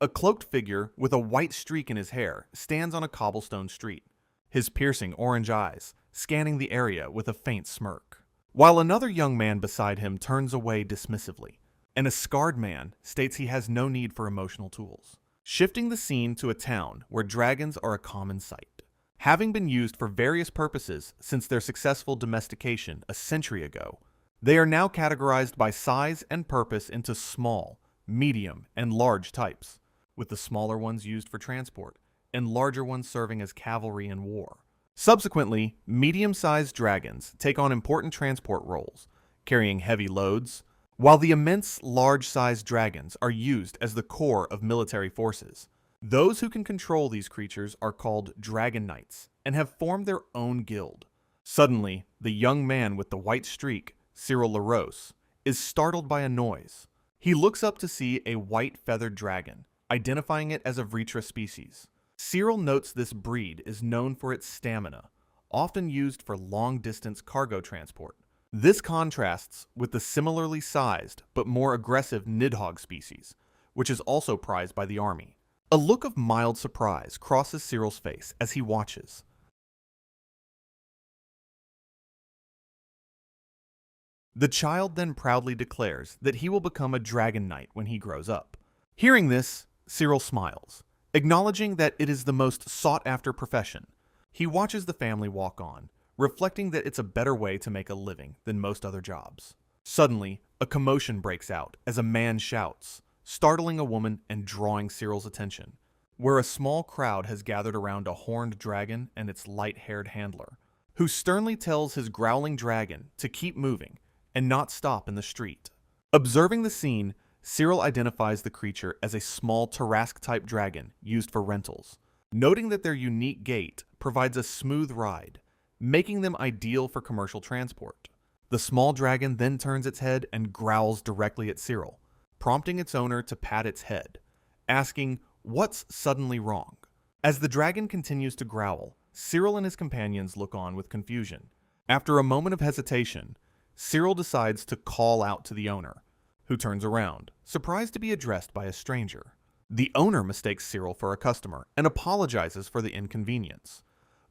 A cloaked figure with a white streak in his hair stands on a cobblestone street, his piercing orange eyes scanning the area with a faint smirk, while another young man beside him turns away dismissively, and a scarred man states he has no need for emotional tools. Shifting the scene to a town where dragons are a common sight. Having been used for various purposes since their successful domestication a century ago, they are now categorized by size and purpose into small, medium, and large types, with the smaller ones used for transport, and larger ones serving as cavalry in war. Subsequently, medium-sized dragons take on important transport roles, carrying heavy loads, while the immense large-sized dragons are used as the core of military forces. Those who can control these creatures are called dragon knights and have formed their own guild. Suddenly, the young man with the white streak, Sirill, is startled by a noise. He looks up to see a white feathered dragon, identifying it as a Vritra species. Sirill notes this breed is known for its stamina, often used for long-distance cargo transport. This contrasts with the similarly sized but more aggressive Nidhogg species, which is also prized by the army. A look of mild surprise crosses Sirill's face as he watches. The child then proudly declares that he will become a dragon knight when he grows up. Hearing this, Sirill smiles, acknowledging that it is the most sought-after profession. He watches the family walk on, reflecting that it's a better way to make a living than most other jobs. Suddenly, a commotion breaks out as a man shouts, startling a woman and drawing Sirill's attention, where a small crowd has gathered around a horned dragon and its light-haired handler, who sternly tells his growling dragon to keep moving and not stop in the street. Observing the scene, Sirill identifies the creature as a small Tarrasque-type dragon used for rentals, noting that their unique gait provides a smooth ride, making them ideal for commercial transport. The small dragon then turns its head and growls directly at Sirill, prompting its owner to pat its head, asking, "What's suddenly wrong?" As the dragon continues to growl, Sirill and his companions look on with confusion. After a moment of hesitation, Sirill decides to call out to the owner, who turns around, surprised to be addressed by a stranger. The owner mistakes Sirill for a customer and apologizes for the inconvenience,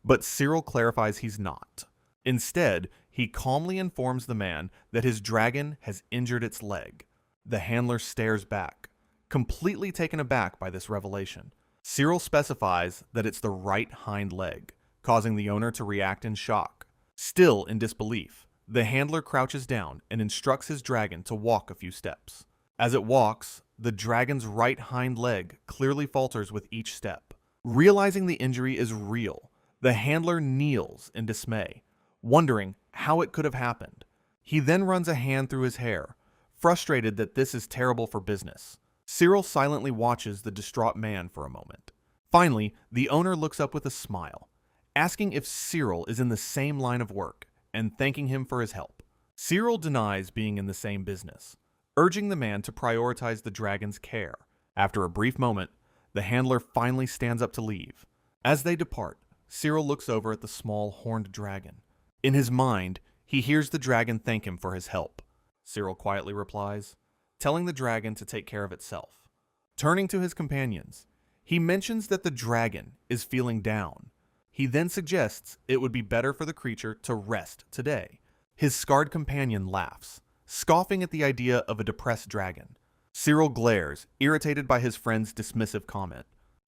but Sirill clarifies he's not. Instead, he calmly informs the man that his dragon has injured its leg. The handler stares back, completely taken aback by this revelation. Sirill specifies that it's the right hind leg, causing the owner to react in shock. Still in disbelief, the handler crouches down and instructs his dragon to walk a few steps. As it walks, the dragon's right hind leg clearly falters with each step. Realizing the injury is real, the handler kneels in dismay, wondering how it could have happened. He then runs a hand through his hair, frustrated that this is terrible for business. Sirill silently watches the distraught man for a moment. Finally, the owner looks up with a smile, asking if Sirill is in the same line of work and thanking him for his help. Sirill denies being in the same business, urging the man to prioritize the dragon's care. After a brief moment, the handler finally stands up to leave. As they depart, Sirill looks over at the small horned dragon. In his mind, he hears the dragon thank him for his help. Sirill quietly replies, telling the dragon to take care of itself. Turning to his companions, he mentions that the dragon is feeling down. He then suggests it would be better for the creature to rest today. His scarred companion laughs, scoffing at the idea of a depressed dragon. Sirill glares, irritated by his friend's dismissive comment.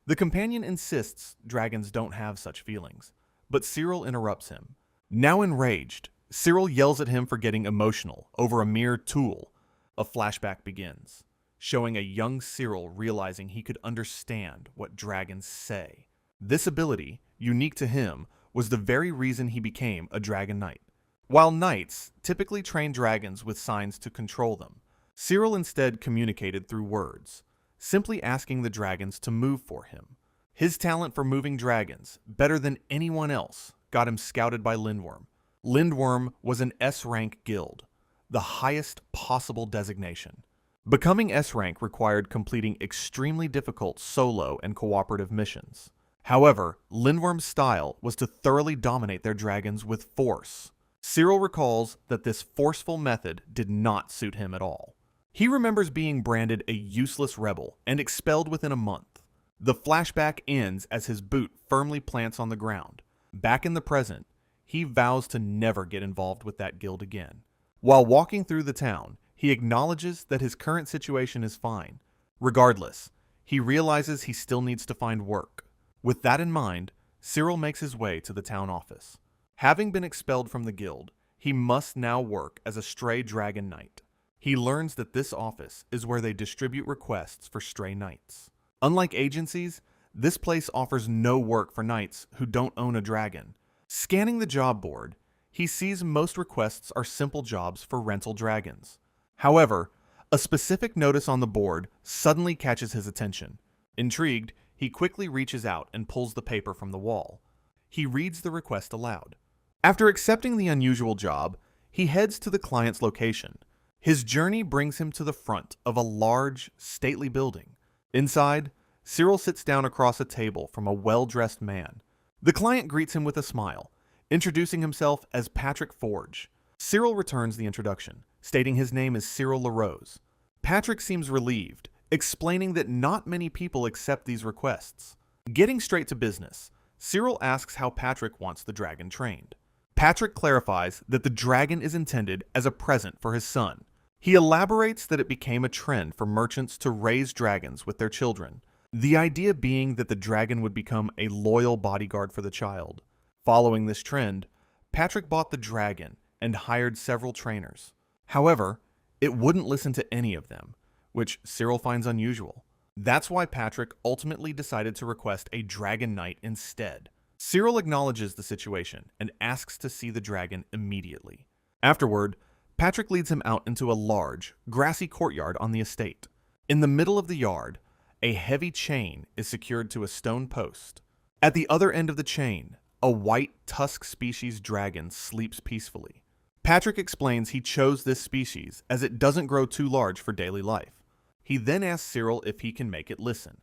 The companion insists dragons don't have such feelings, but Sirill interrupts him. Now enraged, Sirill yells at him for getting emotional over a mere tool. A flashback begins, showing a young Sirill realizing he could understand what dragons say. This ability, unique to him, was the very reason he became a dragon knight. While knights typically train dragons with signs to control them, Sirill instead communicated through words, simply asking the dragons to move for him. His talent for moving dragons, better than anyone else, got him scouted by Lindworm. Lindworm was an S-rank guild, the highest possible designation. Becoming S-rank required completing extremely difficult solo and cooperative missions. However, Lindworm's style was to thoroughly dominate their dragons with force. Sirill recalls that this forceful method did not suit him at all. He remembers being branded a useless rebel and expelled within a month. The flashback ends as his boot firmly plants on the ground. Back in the present, he vows to never get involved with that guild again. While walking through the town, he acknowledges that his current situation is fine. Regardless, he realizes he still needs to find work. With that in mind, Sirill makes his way to the town office. Having been expelled from the guild, he must now work as a stray dragon knight. He learns that this office is where they distribute requests for stray knights. Unlike agencies, this place offers no work for knights who don't own a dragon. Scanning the job board, he sees most requests are simple jobs for rental dragons. However, a specific notice on the board suddenly catches his attention. Intrigued, he quickly reaches out and pulls the paper from the wall. He reads the request aloud. After accepting the unusual job, he heads to the client's location. His journey brings him to the front of a large, stately building. Inside, Sirill sits down across a table from a well-dressed man. The client greets him with a smile, introducing himself as Patrick Forge. Sirill returns the introduction, stating his name is Sirill Ruse. Patrick seems relieved, explaining that not many people accept these requests. Getting straight to business, Sirill asks how Patrick wants the dragon trained. Patrick clarifies that the dragon is intended as a present for his son. He elaborates that it became a trend for merchants to raise dragons with their children, the idea being that the dragon would become a loyal bodyguard for the child. Following this trend, Patrick bought the dragon and hired several trainers. However, it wouldn't listen to any of them, which Sirill finds unusual. That's why Patrick ultimately decided to request a dragon knight instead. Sirill acknowledges the situation and asks to see the dragon immediately. Afterward, Patrick leads him out into a large, grassy courtyard on the estate. In the middle of the yard, a heavy chain is secured to a stone post. At the other end of the chain, a white tusk species dragon sleeps peacefully. Patrick explains he chose this species as it doesn't grow too large for daily life. He then asks Sirill if he can make it listen,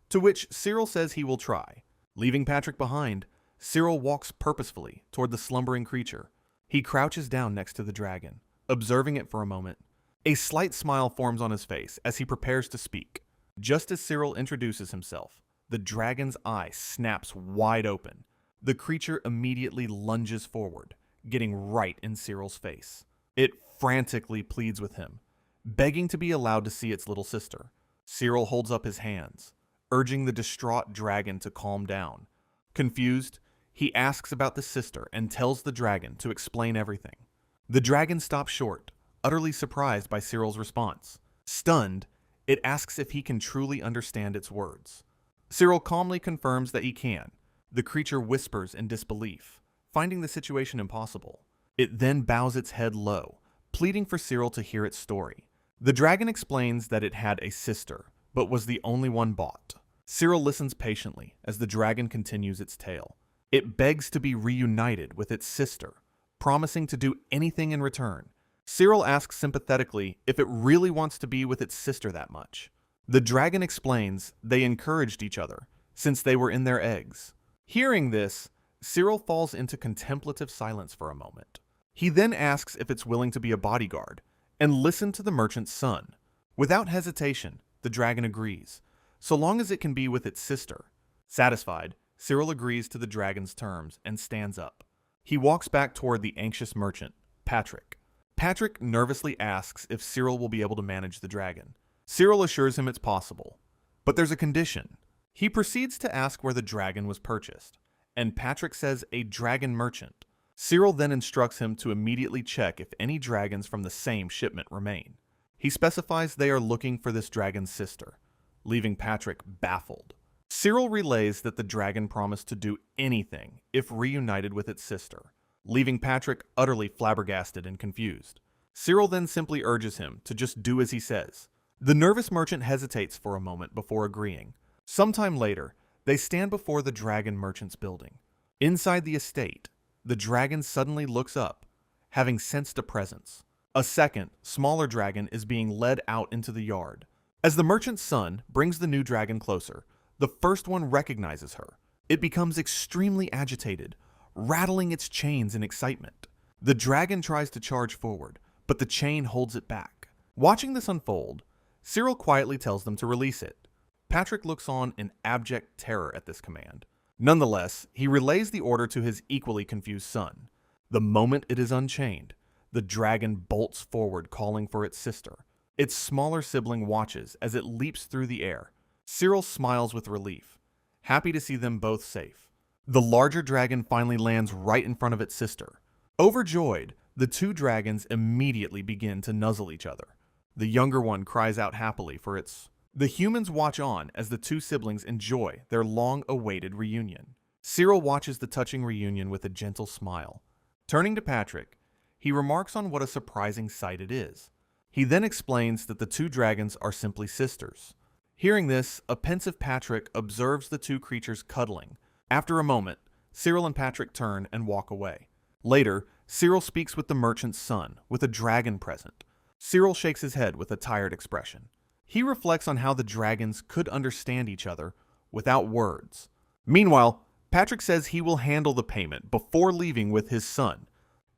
to which Sirill says he will try. Leaving Patrick behind, Sirill walks purposefully toward the slumbering creature. He crouches down next to the dragon, observing it for a moment. A slight smile forms on his face as he prepares to speak. Just as Sirill introduces himself, the dragon's eye snaps wide open. The creature immediately lunges forward, getting right in Sirill's face. It frantically pleads with him, begging to be allowed to see its little sister. Sirill holds up his hands, urging the distraught dragon to calm down. Confused, he asks about the sister and tells the dragon to explain everything. The dragon stops short, utterly surprised by Sirill's response. Stunned, it asks if he can truly understand its words. Sirill calmly confirms that he can. The creature whispers in disbelief, finding the situation impossible. It then bows its head low, pleading for Sirill to hear its story. The dragon explains that it had a sister, but was the only one bought. Sirill listens patiently as the dragon continues its tale. It begs to be reunited with its sister, promising to do anything in return. Sirill asks sympathetically if it really wants to be with its sister that much. The dragon explains they encouraged each other since they were in their eggs. Hearing this, Sirill falls into contemplative silence for a moment. He then asks if it's willing to be a bodyguard and listen to the merchant's son. Without hesitation, the dragon agrees, so long as it can be with its sister. Satisfied, Sirill agrees to the dragon's terms and stands up. He walks back toward the anxious merchant, Patrick. Patrick nervously asks if Sirill will be able to manage the dragon. Sirill assures him it's possible, but there's a condition. He proceeds to ask where the dragon was purchased, and Patrick says a dragon merchant. Sirill then instructs him to immediately check if any dragons from the same shipment remain. He specifies they are looking for this dragon's sister, leaving Patrick baffled. Sirill relays that the dragon promised to do anything if reunited with its sister, leaving Patrick utterly flabbergasted and confused. Sirill then simply urges him to just do as he says. The nervous merchant hesitates for a moment before agreeing. Sometime later, they stand before the dragon merchant's building. Inside the estate, the dragon suddenly looks up, having sensed a presence. A second, smaller dragon is being led out into the yard. As the merchant's son brings the new dragon closer, the first one recognizes her. It becomes extremely agitated, rattling its chains in excitement. The dragon tries to charge forward, but the chain holds it back. Watching this unfold, Sirill quietly tells them to release it. Patrick looks on in abject terror at this command. Nonetheless, he relays the order to his equally confused son. The moment it is unchained, the dragon bolts forward, calling for its sister. Its smaller sibling watches as it leaps through the air. Sirill smiles with relief, happy to see them both safe. The larger dragon finally lands right in front of its sister. Overjoyed, the two dragons immediately begin to nuzzle each other. The younger one cries out happily for its... The humans watch on as the two siblings enjoy their long-awaited reunion. Sirill watches the touching reunion with a gentle smile. Turning to Patrick, he remarks on what a surprising sight it is. He then explains that the two dragons are simply sisters. Hearing this, a pensive Patrick observes the two creatures cuddling. After a moment, Sirill and Patrick turn and walk away. Later, Sirill speaks with the merchant's son, with a dragon present. Sirill shakes his head with a tired expression. He reflects on how the dragons could understand each other without words. Meanwhile, Patrick says he will handle the payment before leaving with his son.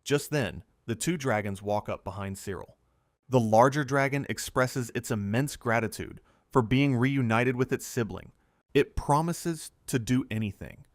Just then, the two dragons walk up behind Sirill. The larger dragon expresses its immense gratitude for being reunited with its sibling. It promises to do anything,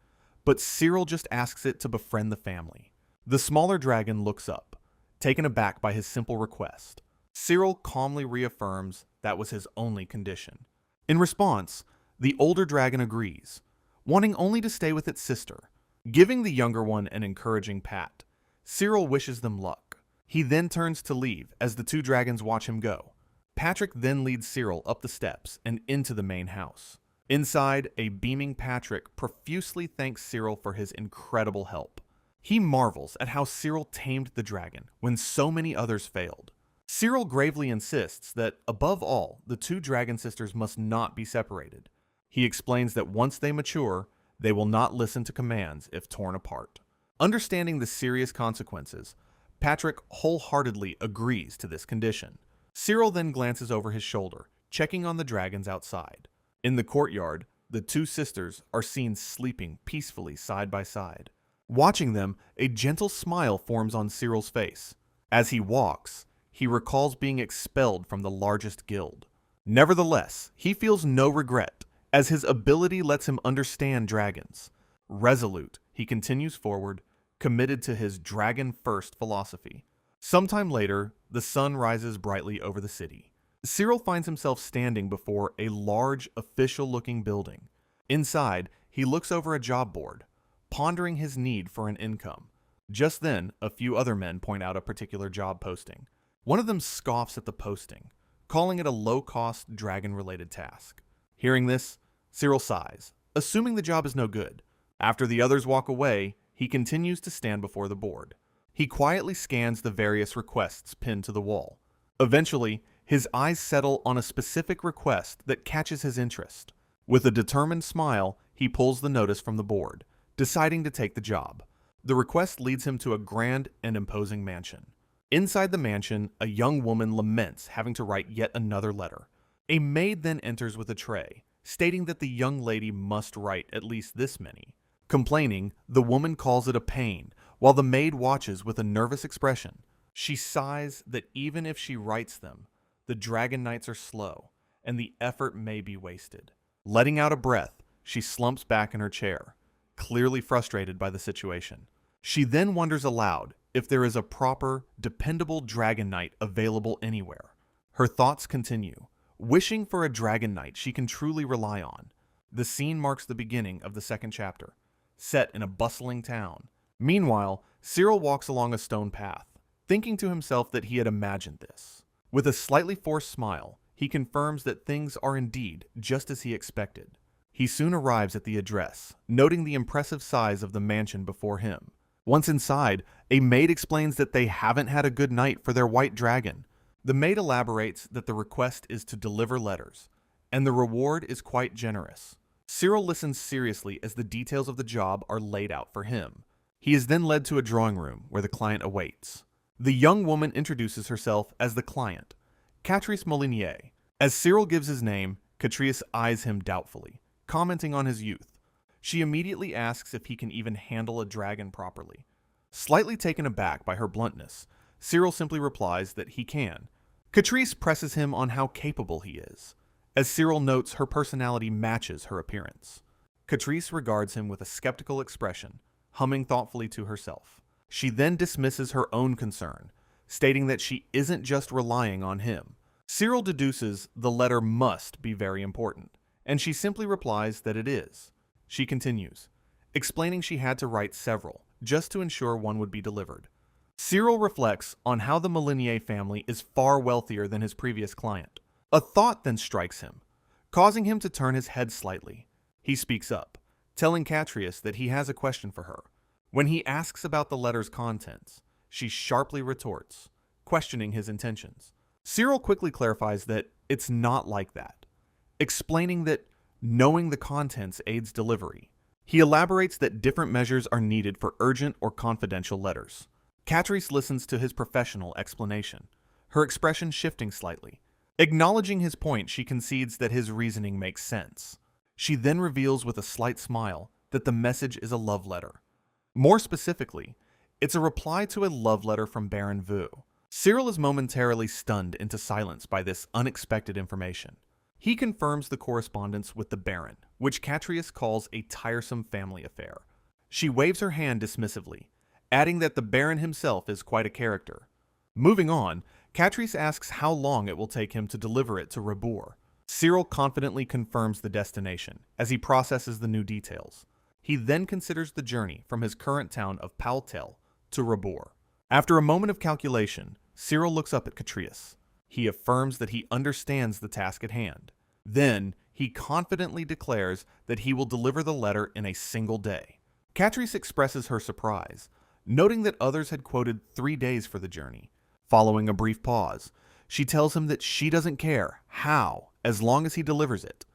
but Sirill just asks it to befriend the family. The smaller dragon looks up, taken aback by his simple request. Sirill calmly reaffirms that was his only condition. In response, the older dragon agrees, wanting only to stay with its sister. Giving the younger one an encouraging pat, Sirill wishes them luck. He then turns to leave as the two dragons watch him go. Patrick then leads Sirill up the steps and into the main house. Inside, a beaming Patrick profusely thanks Sirill for his incredible help. He marvels at how Sirill tamed the dragon when so many others failed. Sirill gravely insists that, above all, the two dragon sisters must not be separated. He explains that once they mature, they will not listen to commands if torn apart. Understanding the serious consequences, Patrick wholeheartedly agrees to this condition. Sirill then glances over his shoulder, checking on the dragons outside. In the courtyard, the two sisters are seen sleeping peacefully side by side. Watching them, a gentle smile forms on Sirill's face. As he walks, he recalls being expelled from the largest guild. Nevertheless, he feels no regret, as his ability lets him understand dragons. Resolute, he continues forward, committed to his dragon-first philosophy. Sometime later, the sun rises brightly over the city. Sirill finds himself standing before a large, official-looking building. Inside, he looks over a job board, pondering his need for an income. Just then, a few other men point out a particular job posting. One of them scoffs at the posting, calling it a low-cost, dragon-related task. Hearing this, Sirill sighs, assuming the job is no good. After the others walk away, he continues to stand before the board. He quietly scans the various requests pinned to the wall. Eventually, his eyes settle on a specific request that catches his interest. With a determined smile, he pulls the notice from the board, deciding to take the job. The request leads him to a grand and imposing mansion. Inside the mansion, a young woman laments having to write yet another letter. A maid then enters with a tray, stating that the young lady must write at least this many. Complaining, the woman calls it a pain, while the maid watches with a nervous expression. She sighs that even if she writes them, the dragon nights are slow, and the effort may be wasted. Letting out a breath, she slumps back in her chair, clearly frustrated by the situation. She then wonders aloud if there is a proper, dependable dragon knight available anywhere. Her thoughts continue, wishing for a dragon knight she can truly rely on. The scene marks the beginning of the second chapter, set in a bustling town. Meanwhile, Sirill walks along a stone path, thinking to himself that he had imagined this. With a slightly forced smile, he confirms that things are indeed just as he expected. He soon arrives at the address, noting the impressive size of the mansion before him. Once inside, a maid explains that they haven't had a good night for their white dragon. The maid elaborates that the request is to deliver letters, and the reward is quite generous. Sirill listens seriously as the details of the job are laid out for him. He is then led to a drawing room where the client awaits. The young woman introduces herself as the client, Catrice Molinier. As Sirill gives his name, Catrice eyes him doubtfully, commenting on his youth. She immediately asks if he can even handle a dragon properly. Slightly taken aback by her bluntness, Sirill simply replies that he can. Catrice presses him on how capable he is, as Sirill notes her personality matches her appearance. Catrice regards him with a skeptical expression, humming thoughtfully to herself. She then dismisses her own concern, stating that she isn't just relying on him. Sirill deduces the letter must be very important, and she simply replies that it is. She continues, explaining she had to write several, just to ensure one would be delivered. Sirill reflects on how the Millennier family is far wealthier than his previous client. A thought then strikes him, causing him to turn his head slightly. He speaks up, telling Catrice that he has a question for her. When he asks about the letter's contents, she sharply retorts, questioning his intentions. Sirill quickly clarifies that it's not like that, explaining that knowing the contents aids delivery. He elaborates that different measures are needed for urgent or confidential letters. Catrice listens to his professional explanation, her expression shifting slightly. Acknowledging his point, she concedes that his reasoning makes sense. She then reveals with a slight smile that the message is a love letter. More specifically, it's a reply to a love letter from Baron Vu. Sirill is momentarily stunned into silence by this unexpected information. He confirms the correspondence with the Baron, which Catrice calls a tiresome family affair. She waves her hand dismissively, adding that the Baron himself is quite a character. Moving on, Catrice asks how long it will take him to deliver it to Rebirth. Sirill confidently confirms the destination as he processes the new details. He then considers the journey from his current town of Paltel to Rebirth. After a moment of calculation, Sirill looks up at Catrice. He affirms that he understands the task at hand. Then, he confidently declares that he will deliver the letter in a single day. Catrice expresses her surprise, noting that others had quoted 3 days for the journey. Following a brief pause, she tells him that she doesn't care how, as long as he delivers it.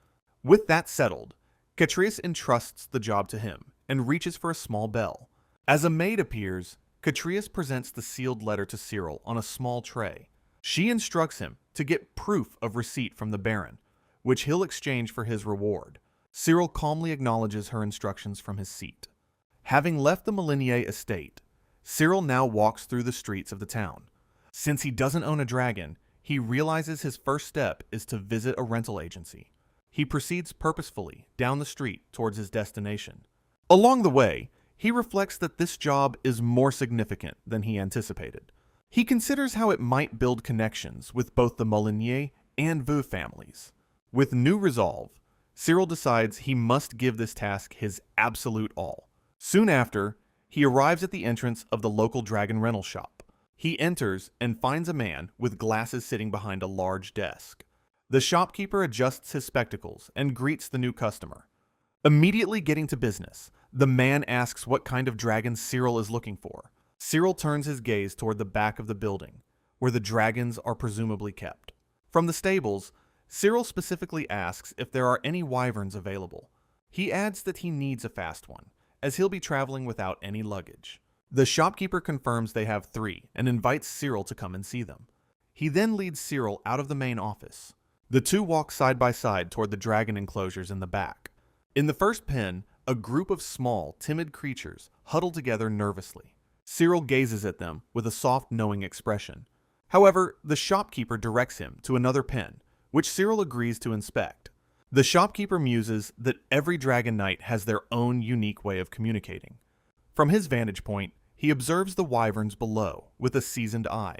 With that settled, Catrice entrusts the job to him and reaches for a small bell. As a maid appears, Catrice presents the sealed letter to Sirill on a small tray. She instructs him to get proof of receipt from the Baron, which he'll exchange for his reward. Sirill calmly acknowledges her instructions from his seat. Having left the Millennier estate, Sirill now walks through the streets of the town. Since he doesn't own a dragon, he realizes his first step is to visit a rental agency. He proceeds purposefully down the street towards his destination. Along the way, he reflects that this job is more significant than he anticipated. He considers how it might build connections with both the Millennier and Vu families. With new resolve, Sirill decides he must give this task his absolute all. Soon after, he arrives at the entrance of the local dragon rental shop. He enters and finds a man with glasses sitting behind a large desk. The shopkeeper adjusts his spectacles and greets the new customer. Immediately getting to business, the man asks what kind of dragon Sirill is looking for. Sirill turns his gaze toward the back of the building, where the dragons are presumably kept. From the stables, Sirill specifically asks if there are any wyverns available. He adds that he needs a fast one, as he'll be traveling without any luggage. The shopkeeper confirms they have 3 and invites Sirill to come and see them. He then leads Sirill out of the main office. The two walk side by side toward the dragon enclosures in the back. In the first pen, a group of small, timid creatures huddle together nervously. Sirill gazes at them with a soft, knowing expression. However, the shopkeeper directs him to another pen, which Sirill agrees to inspect. The shopkeeper muses that every Dragon Knight has their own unique way of communicating. From his vantage point, he observes the wyverns below with a seasoned eye.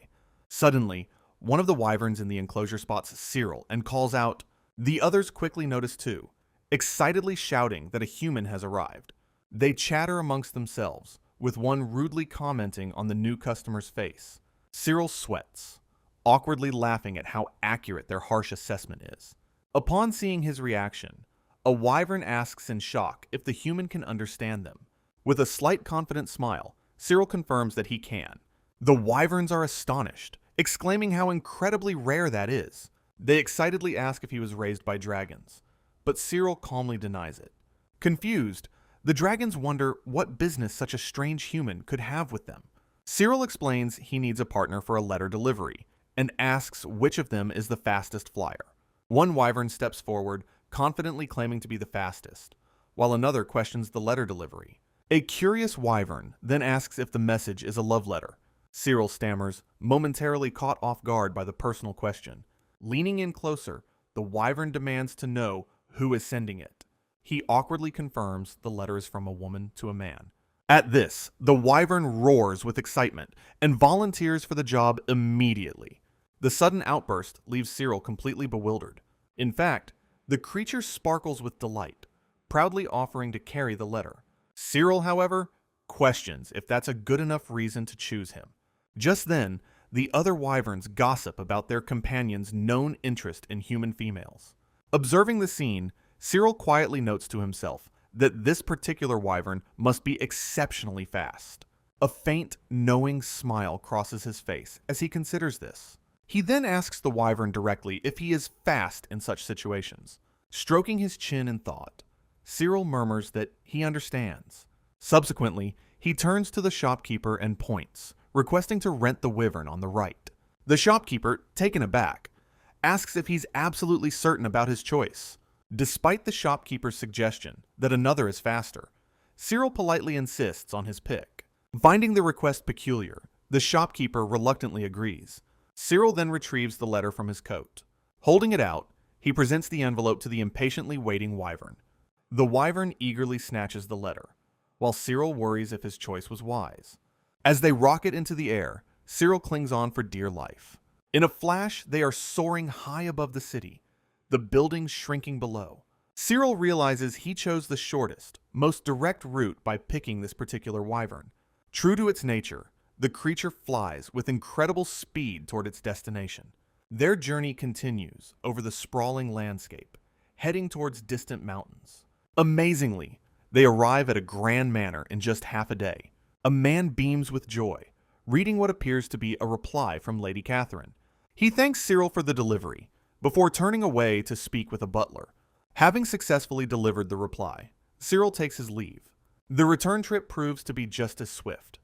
Suddenly, one of the wyverns in the enclosure spots Sirill and calls out. The others quickly notice too, excitedly shouting that a human has arrived. They chatter amongst themselves, with one rudely commenting on the new customer's face. Sirill sweats, awkwardly laughing at how accurate their harsh assessment is. Upon seeing his reaction, a wyvern asks in shock if the human can understand them. With a slight confident smile, Sirill confirms that he can. The wyverns are astonished, exclaiming how incredibly rare that is. They excitedly ask if he was raised by dragons, but Sirill calmly denies it. Confused, the dragons wonder what business such a strange human could have with them. Sirill explains he needs a partner for a letter delivery, and asks which of them is the fastest flyer. One wyvern steps forward, confidently claiming to be the fastest, while another questions the letter delivery. A curious wyvern then asks if the message is a love letter. Sirill stammers, momentarily caught off guard by the personal question. Leaning in closer, the wyvern demands to know who is sending it. He awkwardly confirms the letter is from a woman to a man. At this, the wyvern roars with excitement and volunteers for the job immediately. The sudden outburst leaves Sirill completely bewildered. In fact, the creature sparkles with delight, proudly offering to carry the letter. Sirill, however, questions if that's a good enough reason to choose him. Just then, the other wyverns gossip about their companion's known interest in human females. Observing the scene, Sirill quietly notes to himself that this particular wyvern must be exceptionally fast. A faint, knowing smile crosses his face as he considers this. He then asks the wyvern directly if he is fast in such situations. Stroking his chin in thought, Sirill murmurs that he understands. Subsequently, he turns to the shopkeeper and points, requesting to rent the wyvern on the right. The shopkeeper, taken aback, asks if he's absolutely certain about his choice. Despite the shopkeeper's suggestion that another is faster, Sirill politely insists on his pick. Finding the request peculiar, the shopkeeper reluctantly agrees. Sirill then retrieves the letter from his coat. Holding it out, he presents the envelope to the impatiently waiting wyvern. The wyvern eagerly snatches the letter, while Sirill worries if his choice was wise. As they rocket into the air, Sirill clings on for dear life. In a flash, they are soaring high above the city, the buildings shrinking below. Sirill realizes he chose the shortest, most direct route by picking this particular wyvern. True to its nature, the creature flies with incredible speed toward its destination. Their journey continues over the sprawling landscape, heading towards distant mountains. Amazingly, they arrive at a grand manor in just half a day. A man beams with joy, reading what appears to be a reply from Lady Catherine. He thanks Sirill for the delivery, before turning away to speak with a butler. Having successfully delivered the reply, Sirill takes his leave. The return trip proves to be just as swift,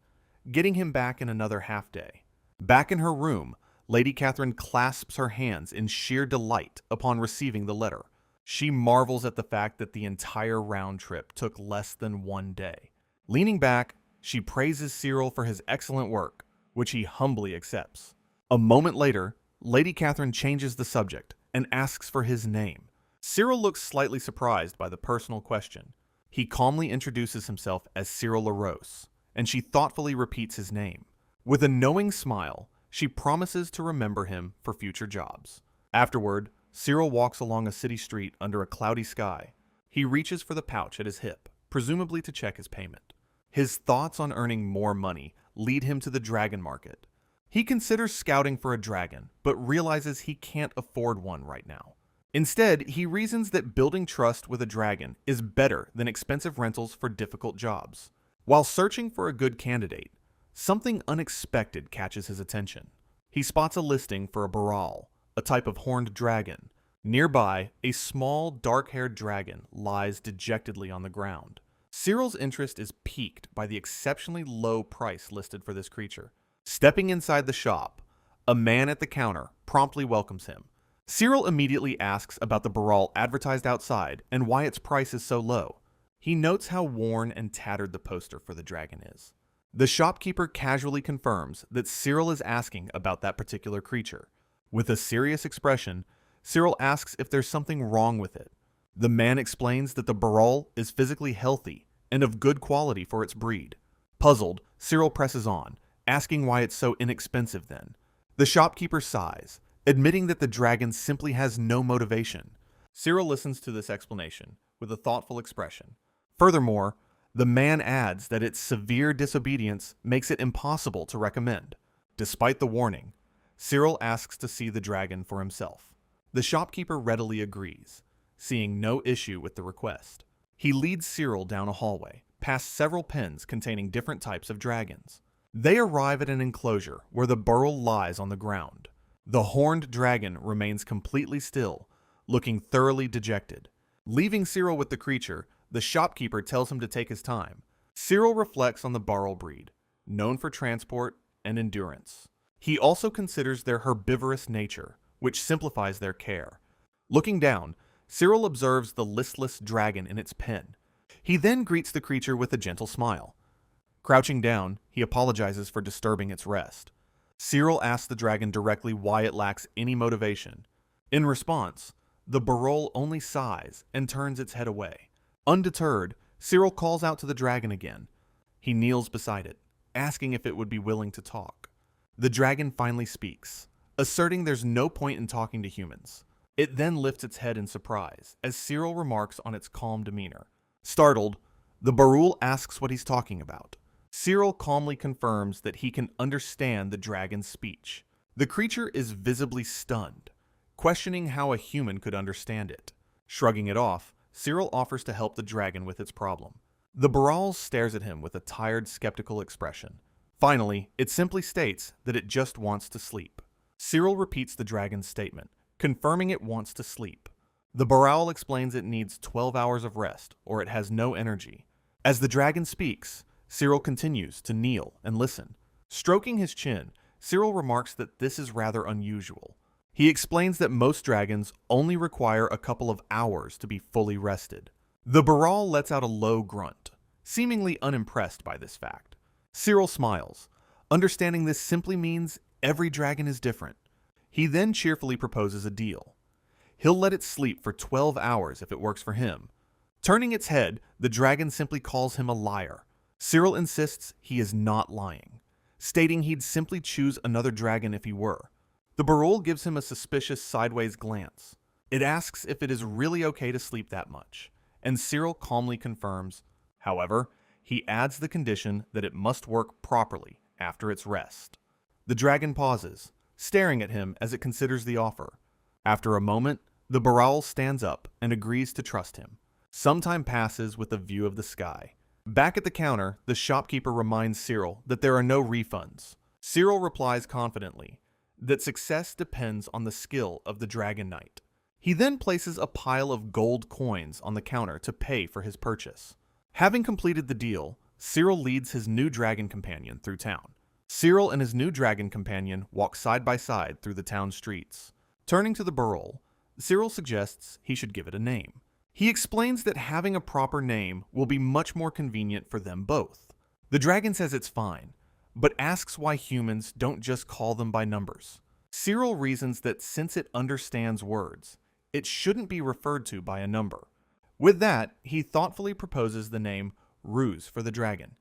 getting him back in another half day. Back in her room, Lady Catherine clasps her hands in sheer delight upon receiving the letter. She marvels at the fact that the entire round trip took less than 1 day. Leaning back, she praises Sirill for his excellent work, which he humbly accepts. A moment later, Lady Catherine changes the subject and asks for his name. Sirill looks slightly surprised by the personal question. He calmly introduces himself as Sirill Rose, and she thoughtfully repeats his name. With a knowing smile, she promises to remember him for future jobs. Afterward, Sirill walks along a city street under a cloudy sky. He reaches for the pouch at his hip, presumably to check his payment. His thoughts on earning more money lead him to the dragon market. He considers scouting for a dragon, but realizes he can't afford one right now. Instead, he reasons that building trust with a dragon is better than expensive rentals for difficult jobs. While searching for a good candidate, something unexpected catches his attention. He spots a listing for a baral, a type of horned dragon. Nearby, a small, dark-haired dragon lies dejectedly on the ground. Sirill's interest is piqued by the exceptionally low price listed for this creature. Stepping inside the shop, a man at the counter promptly welcomes him. Sirill immediately asks about the baral advertised outside and why its price is so low. He notes how worn and tattered the poster for the dragon is. The shopkeeper casually confirms that Sirill is asking about that particular creature. With a serious expression, Sirill asks if there's something wrong with it. The man explains that the baral is physically healthy and of good quality for its breed. Puzzled, Sirill presses on, asking why it's so inexpensive then. The shopkeeper sighs, admitting that the dragon simply has no motivation. Sirill listens to this explanation with a thoughtful expression. Furthermore, the man adds that its severe disobedience makes it impossible to recommend. Despite the warning, Sirill asks to see the dragon for himself. The shopkeeper readily agrees, seeing no issue with the request. He leads Sirill down a hallway, past several pens containing different types of dragons. They arrive at an enclosure where the burl lies on the ground. The horned dragon remains completely still, looking thoroughly dejected. Leaving Sirill with the creature, the shopkeeper tells him to take his time. Sirill reflects on the burl breed, known for transport and endurance. He also considers their herbivorous nature, which simplifies their care. Looking down, Sirill observes the listless dragon in its pen. He then greets the creature with a gentle smile. Crouching down, he apologizes for disturbing its rest. Sirill asks the dragon directly why it lacks any motivation. In response, the Barol only sighs and turns its head away. Undeterred, Sirill calls out to the dragon again. He kneels beside it, asking if it would be willing to talk. The dragon finally speaks, asserting there's no point in talking to humans. It then lifts its head in surprise, as Sirill remarks on its calm demeanor. Startled, the Barul asks what he's talking about. Sirill calmly confirms that he can understand the dragon's speech. The creature is visibly stunned, questioning how a human could understand it. Shrugging it off, Sirill offers to help the dragon with its problem. The Baral stares at him with a tired, skeptical expression. Finally, it simply states that it just wants to sleep. Sirill repeats the dragon's statement, confirming it wants to sleep. The Baral explains it needs 12 hours of rest, or it has no energy. As the dragon speaks, Sirill continues to kneel and listen. Stroking his chin, Sirill remarks that this is rather unusual. He explains that most dragons only require a couple of hours to be fully rested. The Baral lets out a low grunt, seemingly unimpressed by this fact. Sirill smiles, understanding this simply means every dragon is different. He then cheerfully proposes a deal. He'll let it sleep for 12 hours if it works for him. Turning its head, the dragon simply calls him a liar. Sirill insists he is not lying, stating he'd simply choose another dragon if he were. The Barul gives him a suspicious sideways glance. It asks if it is really okay to sleep that much, and Sirill calmly confirms. However, he adds the condition that it must work properly after its rest. The dragon pauses, staring at him as it considers the offer. After a moment, the Baral stands up and agrees to trust him. Some time passes with a view of the sky. Back at the counter, the shopkeeper reminds Sirill that there are no refunds. Sirill replies confidently that success depends on the skill of the Dragon Knight. He then places a pile of gold coins on the counter to pay for his purchase. Having completed the deal, Sirill leads his new dragon companion through town. Sirill and his new dragon companion walk side by side through the town streets. Turning to the Barol, Sirill suggests he should give it a name. He explains that having a proper name will be much more convenient for them both. The dragon says it's fine, but asks why humans don't just call them by numbers. Sirill reasons that since it understands words, it shouldn't be referred to by a number. With that, he thoughtfully proposes the name Ruse for the dragon.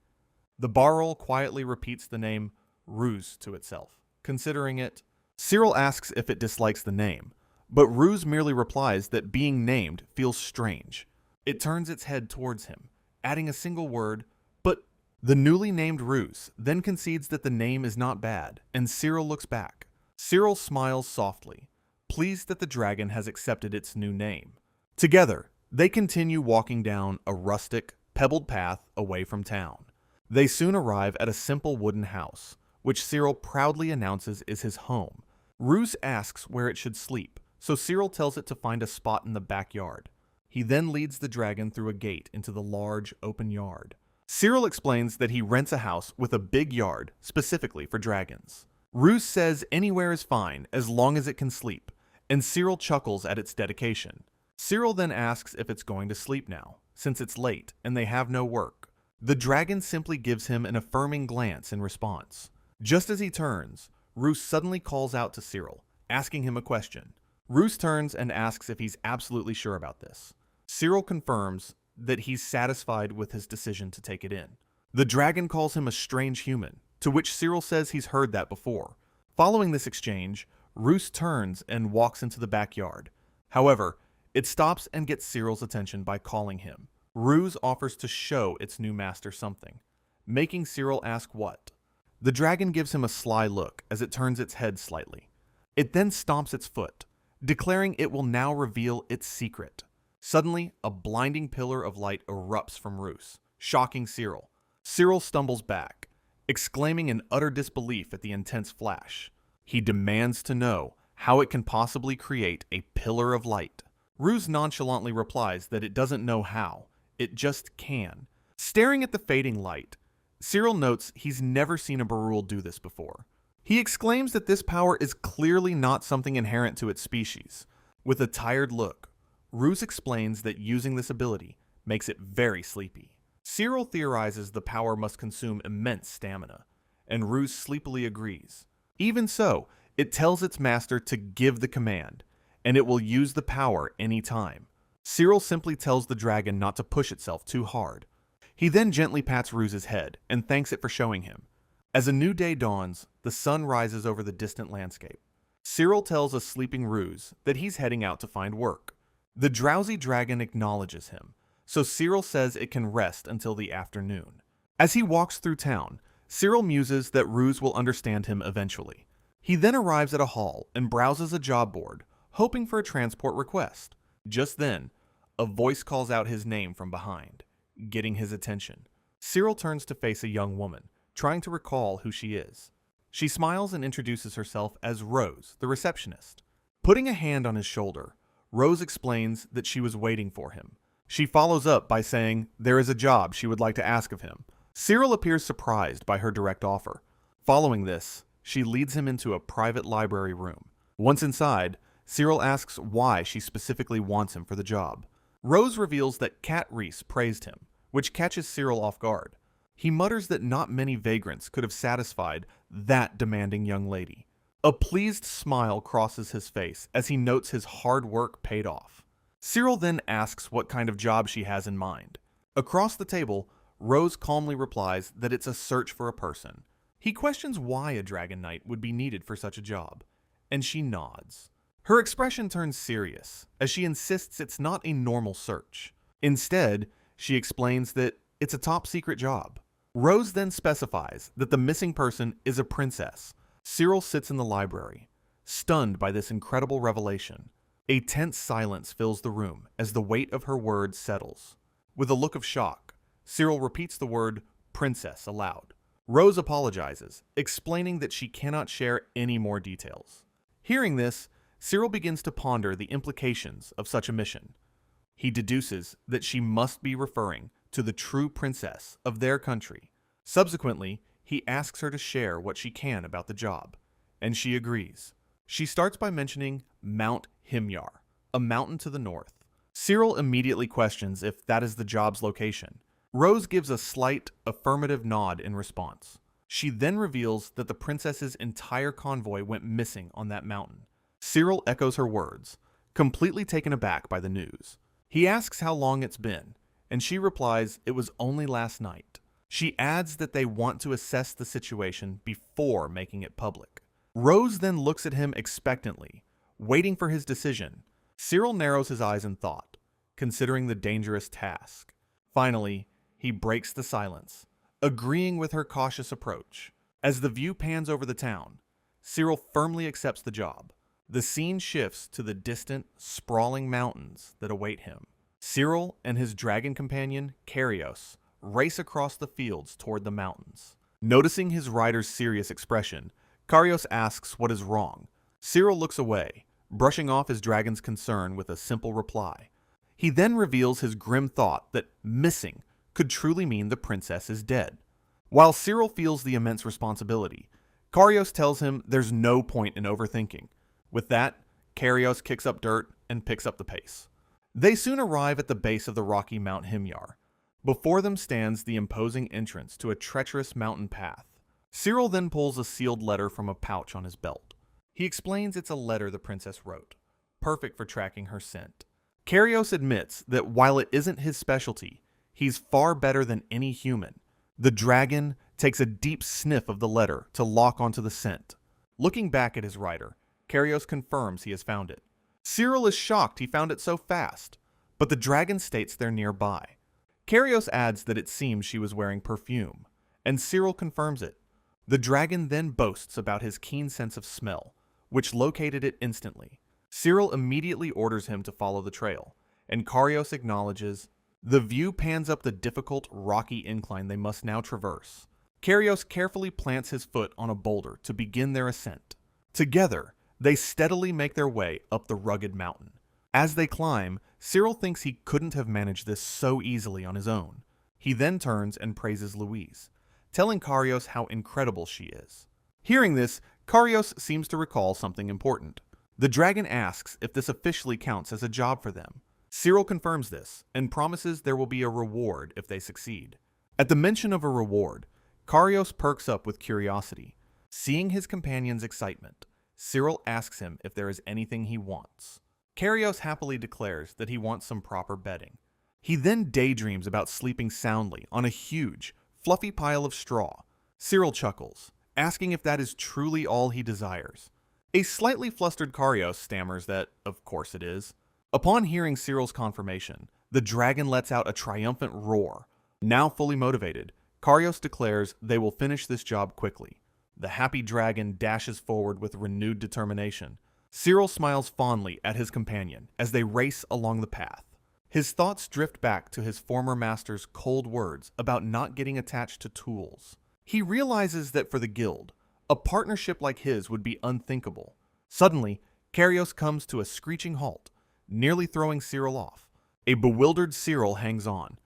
The Barol quietly repeats the name Ruse to itself, considering it. Sirill asks if it dislikes the name, but Ruse merely replies that being named feels strange. It turns its head towards him, adding a single word, but the newly named Ruse then concedes that the name is not bad, and Sirill looks back. Sirill smiles softly, pleased that the dragon has accepted its new name. Together, they continue walking down a rustic, pebbled path away from town. They soon arrive at a simple wooden house, which Sirill proudly announces is his home. Ruse asks where it should sleep, so Sirill tells it to find a spot in the backyard. He then leads the dragon through a gate into the large, open yard. Sirill explains that he rents a house with a big yard specifically for dragons. Ruse says anywhere is fine as long as it can sleep, and Sirill chuckles at its dedication. Sirill then asks if it's going to sleep now, since it's late and they have no work. The dragon simply gives him an affirming glance in response. Just as he turns, Ruse suddenly calls out to Sirill, asking him a question. Ruse turns and asks if he's absolutely sure about this. Sirill confirms that he's satisfied with his decision to take it in. The dragon calls him a strange human, to which Sirill says he's heard that before. Following this exchange, Ruse turns and walks into the backyard. However, it stops and gets Sirill's attention by calling him. Ruse offers to show its new master something, making Sirill ask what. The dragon gives him a sly look as it turns its head slightly. It then stomps its foot, declaring it will now reveal its secret. Suddenly, a blinding pillar of light erupts from Ruse, shocking Sirill. Sirill stumbles back, exclaiming in utter disbelief at the intense flash. He demands to know how it can possibly create a pillar of light. Ruse nonchalantly replies that it doesn't know how, it just can. Staring at the fading light, Sirill notes he's never seen a Barul do this before. He exclaims that this power is clearly not something inherent to its species. With a tired look, Ruse explains that using this ability makes it very sleepy. Sirill theorizes the power must consume immense stamina, and Ruse sleepily agrees. Even so, it tells its master to give the command, and it will use the power any time. Sirill simply tells the dragon not to push itself too hard. He then gently pats Ruse's head and thanks it for showing him. As a new day dawns, the sun rises over the distant landscape. Sirill tells a sleeping Ruse that he's heading out to find work. The drowsy dragon acknowledges him, so Sirill says it can rest until the afternoon. As he walks through town, Sirill muses that Ruse will understand him eventually. He then arrives at a hall and browses a job board, hoping for a transport request. Just then, a voice calls out his name from behind, getting his attention. Sirill turns to face a young woman, trying to recall who she is. She smiles and introduces herself as Rose, the receptionist. Putting a hand on his shoulder, Rose explains that she was waiting for him. She follows up by saying there is a job she would like to ask of him. Sirill appears surprised by her direct offer. Following this, she leads him into a private library room. Once inside, Sirill asks why she specifically wants him for the job. Rose reveals that Cat Reese praised him, which catches Sirill off guard. He mutters that not many vagrants could have satisfied that demanding young lady. A pleased smile crosses his face as he notes his hard work paid off. Sirill then asks what kind of job she has in mind. Across the table, Rose calmly replies that it's a search for a person. He questions why a Dragon Knight would be needed for such a job, and she nods. Her expression turns serious as she insists it's not a normal search. Instead, she explains that it's a top-secret job. Rose then specifies that the missing person is a princess. Sirill sits in the library, stunned by this incredible revelation. A tense silence fills the room as the weight of her words settles. With a look of shock, Sirill repeats the word princess aloud. Rose apologizes, explaining that she cannot share any more details. Hearing this, Sirill begins to ponder the implications of such a mission. He deduces that she must be referring to the true princess of their country. Subsequently, he asks her to share what she can about the job, and she agrees. She starts by mentioning Mount Himyar, a mountain to the north. Sirill immediately questions if that is the job's location. Rose gives a slight, affirmative nod in response. She then reveals that the princess's entire convoy went missing on that mountain. Sirill echoes her words, completely taken aback by the news. He asks how long it's been, and she replies it was only last night. She adds that they want to assess the situation before making it public. Rose then looks at him expectantly, waiting for his decision. Sirill narrows his eyes in thought, considering the dangerous task. Finally, he breaks the silence, agreeing with her cautious approach. As the view pans over the town, Sirill firmly accepts the job. The scene shifts to the distant, sprawling mountains that await him. Sirill and his dragon companion, Karios, race across the fields toward the mountains. Noticing his rider's serious expression, Karios asks what is wrong. Sirill looks away, brushing off his dragon's concern with a simple reply. He then reveals his grim thought that missing could truly mean the princess is dead. While Sirill feels the immense responsibility, Karios tells him there's no point in overthinking. With that, Karios kicks up dirt and picks up the pace. They soon arrive at the base of the rocky Mount Himyar. Before them stands the imposing entrance to a treacherous mountain path. Sirill then pulls a sealed letter from a pouch on his belt. He explains it's a letter the princess wrote, perfect for tracking her scent. Karios admits that while it isn't his specialty, he's far better than any human. The dragon takes a deep sniff of the letter to lock onto the scent. Looking back at his rider, Karios confirms he has found it. Sirill is shocked he found it so fast, but the dragon states they're nearby. Karios adds that it seems she was wearing perfume, and Sirill confirms it. The dragon then boasts about his keen sense of smell, which located it instantly. Sirill immediately orders him to follow the trail, and Karios acknowledges. The view pans up the difficult, rocky incline they must now traverse. Karios carefully plants his foot on a boulder to begin their ascent. Together, they steadily make their way up the rugged mountain. As they climb, Sirill thinks he couldn't have managed this so easily on his own. He then turns and praises Louise, telling Karios how incredible she is. Hearing this, Karios seems to recall something important. The dragon asks if this officially counts as a job for them. Sirill confirms this and promises there will be a reward if they succeed. At the mention of a reward, Karios perks up with curiosity. Seeing his companion's excitement, Sirill asks him if there is anything he wants. Karios happily declares that he wants some proper bedding. He then daydreams about sleeping soundly on a huge, fluffy pile of straw. Sirill chuckles, asking if that is truly all he desires. A slightly flustered Karios stammers that, of course it is. Upon hearing Sirill's confirmation, the dragon lets out a triumphant roar. Now fully motivated, Karios declares they will finish this job quickly. The happy dragon dashes forward with renewed determination. Sirill smiles fondly at his companion as they race along the path. His thoughts drift back to his former master's cold words about not getting attached to tools. He realizes that for the guild, a partnership like his would be unthinkable. Suddenly, Karios comes to a screeching halt, nearly throwing Sirill off. A bewildered Sirill hangs on,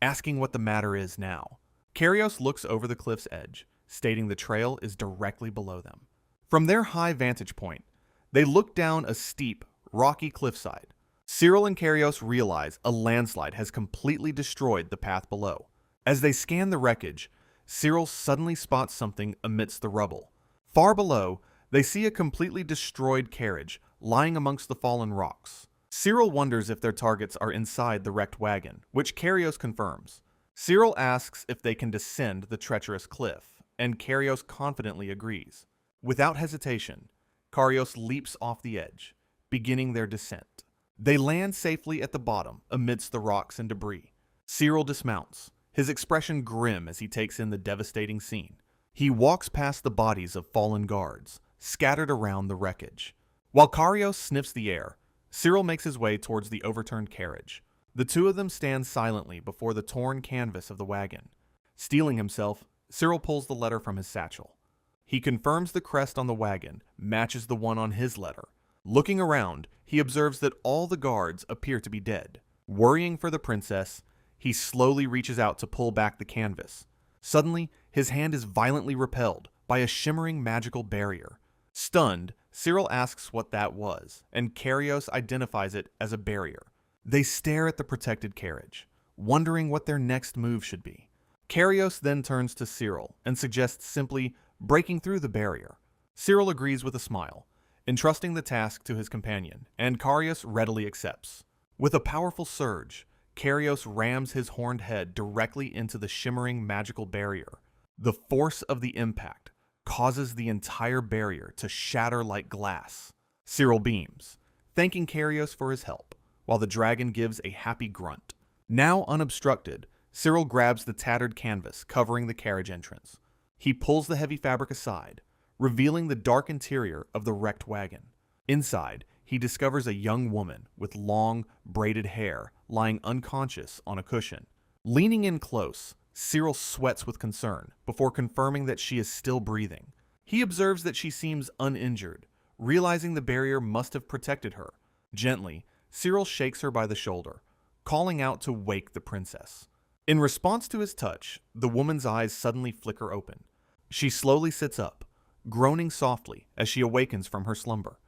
asking what the matter is now. Karios looks over the cliff's edge, stating the trail is directly below them. From their high vantage point, they look down a steep, rocky cliffside. Sirill and Karios realize a landslide has completely destroyed the path below. As they scan the wreckage, Sirill suddenly spots something amidst the rubble. Far below, they see a completely destroyed carriage lying amongst the fallen rocks. Sirill wonders if their targets are inside the wrecked wagon, which Karios confirms. Sirill asks if they can descend the treacherous cliff, and Karios confidently agrees. Without hesitation, Karios leaps off the edge, beginning their descent. They land safely at the bottom amidst the rocks and debris. Sirill dismounts, his expression grim as he takes in the devastating scene. He walks past the bodies of fallen guards, scattered around the wreckage. While Karios sniffs the air, Sirill makes his way towards the overturned carriage. The two of them stand silently before the torn canvas of the wagon. Steeling himself, Sirill pulls the letter from his satchel. He confirms the crest on the wagon matches the one on his letter. Looking around, he observes that all the guards appear to be dead. Worrying for the princess, he slowly reaches out to pull back the canvas. Suddenly, his hand is violently repelled by a shimmering magical barrier. Stunned, Sirill asks what that was, and Karios identifies it as a barrier. They stare at the protected carriage, wondering what their next move should be. Karios then turns to Sirill and suggests simply breaking through the barrier. Sirill agrees with a smile, entrusting the task to his companion, and Karios readily accepts. With a powerful surge, Karios rams his horned head directly into the shimmering magical barrier. The force of the impact causes the entire barrier to shatter like glass. Sirill beams, thanking Karios for his help, while the dragon gives a happy grunt. Now unobstructed, Sirill grabs the tattered canvas covering the carriage entrance. He pulls the heavy fabric aside, revealing the dark interior of the wrecked wagon. Inside, he discovers a young woman with long, braided hair lying unconscious on a cushion. Leaning in close, Sirill sweats with concern before confirming that she is still breathing. He observes that she seems uninjured, realizing the barrier must have protected her. Gently, Sirill shakes her by the shoulder, calling out to wake the princess. In response to his touch, the woman's eyes suddenly flicker open. She slowly sits up, groaning softly as she awakens from her slumber.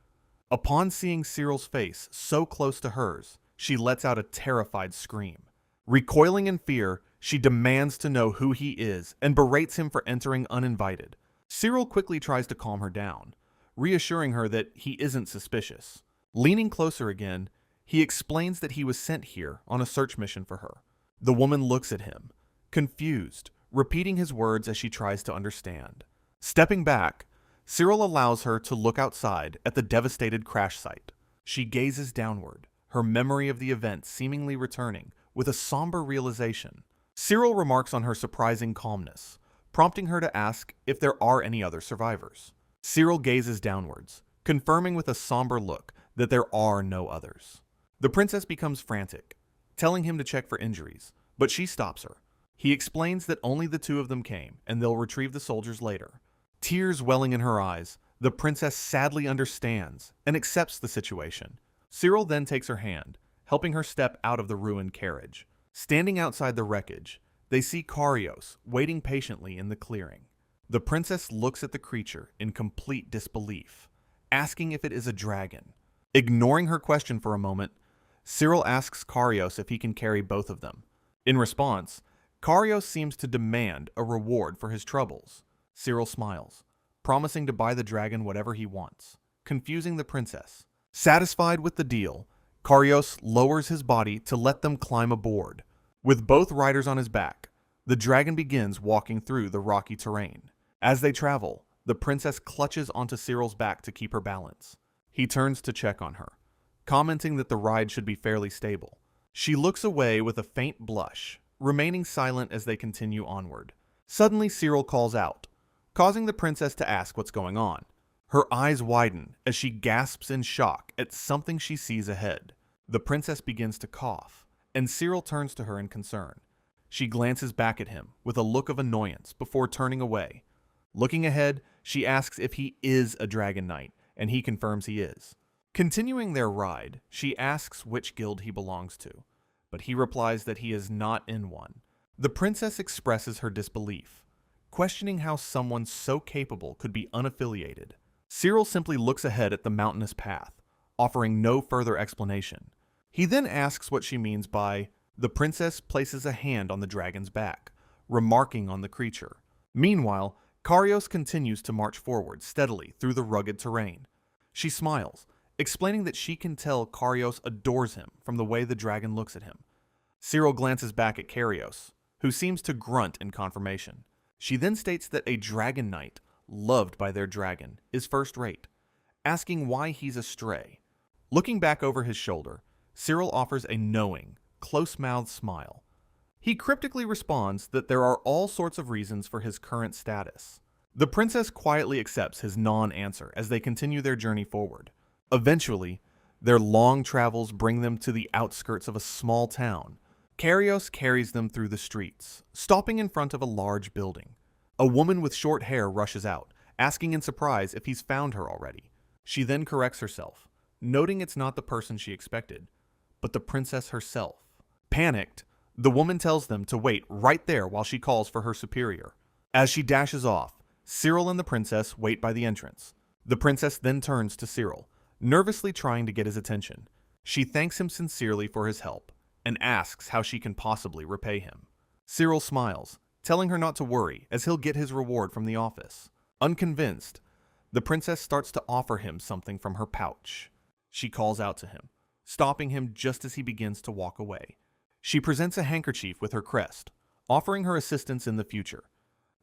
Upon seeing Sirill's face so close to hers, she lets out a terrified scream. Recoiling in fear, she demands to know who he is and berates him for entering uninvited. Sirill quickly tries to calm her down, reassuring her that he isn't suspicious. Leaning closer again, he explains that he was sent here on a search mission for her. The woman looks at him, confused, repeating his words as she tries to understand. Stepping back, Sirill allows her to look outside at the devastated crash site. She gazes downward, her memory of the event seemingly returning, with a somber realization. Sirill remarks on her surprising calmness, prompting her to ask if there are any other survivors. Sirill gazes downwards, confirming with a somber look that there are no others. The princess becomes frantic, telling him to check for injuries, but she stops her. He explains that only the two of them came, and they'll retrieve the soldiers later. Tears welling in her eyes, the princess sadly understands and accepts the situation. Sirill then takes her hand, helping her step out of the ruined carriage. Standing outside the wreckage, they see Karios waiting patiently in the clearing. The princess looks at the creature in complete disbelief, asking if it is a dragon. Ignoring her question for a moment, Sirill asks Karios if he can carry both of them. In response, Karios seems to demand a reward for his troubles. Sirill smiles, promising to buy the dragon whatever he wants, confusing the princess. Satisfied with the deal, Karios lowers his body to let them climb aboard. With both riders on his back, the dragon begins walking through the rocky terrain. As they travel, the princess clutches onto Sirill's back to keep her balance. He turns to check on her, commenting that the ride should be fairly stable. She looks away with a faint blush, remaining silent as they continue onward. Suddenly, Sirill calls out, causing the princess to ask what's going on. Her eyes widen as she gasps in shock at something she sees ahead. The princess begins to cough, and Sirill turns to her in concern. She glances back at him with a look of annoyance before turning away. Looking ahead, she asks if he is a dragon knight, and he confirms he is. Continuing their ride, she asks which guild he belongs to, but he replies that he is not in one. The princess expresses her disbelief, questioning how someone so capable could be unaffiliated. Sirill simply looks ahead at the mountainous path, offering no further explanation. He then asks what she means by, the princess places a hand on the dragon's back, remarking on the creature. Meanwhile, Karios continues to march forward steadily through the rugged terrain. She smiles, explaining that she can tell Karios adores him from the way the dragon looks at him. Sirill glances back at Karios, who seems to grunt in confirmation. She then states that a dragon knight, loved by their dragon, is first rate, asking why he's astray. Looking back over his shoulder, Sirill offers a knowing, close-mouthed smile. He cryptically responds that there are all sorts of reasons for his current status. The princess quietly accepts his non-answer as they continue their journey forward. Eventually, their long travels bring them to the outskirts of a small town. Karios carries them through the streets, stopping in front of a large building. A woman with short hair rushes out, asking in surprise if he's found her already. She then corrects herself, noting it's not the person she expected, but the princess herself. Panicked, the woman tells them to wait right there while she calls for her superior. As she dashes off, Sirill and the princess wait by the entrance. The princess then turns to Sirill, nervously trying to get his attention. She thanks him sincerely for his help and asks how she can possibly repay him. Sirill smiles, telling her not to worry as he'll get his reward from the office. Unconvinced, the princess starts to offer him something from her pouch. She calls out to him, stopping him just as he begins to walk away. She presents a handkerchief with her crest, offering her assistance in the future.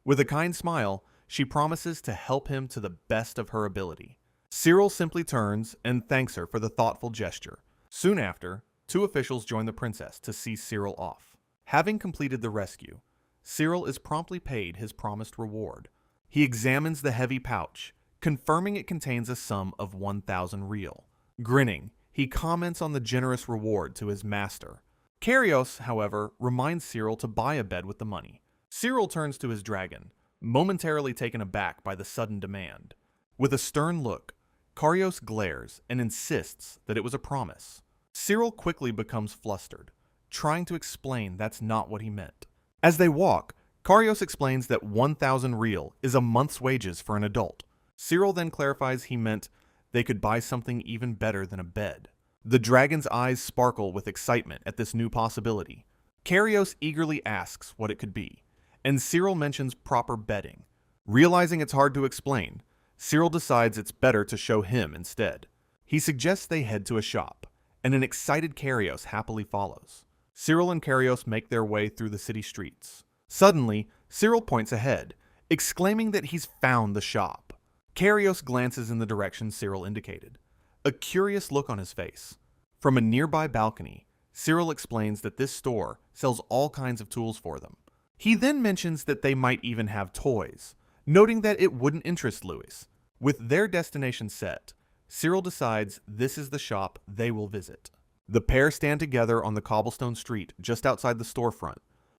With a kind smile, she promises to help him to the best of her ability. Sirill simply turns and thanks her for the thoughtful gesture. Soon after, two officials join the princess to see Sirill off. Having completed the rescue, Sirill is promptly paid his promised reward. He examines the heavy pouch, confirming it contains a sum of 1,000 real. Grinning, he comments on the generous reward to his master. Karios, however, reminds Sirill to buy a bed with the money. Sirill turns to his dragon, momentarily taken aback by the sudden demand. With a stern look, Karios glares and insists that it was a promise. Sirill quickly becomes flustered, trying to explain that's not what he meant. As they walk, Karios explains that 1,000 real is a month's wages for an adult. Sirill then clarifies he meant they could buy something even better than a bed. The dragon's eyes sparkle with excitement at this new possibility. Karios eagerly asks what it could be, and Sirill mentions proper bedding. Realizing it's hard to explain, Sirill decides it's better to show him instead. He suggests they head to a shop, and an excited Karios happily follows. Sirill and Karios make their way through the city streets. Suddenly, Sirill points ahead, exclaiming that he's found the shop. Karios glances in the direction Sirill indicated, a curious look on his face. From a nearby balcony, Sirill explains that this store sells all kinds of tools for them. He then mentions that they might even have toys, noting that it wouldn't interest Louis. With their destination set, Sirill decides this is the shop they will visit. The pair stand together on the cobblestone street just outside the storefront.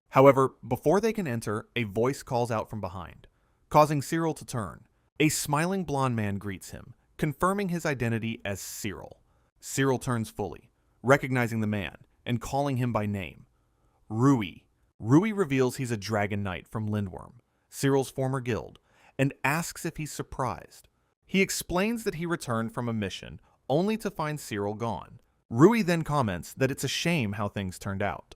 However, before they can enter, a voice calls out from behind, causing Sirill to turn. A smiling blonde man greets him, confirming his identity as Sirill. Sirill turns fully, recognizing the man and calling him by name. Rue. Rue reveals he's a dragon knight from Lindworm, Sirill's former guild, and asks if he's surprised. He explains that he returned from a mission only to find Sirill gone. Rui then comments that it's a shame how things turned out.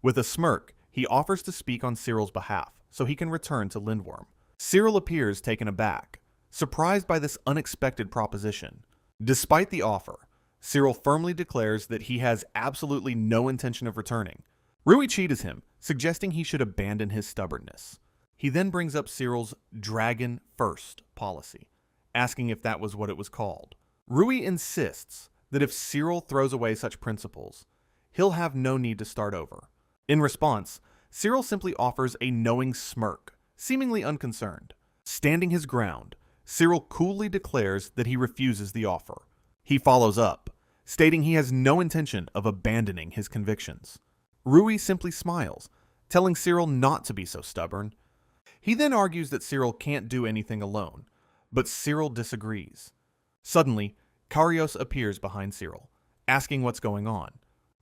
With a smirk, he offers to speak on Sirill's behalf so he can return to Lindworm. Sirill appears taken aback, surprised by this unexpected proposition. Despite the offer, Sirill firmly declares that he has absolutely no intention of returning. Rui cheats him, suggesting he should abandon his stubbornness. He then brings up Sirill's dragon first policy, asking if that was what it was called. Rui insists that if Sirill throws away such principles, he'll have no need to start over. In response, Sirill simply offers a knowing smirk, seemingly unconcerned. Standing his ground, Sirill coolly declares that he refuses the offer. He follows up, stating he has no intention of abandoning his convictions. Rui simply smiles, telling Sirill not to be so stubborn. He then argues that Sirill can't do anything alone, but Sirill disagrees. Suddenly, Karios appears behind Sirill, asking what's going on.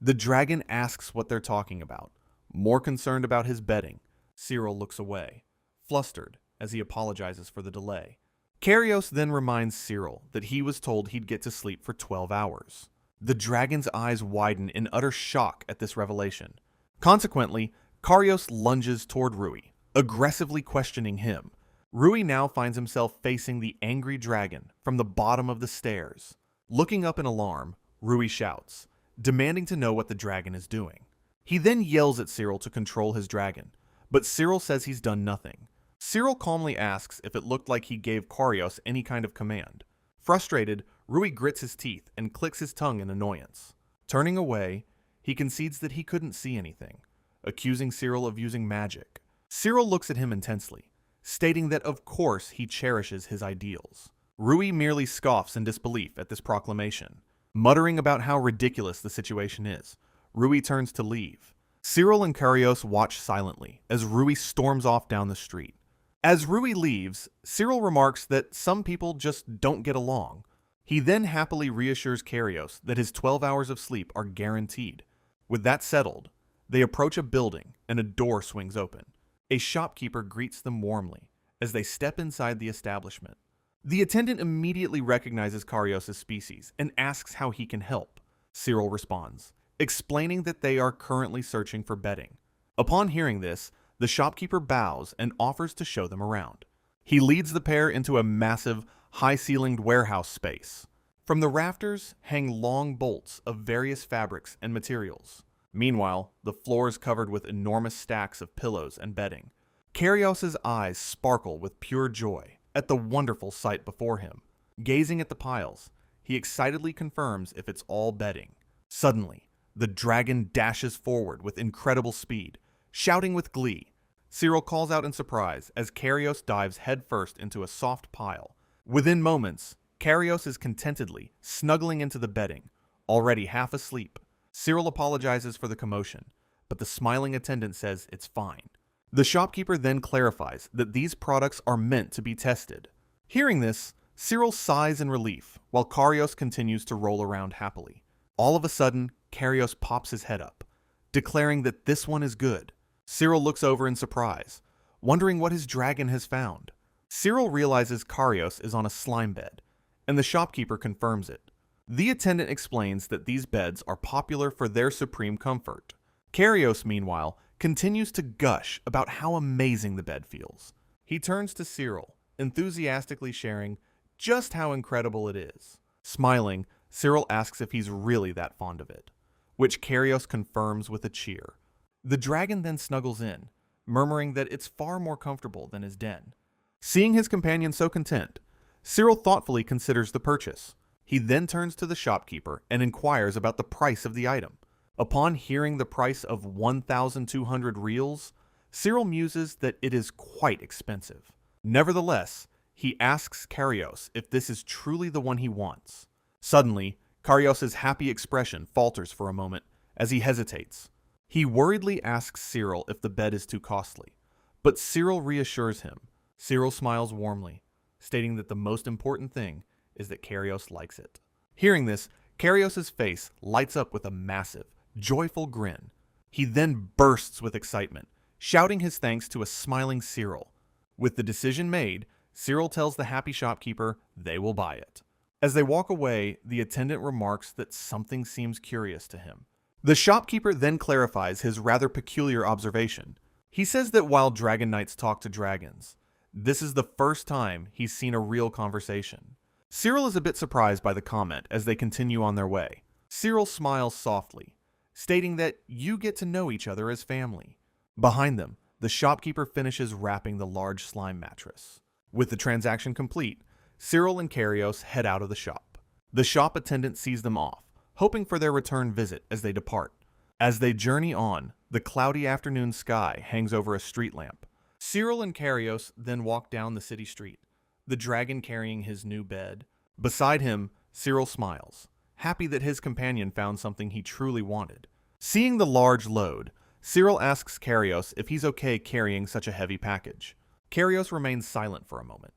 The dragon asks what they're talking about. More concerned about his betting, Sirill looks away, flustered as he apologizes for the delay. Karios then reminds Sirill that he was told he'd get to sleep for 12 hours. The dragon's eyes widen in utter shock at this revelation. Consequently, Karios lunges toward Rui, aggressively questioning him. Rui now finds himself facing the angry dragon from the bottom of the stairs. Looking up in alarm, Rui shouts, demanding to know what the dragon is doing. He then yells at Sirill to control his dragon, but Sirill says he's done nothing. Sirill calmly asks if it looked like he gave Karios any kind of command. Frustrated, Rui grits his teeth and clicks his tongue in annoyance. Turning away, he concedes that he couldn't see anything, accusing Sirill of using magic. Sirill looks at him intensely, stating that of course he cherishes his ideals. Rui merely scoffs in disbelief at this proclamation. Muttering about how ridiculous the situation is, Rui turns to leave. Sirill and Karios watch silently as Rui storms off down the street. As Rui leaves, Sirill remarks that some people just don't get along. He then happily reassures Karios that his 12 hours of sleep are guaranteed. With that settled, they approach a building and a door swings open. A shopkeeper greets them warmly as they step inside the establishment. The attendant immediately recognizes Karios' species and asks how he can help. Sirill responds, explaining that they are currently searching for bedding. Upon hearing this, the shopkeeper bows and offers to show them around. He leads the pair into a massive, high-ceilinged warehouse space. From the rafters hang long bolts of various fabrics and materials. Meanwhile, the floor is covered with enormous stacks of pillows and bedding. Karios' eyes sparkle with pure joy at the wonderful sight before him. Gazing at the piles, he excitedly confirms if it's all bedding. Suddenly, the dragon dashes forward with incredible speed, shouting with glee. Sirill calls out in surprise as Karios dives headfirst into a soft pile. Within moments, Karios is contentedly snuggling into the bedding, already half asleep. Sirill apologizes for the commotion, but the smiling attendant says it's fine. The shopkeeper then clarifies that these products are meant to be tested. Hearing this, Sirill sighs in relief, while Karios continues to roll around happily. All of a sudden, Karios pops his head up, declaring that this one is good. Sirill looks over in surprise, wondering what his dragon has found. Sirill realizes Karios is on a slime bed, and the shopkeeper confirms it. The attendant explains that these beds are popular for their supreme comfort. Karios, meanwhile, continues to gush about how amazing the bed feels. He turns to Sirill, enthusiastically sharing just how incredible it is. Smiling, Sirill asks if he's really that fond of it, which Karios confirms with a cheer. The dragon then snuggles in, murmuring that it's far more comfortable than his den. Seeing his companion so content, Sirill thoughtfully considers the purchase. He then turns to the shopkeeper and inquires about the price of the item. Upon hearing the price of 1,200 reals, Sirill muses that it is quite expensive. Nevertheless, he asks Karios if this is truly the one he wants. Suddenly, Karios' happy expression falters for a moment as he hesitates. He worriedly asks Sirill if the bed is too costly, but Sirill reassures him. Sirill smiles warmly, stating that the most important thing is that Karios likes it. Hearing this, Karios' face lights up with a massive, joyful grin. He then bursts with excitement, shouting his thanks to a smiling Sirill. With the decision made, Sirill tells the happy shopkeeper they will buy it. As they walk away, the attendant remarks that something seems curious to him. The shopkeeper then clarifies his rather peculiar observation. He says that while dragon knights talk to dragons, this is the first time he's seen a real conversation. Sirill is a bit surprised by the comment as they continue on their way. Sirill smiles softly, stating that you get to know each other as family. Behind them, the shopkeeper finishes wrapping the large slime mattress. With the transaction complete, Sirill and Karios head out of the shop. The shop attendant sees them off, hoping for their return visit as they depart. As they journey on, the cloudy afternoon sky hangs over a street lamp. Sirill and Karios then walk down the city street, the dragon carrying his new bed. Beside him, Sirill smiles, happy that his companion found something he truly wanted. Seeing the large load, Sirill asks Karios if he's okay carrying such a heavy package. Karios remains silent for a moment,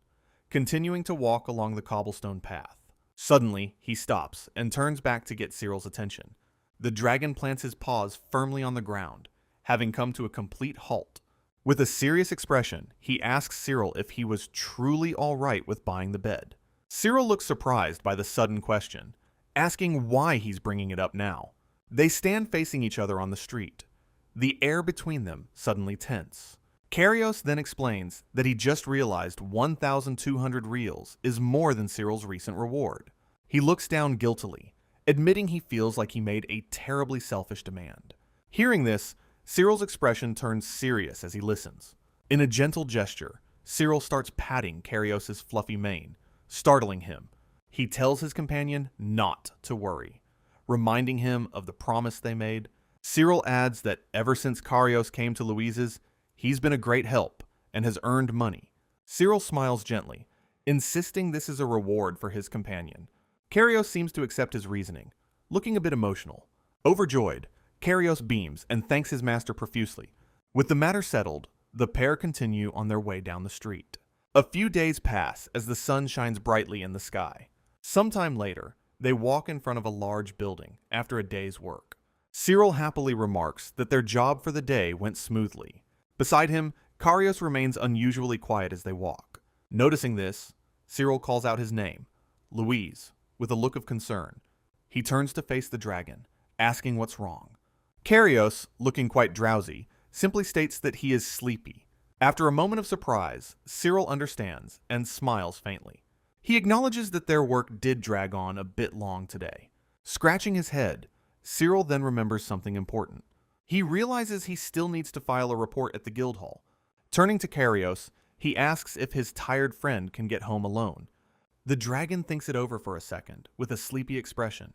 continuing to walk along the cobblestone path. Suddenly, he stops and turns back to get Sirill's attention. The dragon plants his paws firmly on the ground, having come to a complete halt. With a serious expression, he asks Sirill if he was truly all right with buying the bed. Sirill looks surprised by the sudden question, asking why he's bringing it up now. They stand facing each other on the street, the air between them suddenly tense. Karios then explains that he just realized 1,200 reals is more than Sirill's recent reward. He looks down guiltily, admitting he feels like he made a terribly selfish demand. Hearing this, Sirill's expression turns serious as he listens. In a gentle gesture, Sirill starts patting Karios' fluffy mane, startling him. He tells his companion not to worry, reminding him of the promise they made. Sirill adds that ever since Karios came to Louise's, he's been a great help and has earned money. Sirill smiles gently, insisting this is a reward for his companion. Karios seems to accept his reasoning, looking a bit emotional. Overjoyed, Karios beams and thanks his master profusely. With the matter settled, the pair continue on their way down the street. A few days pass as the sun shines brightly in the sky. Sometime later, they walk in front of a large building after a day's work. Sirill happily remarks that their job for the day went smoothly. Beside him, Karios remains unusually quiet as they walk. Noticing this, Sirill calls out his name, Louise, with a look of concern. He turns to face the dragon, asking what's wrong. Karios, looking quite drowsy, simply states that he is sleepy. After a moment of surprise, Sirill understands and smiles faintly. He acknowledges that their work did drag on a bit long today. Scratching his head, Sirill then remembers something important. He realizes he still needs to file a report at the guild hall. Turning to Karios, he asks if his tired friend can get home alone. The dragon thinks it over for a second, with a sleepy expression.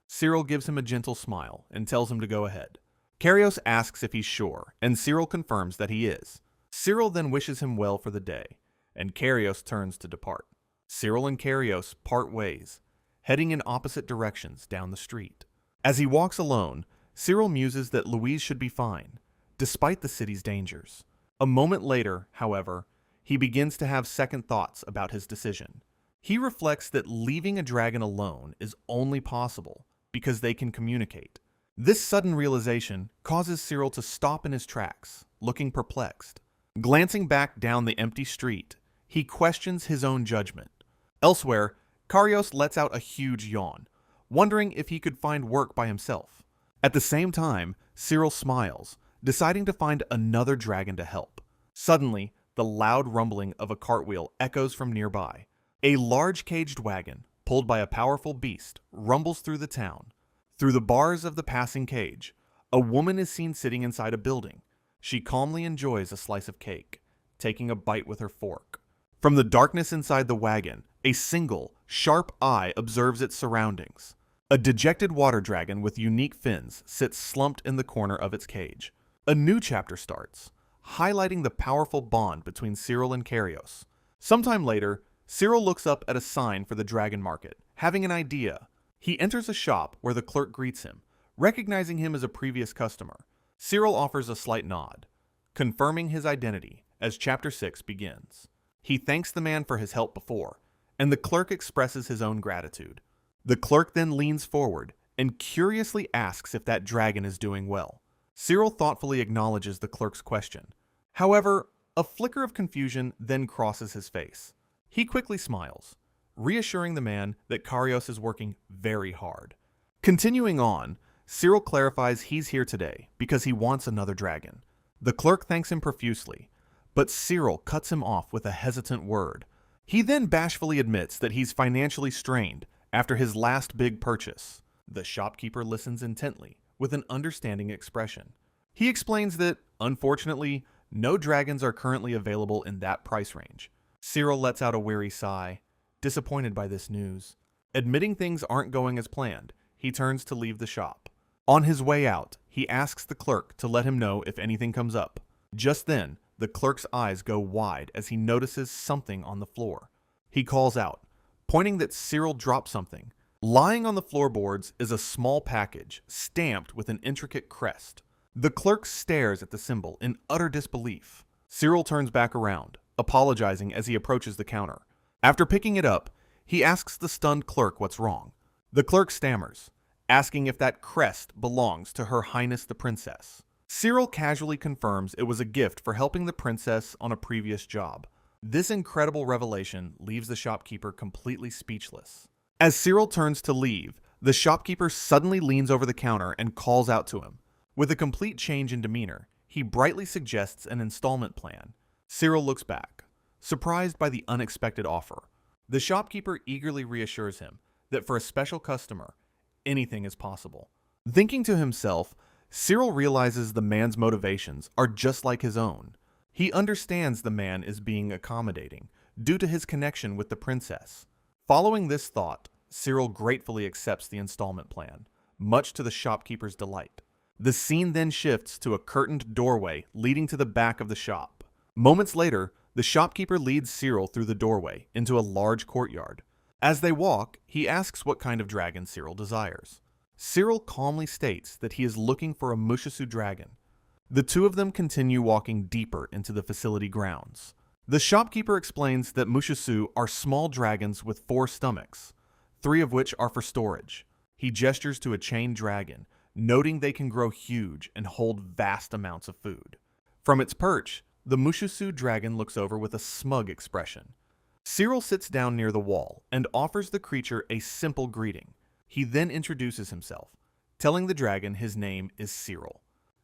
Sirill gives him a gentle smile and tells him to go ahead. Karios asks if he's sure, and Sirill confirms that he is. Sirill then wishes him well for the day, and Karios turns to depart. Sirill and Karios part ways, heading in opposite directions down the street. As he walks alone, Sirill muses that Louise should be fine, despite the city's dangers. A moment later, however, he begins to have second thoughts about his decision. He reflects that leaving a dragon alone is only possible because they can communicate. This sudden realization causes Sirill to stop in his tracks, looking perplexed. Glancing back down the empty street, he questions his own judgment. Elsewhere, Karios lets out a huge yawn, wondering if he could find work by himself. At the same time, Sirill smiles, deciding to find another dragon to help. Suddenly, the loud rumbling of a cartwheel echoes from nearby. A large caged wagon, pulled by a powerful beast, rumbles through the town. Through the bars of the passing cage, a woman is seen sitting inside a building. She calmly enjoys a slice of cake, taking a bite with her fork. From the darkness inside the wagon, a single, sharp eye observes its surroundings. A dejected water dragon with unique fins sits slumped in the corner of its cage. A new chapter starts, highlighting the powerful bond between Sirill and Karios. Sometime later, Sirill looks up at a sign for the dragon market, having an idea. He enters a shop where the clerk greets him, recognizing him as a previous customer. Sirill offers a slight nod, confirming his identity as Chapter 6 begins. He thanks the man for his help before, and the clerk expresses his own gratitude. The clerk then leans forward and curiously asks if that dragon is doing well. Sirill thoughtfully acknowledges the clerk's question. However, a flicker of confusion then crosses his face. He quickly smiles, reassuring the man that Karios is working very hard. Continuing on, Sirill clarifies he's here today because he wants another dragon. The clerk thanks him profusely, but Sirill cuts him off with a hesitant word. He then bashfully admits that he's financially strained after his last big purchase. The shopkeeper listens intently, with an understanding expression. He explains that, unfortunately, no dragons are currently available in that price range. Sirill lets out a weary sigh, disappointed by this news. Admitting things aren't going as planned, he turns to leave the shop. On his way out, he asks the clerk to let him know if anything comes up. Just then, the clerk's eyes go wide as he notices something on the floor. He calls out, pointing that Sirill dropped something. Lying on the floorboards is a small package, stamped with an intricate crest. The clerk stares at the symbol in utter disbelief. Sirill turns back around, apologizing as he approaches the counter. After picking it up, he asks the stunned clerk what's wrong. The clerk stammers, asking if that crest belongs to Her Highness the Princess. Sirill casually confirms it was a gift for helping the princess on a previous job. This incredible revelation leaves the shopkeeper completely speechless. As Sirill turns to leave, the shopkeeper suddenly leans over the counter and calls out to him. With a complete change in demeanor, he brightly suggests an installment plan. Sirill looks back, surprised by the unexpected offer. The shopkeeper eagerly reassures him that for a special customer, anything is possible. Thinking to himself, Sirill realizes the man's motivations are just like his own. He understands the man is being accommodating due to his connection with the princess. Following this thought, Sirill gratefully accepts the installment plan, much to the shopkeeper's delight. The scene then shifts to a curtained doorway leading to the back of the shop. Moments later, the shopkeeper leads Sirill through the doorway into a large courtyard. As they walk, he asks what kind of dragon Sirill desires. Sirill calmly states that he is looking for a Mushisu dragon. The two of them continue walking deeper into the facility grounds. The shopkeeper explains that Mushisu are small dragons with 4 stomachs, 3 of which are for storage. He gestures to a chained dragon, noting they can grow huge and hold vast amounts of food. From its perch, the Mushisu dragon looks over with a smug expression. Sirill sits down near the wall and offers the creature a simple greeting. He then introduces himself, telling the dragon his name is Sirill.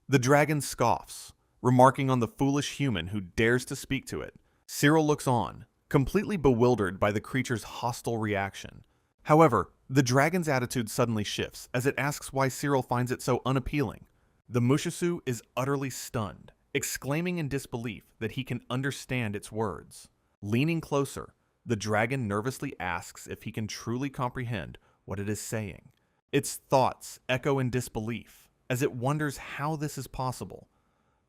The dragon scoffs, remarking on the foolish human who dares to speak to it. Sirill looks on, completely bewildered by the creature's hostile reaction. However, the dragon's attitude suddenly shifts as it asks why Sirill finds it so unappealing. The Mushisu is utterly stunned, exclaiming in disbelief that he can understand its words. Leaning closer, the dragon nervously asks if he can truly comprehend what it is saying. Its thoughts echo in disbelief, as it wonders how this is possible.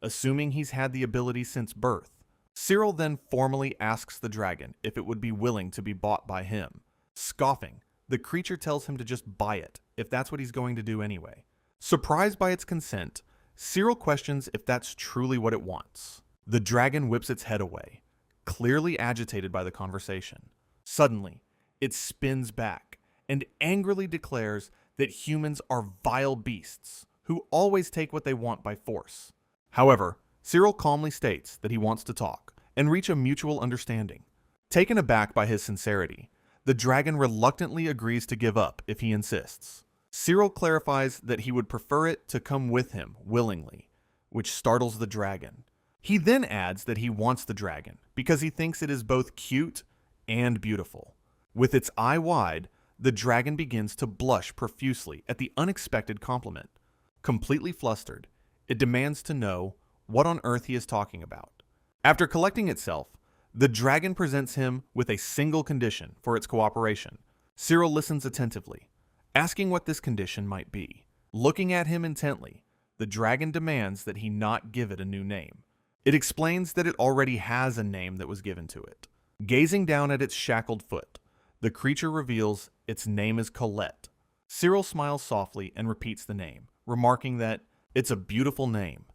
Assuming he's had the ability since birth, Sirill then formally asks the dragon if it would be willing to be bought by him. Scoffing, the creature tells him to just buy it, if that's what he's going to do anyway. Surprised by its consent, Sirill questions if that's truly what it wants. The dragon whips its head away, clearly agitated by the conversation. Suddenly, it spins back and angrily declares that humans are vile beasts who always take what they want by force. However, Sirill calmly states that he wants to talk and reach a mutual understanding. Taken aback by his sincerity, the dragon reluctantly agrees to give up if he insists. Sirill clarifies that he would prefer it to come with him willingly, which startles the dragon. He then adds that he wants the dragon because he thinks it is both cute and beautiful. With its eye wide, the dragon begins to blush profusely at the unexpected compliment. Completely flustered, it demands to know what on earth he is talking about. After collecting itself, the dragon presents him with a single condition for its cooperation. Sirill listens attentively, asking what this condition might be. Looking at him intently, the dragon demands that he not give it a new name. It explains that it already has a name that was given to it. Gazing down at its shackled foot, the creature reveals its name is Colette. Sirill smiles softly and repeats the name, remarking that it's a beautiful name,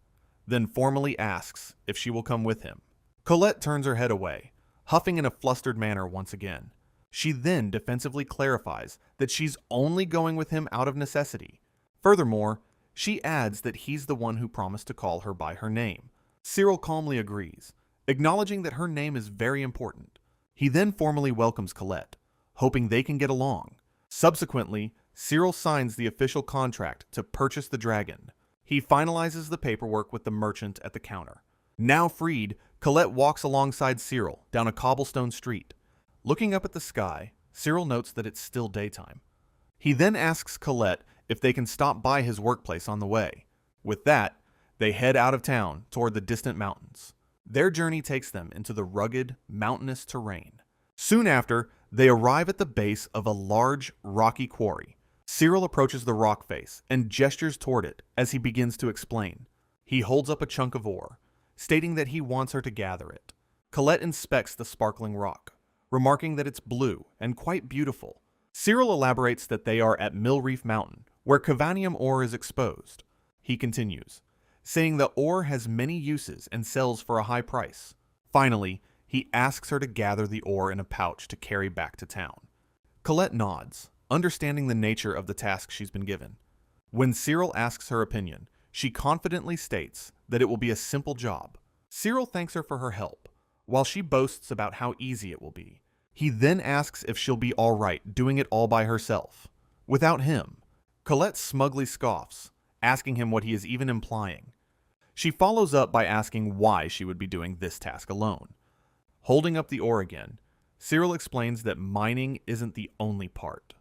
then formally asks if she will come with him. Colette turns her head away, huffing in a flustered manner once again. She then defensively clarifies that she's only going with him out of necessity. Furthermore, she adds that he's the one who promised to call her by her name. Sirill calmly agrees, acknowledging that her name is very important. He then formally welcomes Colette, hoping they can get along. Subsequently, Sirill signs the official contract to purchase the dragon. He finalizes the paperwork with the merchant at the counter. Now freed, Colette walks alongside Sirill down a cobblestone street. Looking up at the sky, Sirill notes that it's still daytime. He then asks Colette if they can stop by his workplace on the way. With that, they head out of town toward the distant mountains. Their journey takes them into the rugged, mountainous terrain. Soon after, they arrive at the base of a large, rocky quarry. Sirill approaches the rock face and gestures toward it as he begins to explain. He holds up a chunk of ore, stating that he wants her to gather it. Colette inspects the sparkling rock, remarking that it's blue and quite beautiful. Sirill elaborates that they are at Mill Reef Mountain, where cavanium ore is exposed. He continues, saying the ore has many uses and sells for a high price. Finally, he asks her to gather the ore in a pouch to carry back to town. Colette nods, understanding the nature of the task she's been given. When Sirill asks her opinion, she confidently states that it will be a simple job. Sirill thanks her for her help, while she boasts about how easy it will be. He then asks if she'll be all right doing it all by herself, without him. Colette smugly scoffs, asking him what he is even implying. She follows up by asking why she would be doing this task alone. Holding up the ore again, Sirill explains that mining isn't the only part.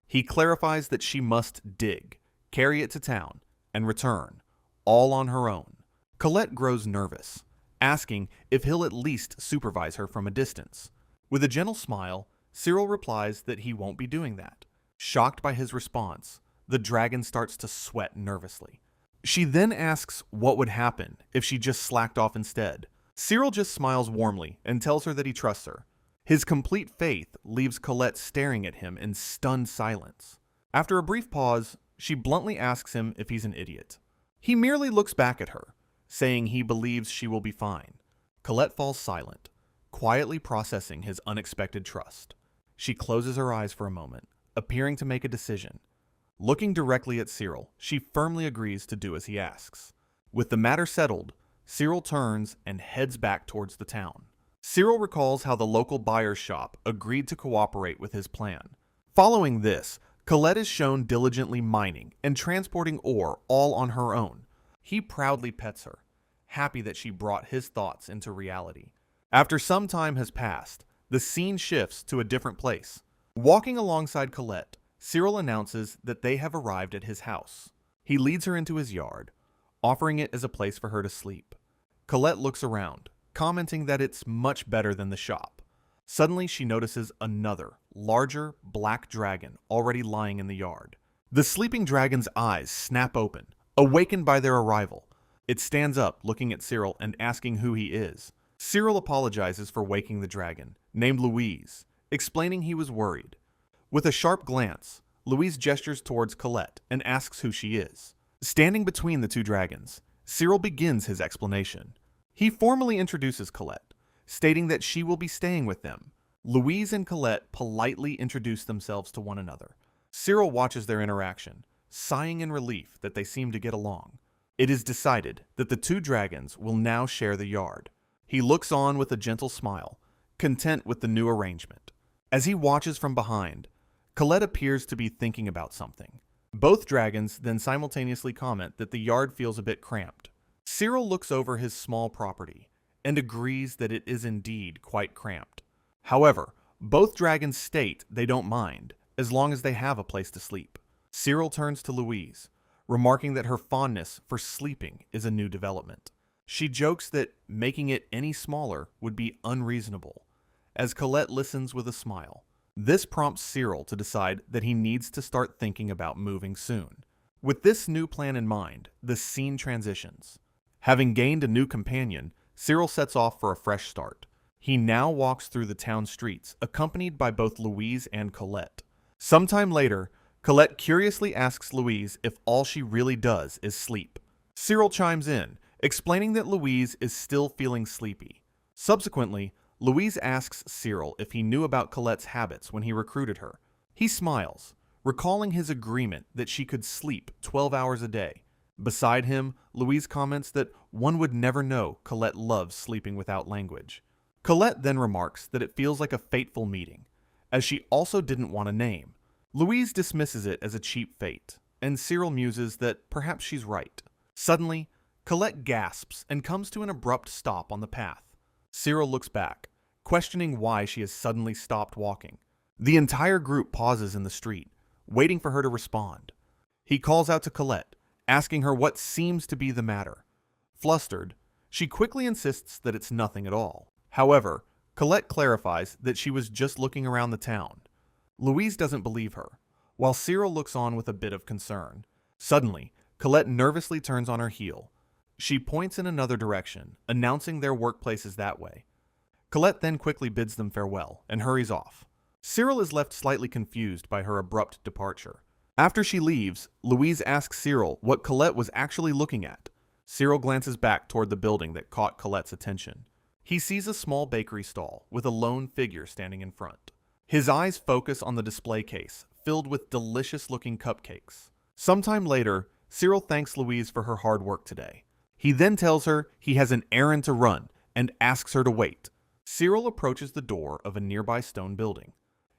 He clarifies that she must dig, carry it to town, and return, all on her own. Colette grows nervous, asking if he'll at least supervise her from a distance. With a gentle smile, Sirill replies that he won't be doing that. Shocked by his response, the dragon starts to sweat nervously. She then asks what would happen if she just slacked off instead. Sirill just smiles warmly and tells her that he trusts her. His complete faith leaves Colette staring at him in stunned silence. After a brief pause, she bluntly asks him if he's an idiot. He merely looks back at her, saying he believes she will be fine. Colette falls silent, quietly processing his unexpected trust. She closes her eyes for a moment, appearing to make a decision. Looking directly at Sirill, she firmly agrees to do as he asks. With the matter settled, Sirill turns and heads back towards the town. Sirill recalls how the local buyer's shop agreed to cooperate with his plan. Following this, Colette is shown diligently mining and transporting ore all on her own. He proudly pets her, happy that she brought his thoughts into reality. After some time has passed, the scene shifts to a different place. Walking alongside Colette, Sirill announces that they have arrived at his house. He leads her into his yard, offering it as a place for her to sleep. Colette looks around, commenting that it's much better than the shop. Suddenly, she notices another, larger, black dragon already lying in the yard. The sleeping dragon's eyes snap open, awakened by their arrival. It stands up, looking at Sirill and asking who he is. Sirill apologizes for waking the dragon, named Louise, explaining he was worried. With a sharp glance, Louise gestures towards Colette and asks who she is. Standing between the two dragons, Sirill begins his explanation. He formally introduces Colette, stating that she will be staying with them. Louise and Colette politely introduce themselves to one another. Sirill watches their interaction, sighing in relief that they seem to get along. It is decided that the two dragons will now share the yard. He looks on with a gentle smile, content with the new arrangement. As he watches from behind, Colette appears to be thinking about something. Both dragons then simultaneously comment that the yard feels a bit cramped. Sirill looks over his small property and agrees that it is indeed quite cramped. However, both dragons state they don't mind, as long as they have a place to sleep. Sirill turns to Louise, remarking that her fondness for sleeping is a new development. She jokes that making it any smaller would be unreasonable, as Colette listens with a smile. This prompts Sirill to decide that he needs to start thinking about moving soon. With this new plan in mind, the scene transitions. Having gained a new companion, Sirill sets off for a fresh start. He now walks through the town streets, accompanied by both Louise and Colette. Sometime later, Colette curiously asks Louise if all she really does is sleep. Sirill chimes in, explaining that Louise is still feeling sleepy. Subsequently, Louise asks Sirill if he knew about Colette's habits when he recruited her. He smiles, recalling his agreement that she could sleep 12 hours a day. Beside him, Louise comments that one would never know Colette loves sleeping without language. Colette then remarks that it feels like a fateful meeting, as she also didn't want a name. Louise dismisses it as a cheap fate, and Sirill muses that perhaps she's right. Suddenly, Colette gasps and comes to an abrupt stop on the path. Sirill looks back, questioning why she has suddenly stopped walking. The entire group pauses in the street, waiting for her to respond. He calls out to Colette, asking her what seems to be the matter. Flustered, she quickly insists that it's nothing at all. However, Colette clarifies that she was just looking around the town. Louise doesn't believe her, while Sirill looks on with a bit of concern. Suddenly, Colette nervously turns on her heel. She points in another direction, announcing their workplace is that way. Colette then quickly bids them farewell and hurries off. Sirill is left slightly confused by her abrupt departure. After she leaves, Louise asks Sirill what Colette was actually looking at. Sirill glances back toward the building that caught Colette's attention. He sees a small bakery stall with a lone figure standing in front. His eyes focus on the display case, filled with delicious-looking cupcakes. Sometime later, Sirill thanks Louise for her hard work today. He then tells her he has an errand to run and asks her to wait. Sirill approaches the door of a nearby stone building.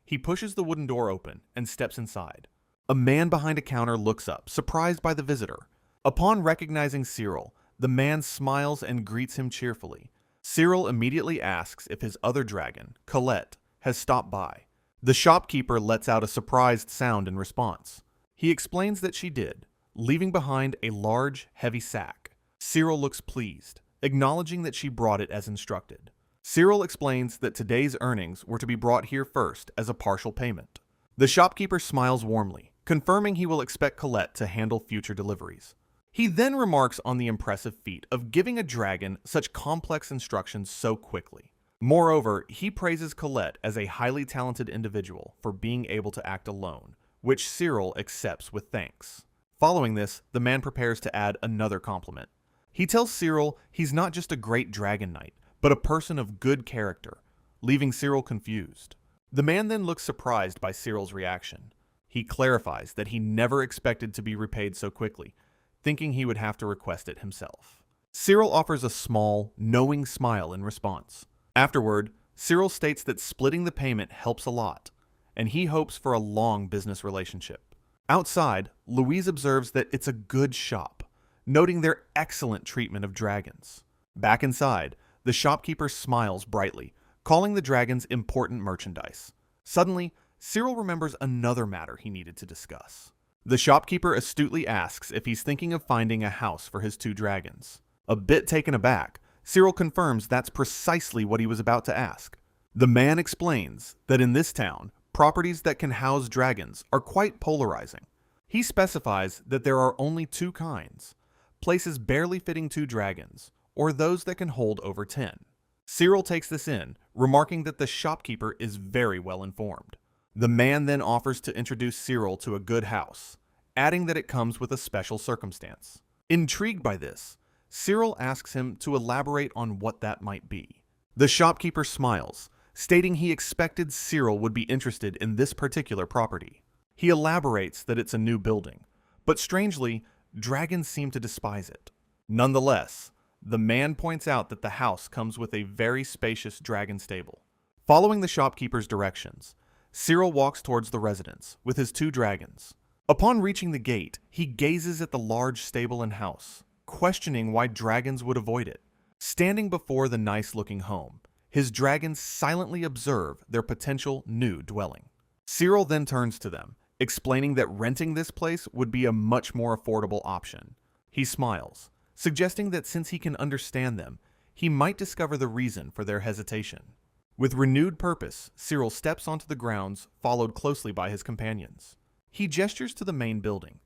He pushes the wooden door open and steps inside. A man behind a counter looks up, surprised by the visitor. Upon recognizing Sirill, the man smiles and greets him cheerfully. Sirill immediately asks if his other dragon, Colette, has stopped by. The shopkeeper lets out a surprised sound in response. He explains that she did, leaving behind a large, heavy sack. Sirill looks pleased, acknowledging that she brought it as instructed. Sirill explains that today's earnings were to be brought here first as a partial payment. The shopkeeper smiles warmly, confirming he will expect Colette to handle future deliveries. He then remarks on the impressive feat of giving a dragon such complex instructions so quickly. Moreover, he praises Colette as a highly talented individual for being able to act alone, which Sirill accepts with thanks. Following this, the man prepares to add another compliment. He tells Sirill he's not just a great dragon knight, but a person of good character, leaving Sirill confused. The man then looks surprised by Sirill's reaction. He clarifies that he never expected to be repaid so quickly, thinking he would have to request it himself. Sirill offers a small, knowing smile in response. Afterward, Sirill states that splitting the payment helps a lot, and he hopes for a long business relationship. Outside, Louise observes that it's a good shop, noting their excellent treatment of dragons. Back inside, the shopkeeper smiles brightly, calling the dragons important merchandise. Suddenly, Sirill remembers another matter he needed to discuss. The shopkeeper astutely asks if he's thinking of finding a house for his two dragons. A bit taken aback, Sirill confirms that's precisely what he was about to ask. The man explains that in this town, properties that can house dragons are quite polarizing. He specifies that there are only two kinds: places barely fitting two dragons, or those that can hold over 10. Sirill takes this in, remarking that the shopkeeper is very well informed. The man then offers to introduce Sirill to a good house, adding that it comes with a special circumstance. Intrigued by this, Sirill asks him to elaborate on what that might be. The shopkeeper smiles, stating he expected Sirill would be interested in this particular property. He elaborates that it's a new building, but strangely, dragons seem to despise it. Nonetheless, the man points out that the house comes with a very spacious dragon stable. Following the shopkeeper's directions, Sirill walks towards the residence with his two dragons. Upon reaching the gate, he gazes at the large stable and house, questioning why dragons would avoid it. Standing before the nice-looking home, his dragons silently observe their potential new dwelling. Sirill then turns to them, explaining that renting this place would be a much more affordable option. He smiles, suggesting that since he can understand them, he might discover the reason for their hesitation. With renewed purpose, Sirill steps onto the grounds, followed closely by his companions. He gestures to the main building,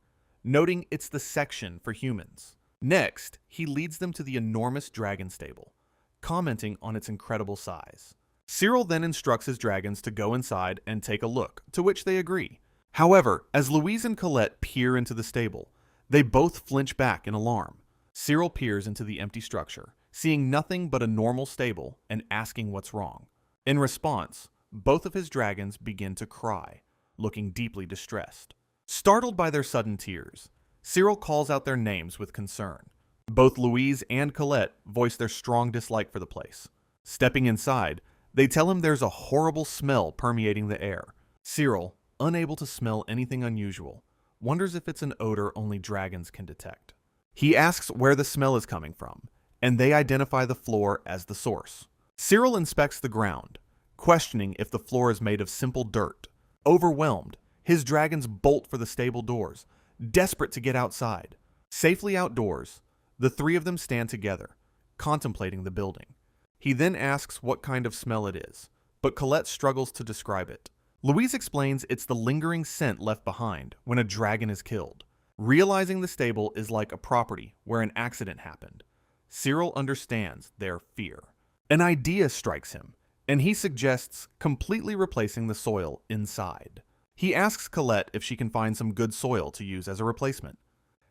noting it's the section for humans. Next, he leads them to the enormous dragon stable, commenting on its incredible size. Sirill then instructs his dragons to go inside and take a look, to which they agree. However, as Louise and Colette peer into the stable, they both flinch back in alarm. Sirill peers into the empty structure, seeing nothing but a normal stable and asking what's wrong. In response, both of his dragons begin to cry, looking deeply distressed. Startled by their sudden tears, Sirill calls out their names with concern. Both Louise and Colette voice their strong dislike for the place. Stepping inside, They tell him there's a horrible smell permeating the air. Sirill, unable to smell anything unusual, wonders if it's an odor only dragons can detect. He asks where the smell is coming from, and they identify the floor as the source. Sirill inspects the ground, questioning if the floor is made of simple dirt. Overwhelmed, his dragons bolt for the stable doors, desperate to get outside. Safely outdoors, the three of them stand together, contemplating the building. He then asks what kind of smell it is, but Colette struggles to describe it. Louise explains it's the lingering scent left behind when a dragon is killed. Realizing the stable is like a property where an accident happened, Sirill understands their fear. An idea strikes him, and he suggests completely replacing the soil inside. He asks Colette if she can find some good soil to use as a replacement.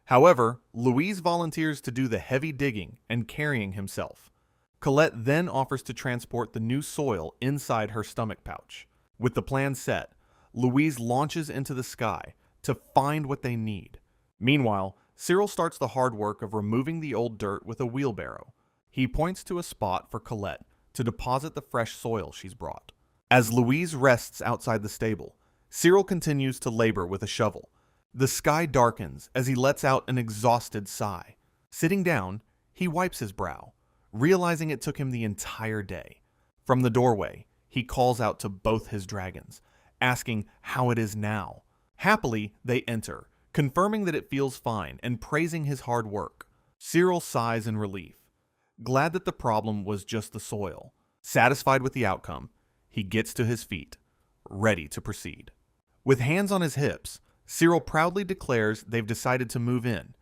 However, Louise volunteers to do the heavy digging and carrying himself. Colette then offers to transport the new soil inside her stomach pouch. With the plan set, Louise launches into the sky to find what they need. Meanwhile, Sirill starts the hard work of removing the old dirt with a wheelbarrow. He points to a spot for Colette to deposit the fresh soil she's brought. As Louise rests outside the stable, Sirill continues to labor with a shovel. The sky darkens as he lets out an exhausted sigh. Sitting down, he wipes his brow, realizing it took him the entire day. From the doorway, he calls out to both his dragons, asking how it is now. Happily, they enter, confirming that it feels fine and praising his hard work. Sirill sighs in relief, glad that the problem was just the soil. Satisfied with the outcome, he gets to his feet, ready to proceed. With hands on his hips, Sirill proudly declares they've decided to move in.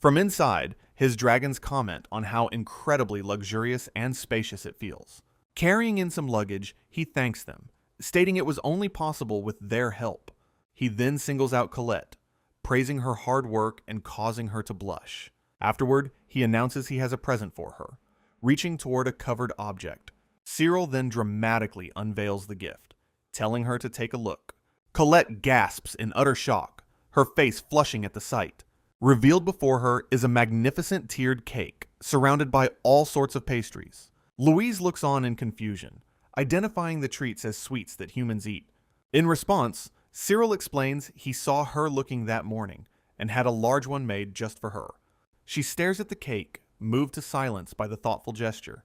From inside, his dragons comment on how incredibly luxurious and spacious it feels. Carrying in some luggage, he thanks them, stating it was only possible with their help. He then singles out Colette, praising her hard work and causing her to blush. Afterward, he announces he has a present for her, reaching toward a covered object. Sirill then dramatically unveils the gift, telling her to take a look. Colette gasps in utter shock, her face flushing at the sight. Revealed before her is a magnificent tiered cake, surrounded by all sorts of pastries. Louise looks on in confusion, identifying the treats as sweets that humans eat. In response, Sirill explains he saw her looking that morning and had a large one made just for her. She stares at the cake, moved to silence by the thoughtful gesture.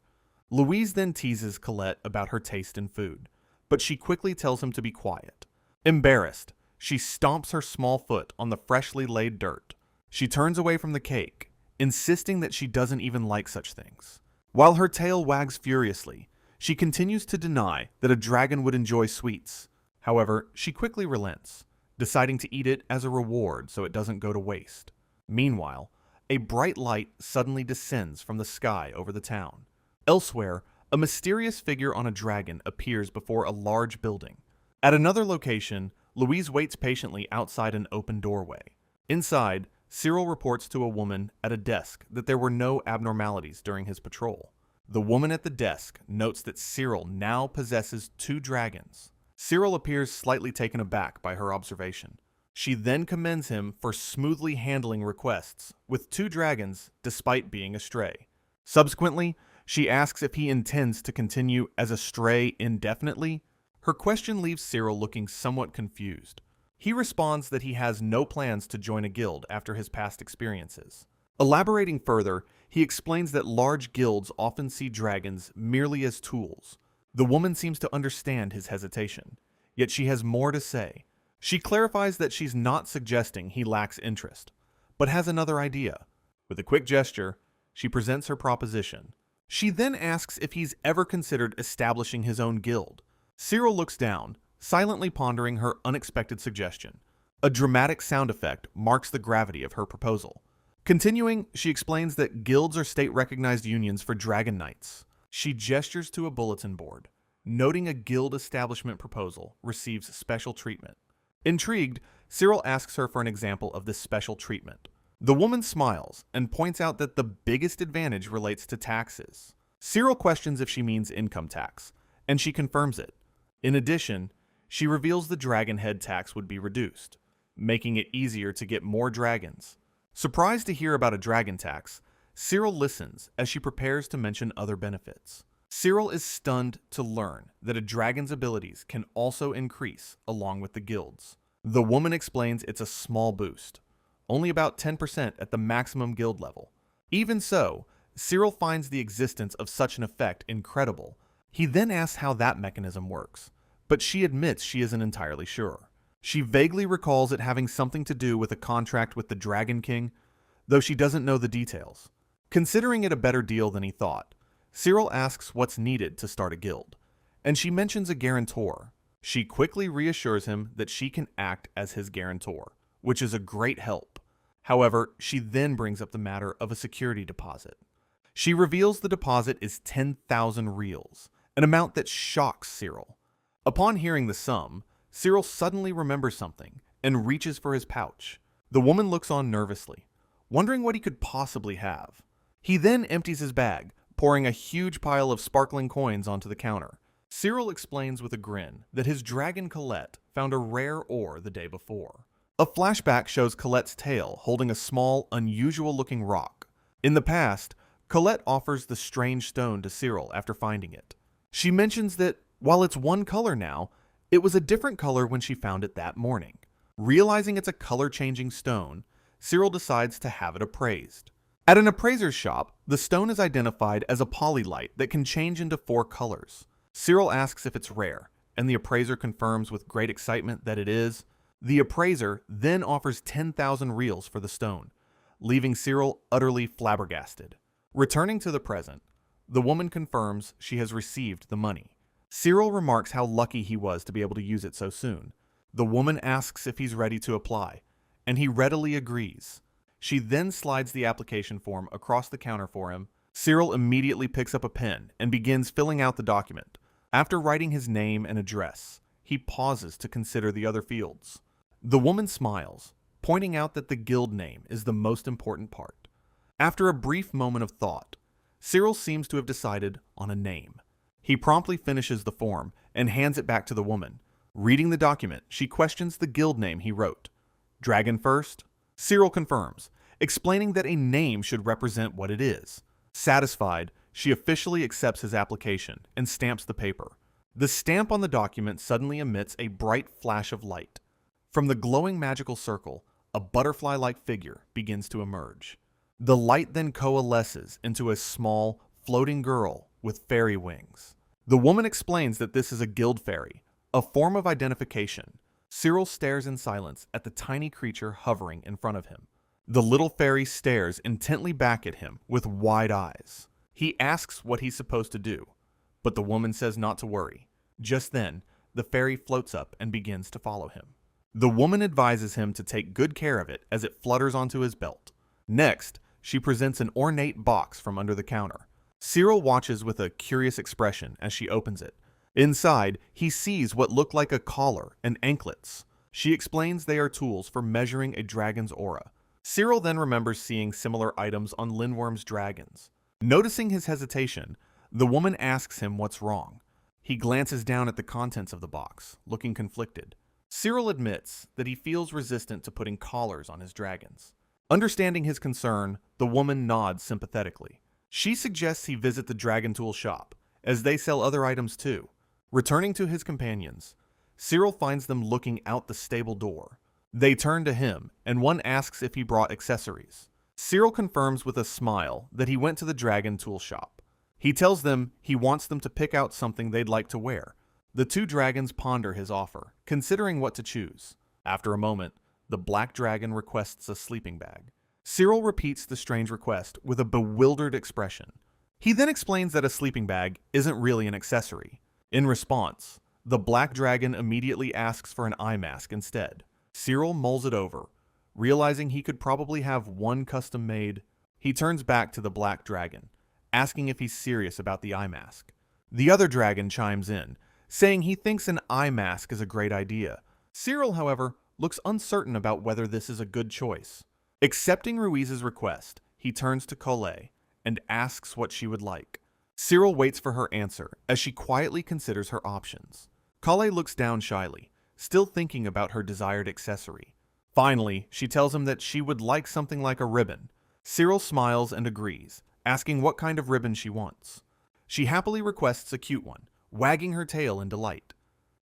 Louise then teases Colette about her taste in food, but she quickly tells him to be quiet. Embarrassed, she stomps her small foot on the freshly laid dirt. She turns away from the cake, insisting that she doesn't even like such things. While her tail wags furiously, she continues to deny that a dragon would enjoy sweets. However, she quickly relents, deciding to eat it as a reward so it doesn't go to waste. Meanwhile, a bright light suddenly descends from the sky over the town. Elsewhere, a mysterious figure on a dragon appears before a large building. At another location, Louise waits patiently outside an open doorway. Inside, Sirill reports to a woman at a desk that there were no abnormalities during his patrol. The woman at the desk notes that Sirill now possesses 2 dragons. Sirill appears slightly taken aback by her observation. She then commends him for smoothly handling requests with 2 dragons despite being a stray. Subsequently, she asks if he intends to continue as a stray indefinitely. Her question leaves Sirill looking somewhat confused. He responds that he has no plans to join a guild after his past experiences. Elaborating further, he explains that large guilds often see dragons merely as tools. The woman seems to understand his hesitation, yet she has more to say. She clarifies that she's not suggesting he lacks interest, but has another idea. With a quick gesture, she presents her proposition. She then asks if he's ever considered establishing his own guild. Sirill looks down, silently pondering her unexpected suggestion. A dramatic sound effect marks the gravity of her proposal. Continuing, she explains that guilds are state-recognized unions for dragon knights. She gestures to a bulletin board, noting a guild establishment proposal receives special treatment. Intrigued, Sirill asks her for an example of this special treatment. The woman smiles and points out that the biggest advantage relates to taxes. Sirill questions if she means income tax, and she confirms it. In addition, she reveals the dragon head tax would be reduced, making it easier to get more dragons. Surprised to hear about a dragon tax, Sirill listens as she prepares to mention other benefits. Sirill is stunned to learn that a dragon's abilities can also increase along with the guild's. The woman explains it's a small boost, only about 10% at the maximum guild level. Even so, Sirill finds the existence of such an effect incredible. He then asks how that mechanism works, but she admits she isn't entirely sure. She vaguely recalls it having something to do with a contract with the Dragon King, though she doesn't know the details. Considering it a better deal than he thought, Sirill asks what's needed to start a guild, and she mentions a guarantor. She quickly reassures him that she can act as his guarantor, which is a great help. However, she then brings up the matter of a security deposit. She reveals the deposit is 10,000 reals, an amount that shocks Sirill. Upon hearing the sum, Sirill suddenly remembers something and reaches for his pouch. The woman looks on nervously, wondering what he could possibly have. He then empties his bag, pouring a huge pile of sparkling coins onto the counter. Sirill explains with a grin that his dragon Colette found a rare ore the day before. A flashback shows Colette's tail holding a small, unusual-looking rock. In the past, Colette offers the strange stone to Sirill after finding it. She mentions that, while it's one color now, it was a different color when she found it that morning. Realizing it's a color-changing stone, Sirill decides to have it appraised. At an appraiser's shop, the stone is identified as a polylite that can change into 4 colors. Sirill asks if it's rare, and the appraiser confirms with great excitement that it is. The appraiser then offers 10,000 reals for the stone, leaving Sirill utterly flabbergasted. Returning to the present, the woman confirms she has received the money. Sirill remarks how lucky he was to be able to use it so soon. The woman asks if he's ready to apply, and he readily agrees. She then slides the application form across the counter for him. Sirill immediately picks up a pen and begins filling out the document. After writing his name and address, he pauses to consider the other fields. The woman smiles, pointing out that the guild name is the most important part. After a brief moment of thought, Sirill seems to have decided on a name. He promptly finishes the form and hands it back to the woman. Reading the document, she questions the guild name he wrote. Dragon first? Sirill confirms, explaining that a name should represent what it is. Satisfied, she officially accepts his application and stamps the paper. The stamp on the document suddenly emits a bright flash of light. From the glowing magical circle, a butterfly-like figure begins to emerge. The light then coalesces into a small, floating girl with fairy wings. The woman explains that this is a guild fairy, a form of identification. Sirill stares in silence at the tiny creature hovering in front of him. The little fairy stares intently back at him with wide eyes. He asks what he's supposed to do, but the woman says not to worry. Just then, the fairy floats up and begins to follow him. The woman advises him to take good care of it as it flutters onto his belt. Next, she presents an ornate box from under the counter. Sirill watches with a curious expression as she opens it. Inside, he sees what look like a collar and anklets. She explains they are tools for measuring a dragon's aura. Sirill then remembers seeing similar items on Lindworm's dragons. Noticing his hesitation, the woman asks him what's wrong. He glances down at the contents of the box, looking conflicted. Sirill admits that he feels resistant to putting collars on his dragons. Understanding his concern, the woman nods sympathetically. She suggests he visit the Dragon Tool shop, as they sell other items too. Returning to his companions, Sirill finds them looking out the stable door. They turn to him, and one asks if he brought accessories. Sirill confirms with a smile that he went to the Dragon Tool shop. He tells them he wants them to pick out something they'd like to wear. The 2 dragons ponder his offer, considering what to choose. After a moment, the black dragon requests a sleeping bag. Sirill repeats the strange request with a bewildered expression. He then explains that a sleeping bag isn't really an accessory. In response, the black dragon immediately asks for an eye mask instead. Sirill mulls it over. Realizing he could probably have one custom made, he turns back to the black dragon, asking if he's serious about the eye mask. The other dragon chimes in, saying he thinks an eye mask is a great idea. Sirill, however, looks uncertain about whether this is a good choice. Accepting Ruize's request, he turns to Colette and asks what she would like. Sirill waits for her answer as she quietly considers her options. Colette looks down shyly, still thinking about her desired accessory. Finally, she tells him that she would like something like a ribbon. Sirill smiles and agrees, asking what kind of ribbon she wants. She happily requests a cute one, wagging her tail in delight.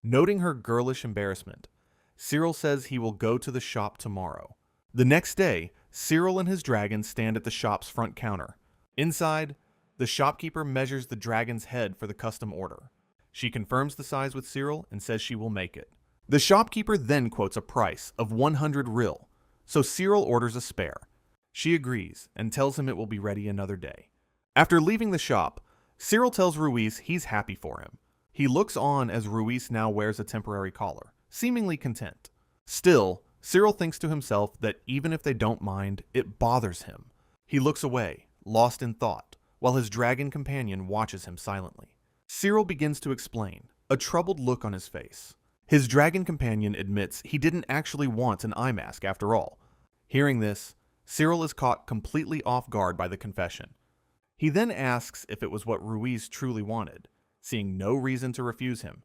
Noting her girlish embarrassment, Sirill says he will go to the shop tomorrow. The next day, Sirill and his dragon stand at the shop's front counter. Inside, the shopkeeper measures the dragon's head for the custom order. She confirms the size with Sirill and says she will make it. The shopkeeper then quotes a price of 100 rill, so Sirill orders a spare. She agrees and tells him it will be ready another day. After leaving the shop, Sirill tells Ruse he's happy for him. He looks on as Ruse now wears a temporary collar, seemingly content. Still, Sirill thinks to himself that even if they don't mind, it bothers him. He looks away, lost in thought, while his dragon companion watches him silently. Sirill begins to explain, a troubled look on his face. His dragon companion admits he didn't actually want an eye mask after all. Hearing this, Sirill is caught completely off guard by the confession. He then asks if it was what Ruse truly wanted, seeing no reason to refuse him.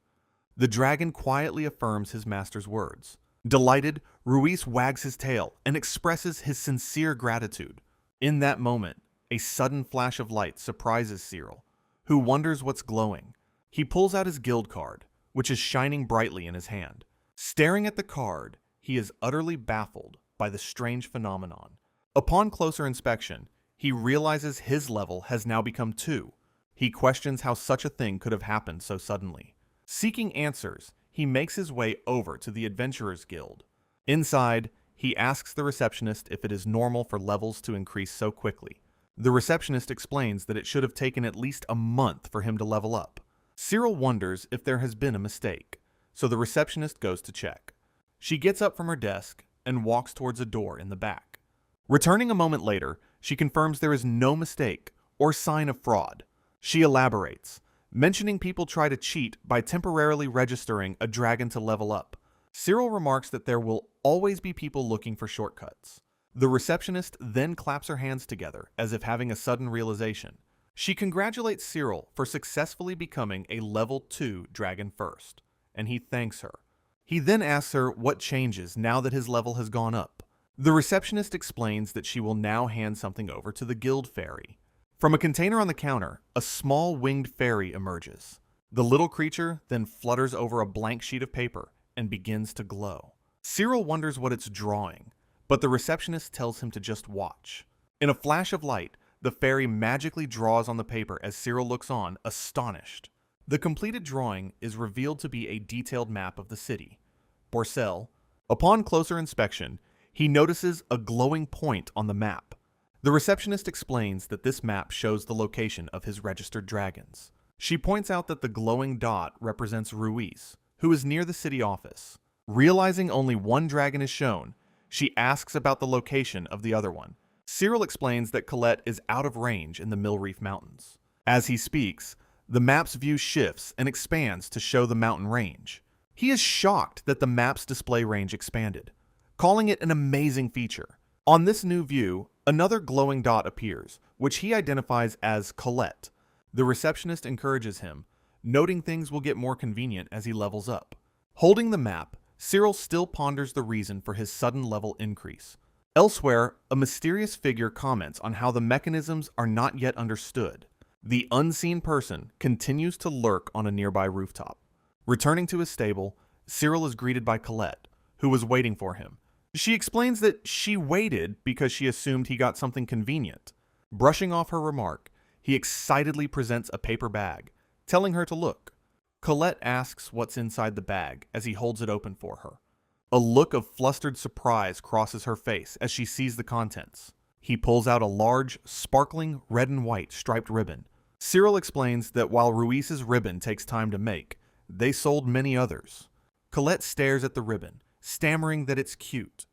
The dragon quietly affirms his master's words. Delighted, Ruse wags his tail and expresses his sincere gratitude. In that moment, a sudden flash of light surprises Sirill, who wonders what's glowing. He pulls out his guild card, which is shining brightly in his hand. Staring at the card, he is utterly baffled by the strange phenomenon. Upon closer inspection, he realizes his level has now become 2. He questions how such a thing could have happened so suddenly. Seeking answers, he makes his way over to the Adventurers Guild. Inside, he asks the receptionist if it is normal for levels to increase so quickly. The receptionist explains that it should have taken at least a month for him to level up. Sirill wonders if there has been a mistake, so the receptionist goes to check. She gets up from her desk and walks towards a door in the back. Returning a moment later, she confirms there is no mistake or sign of fraud. She elaborates, mentioning people try to cheat by temporarily registering a dragon to level up. Sirill remarks that there will always be people looking for shortcuts. The receptionist then claps her hands together as if having a sudden realization. She congratulates Sirill for successfully becoming a level 2 dragon first, and he thanks her. He then asks her what changes now that his level has gone up. The receptionist explains that she will now hand something over to the guild fairy. From a container on the counter, a small winged fairy emerges. The little creature then flutters over a blank sheet of paper and begins to glow. Sirill wonders what it's drawing, but the receptionist tells him to just watch. In a flash of light, the fairy magically draws on the paper as Sirill looks on, astonished. The completed drawing is revealed to be a detailed map of the city, Borcel. Upon closer inspection, he notices a glowing point on the map. The receptionist explains that this map shows the location of his registered dragons. She points out that the glowing dot represents Ruse, who is near the city office. Realizing only one dragon is shown, she asks about the location of the other one. Sirill explains that Colette is out of range in the Millreef Mountains. As he speaks, the map's view shifts and expands to show the mountain range. He is shocked that the map's display range expanded, calling it an amazing feature. On this new view, another glowing dot appears, which he identifies as Colette. The receptionist encourages him, noting things will get more convenient as he levels up. Holding the map, Sirill still ponders the reason for his sudden level increase. Elsewhere, a mysterious figure comments on how the mechanisms are not yet understood. The unseen person continues to lurk on a nearby rooftop. Returning to his stable, Sirill is greeted by Colette, who was waiting for him. She explains that she waited because she assumed he got something convenient. Brushing off her remark, he excitedly presents a paper bag, telling her to look. Colette asks what's inside the bag as he holds it open for her. A look of flustered surprise crosses her face as she sees the contents. He pulls out a large, sparkling red and white striped ribbon. Sirill explains that while Ruse's ribbon takes time to make, they sold many others. Colette stares at the ribbon, stammering that it's cute.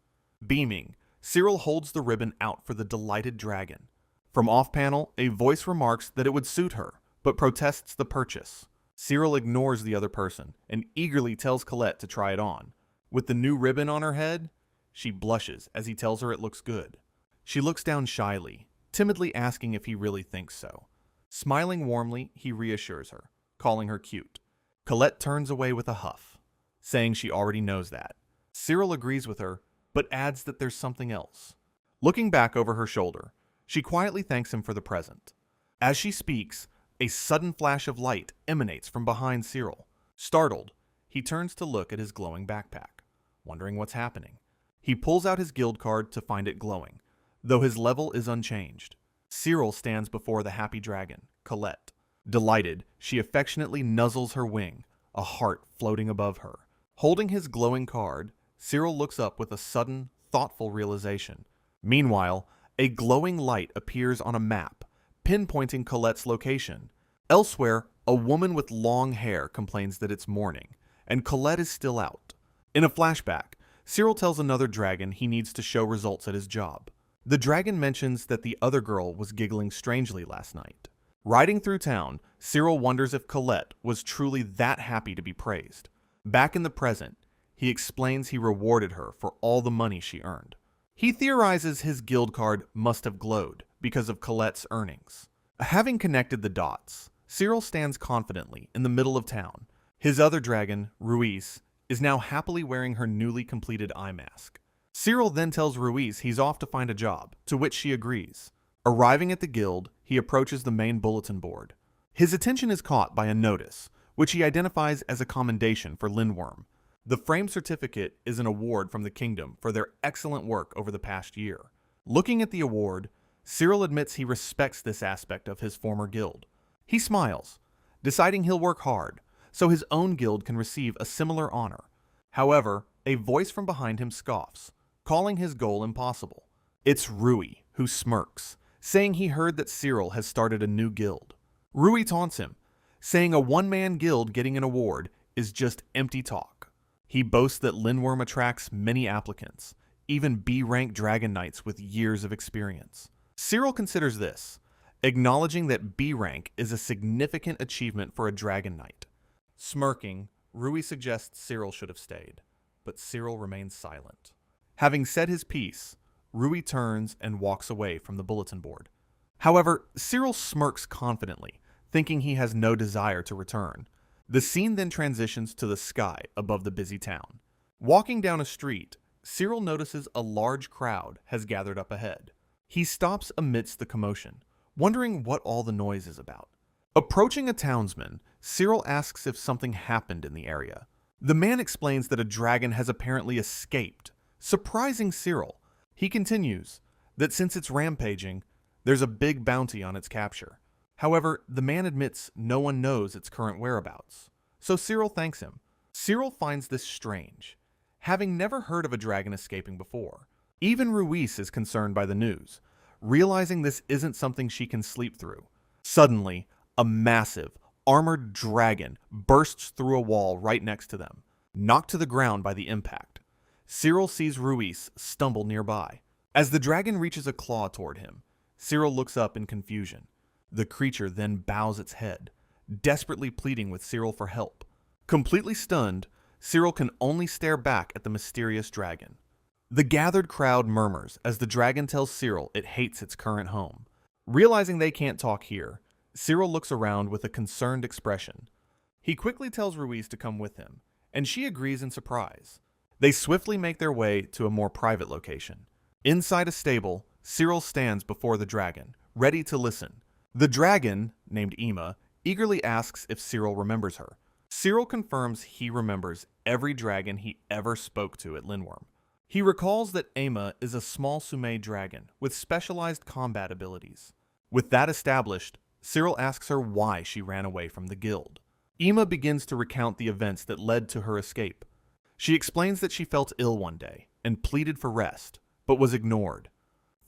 Beaming, Sirill holds the ribbon out for the delighted dragon. From off-panel, a voice remarks that it would suit her, but protests the purchase. Sirill ignores the other person and eagerly tells Colette to try it on. With the new ribbon on her head, she blushes as he tells her it looks good. She looks down shyly, timidly asking if he really thinks so. Smiling warmly, he reassures her, calling her cute. Colette turns away with a huff, saying she already knows that. Sirill agrees with her, but adds that there's something else. Looking back over her shoulder, she quietly thanks him for the present. As she speaks, a sudden flash of light emanates from behind Sirill. Startled, he turns to look at his glowing backpack, wondering what's happening. He pulls out his guild card to find it glowing, though his level is unchanged. Sirill stands before the happy dragon, Colette. Delighted, she affectionately nuzzles her wing, a heart floating above her. Holding his glowing card, Sirill looks up with a sudden, thoughtful realization. Meanwhile, a glowing light appears on a map, pinpointing Colette's location. Elsewhere, a woman with long hair complains that it's morning, and Colette is still out. In a flashback, Sirill tells another dragon he needs to show results at his job. The dragon mentions that the other girl was giggling strangely last night. Riding through town, Sirill wonders if Colette was truly that happy to be praised. Back in the present, he explains he rewarded her for all the money she earned. He theorizes his guild card must have glowed because of Colette's earnings. Having connected the dots, Sirill stands confidently in the middle of town. His other dragon, Ruse, is now happily wearing her newly completed eye mask. Sirill then tells Ruse he's off to find a job, to which she agrees. Arriving at the guild, he approaches the main bulletin board. His attention is caught by a notice, which he identifies as a commendation for Lindworm. The framed certificate is an award from the kingdom for their excellent work over the past year. Looking at the award, Sirill admits he respects this aspect of his former guild. He smiles, deciding he'll work hard, so his own guild can receive a similar honor. However, a voice from behind him scoffs, calling his goal impossible. It's Rue, who smirks, saying he heard that Sirill has started a new guild. Rue taunts him, saying a one-man guild getting an award is just empty talk. He boasts that Lindworm attracts many applicants, even B-rank dragon knights with years of experience. Sirill considers this, acknowledging that B-rank is a significant achievement for a dragon knight. Smirking, Rue suggests Sirill should have stayed, but Sirill remains silent. Having said his piece, Rue turns and walks away from the bulletin board. However, Sirill smirks confidently, thinking he has no desire to return. The scene then transitions to the sky above the busy town. Walking down a street, Sirill notices a large crowd has gathered up ahead. He stops amidst the commotion, wondering what all the noise is about. Approaching a townsman, Sirill asks if something happened in the area. The man explains that a dragon has apparently escaped, surprising Sirill. He continues that since it's rampaging, there's a big bounty on its capture. However, the man admits no one knows its current whereabouts, so Sirill thanks him. Sirill finds this strange, having never heard of a dragon escaping before. Even Ruse is concerned by the news, realizing this isn't something she can sleep through. Suddenly, a massive, armored dragon bursts through a wall right next to them, knocked to the ground by the impact. Sirill sees Ruse stumble nearby. As the dragon reaches a claw toward him, Sirill looks up in confusion. The creature then bows its head, desperately pleading with Sirill for help. Completely stunned, Sirill can only stare back at the mysterious dragon. The gathered crowd murmurs as the dragon tells Sirill it hates its current home. Realizing they can't talk here, Sirill looks around with a concerned expression. He quickly tells Ruse to come with him, and she agrees in surprise. They swiftly make their way to a more private location. Inside a stable, Sirill stands before the dragon, ready to listen. The dragon, named Ima, eagerly asks if Sirill remembers her. Sirill confirms he remembers every dragon he ever spoke to at Lindworm. He recalls that Ima is a small Sume dragon with specialized combat abilities. With that established, Sirill asks her why she ran away from the guild. Ima begins to recount the events that led to her escape. She explains that she felt ill one day and pleaded for rest, but was ignored.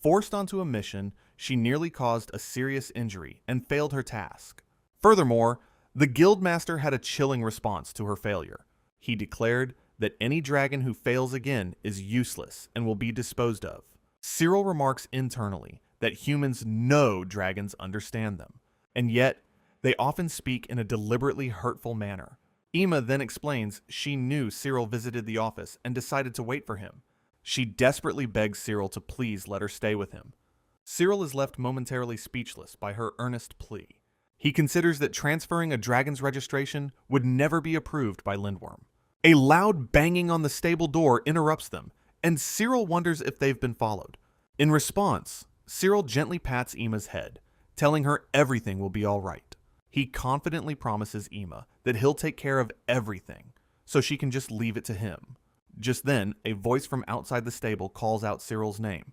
Forced onto a mission, she nearly caused a serious injury and failed her task. Furthermore, the guildmaster had a chilling response to her failure. He declared that any dragon who fails again is useless and will be disposed of. Sirill remarks internally that humans know dragons understand them, and yet they often speak in a deliberately hurtful manner. Ima then explains she knew Sirill visited the office and decided to wait for him. She desperately begs Sirill to please let her stay with him. Sirill is left momentarily speechless by her earnest plea. He considers that transferring a dragon's registration would never be approved by Lindworm. A loud banging on the stable door interrupts them, and Sirill wonders if they've been followed. In response, Sirill gently pats Ima's head, telling her everything will be all right. He confidently promises Ima that he'll take care of everything, so she can just leave it to him. Just then, a voice from outside the stable calls out Sirill's name.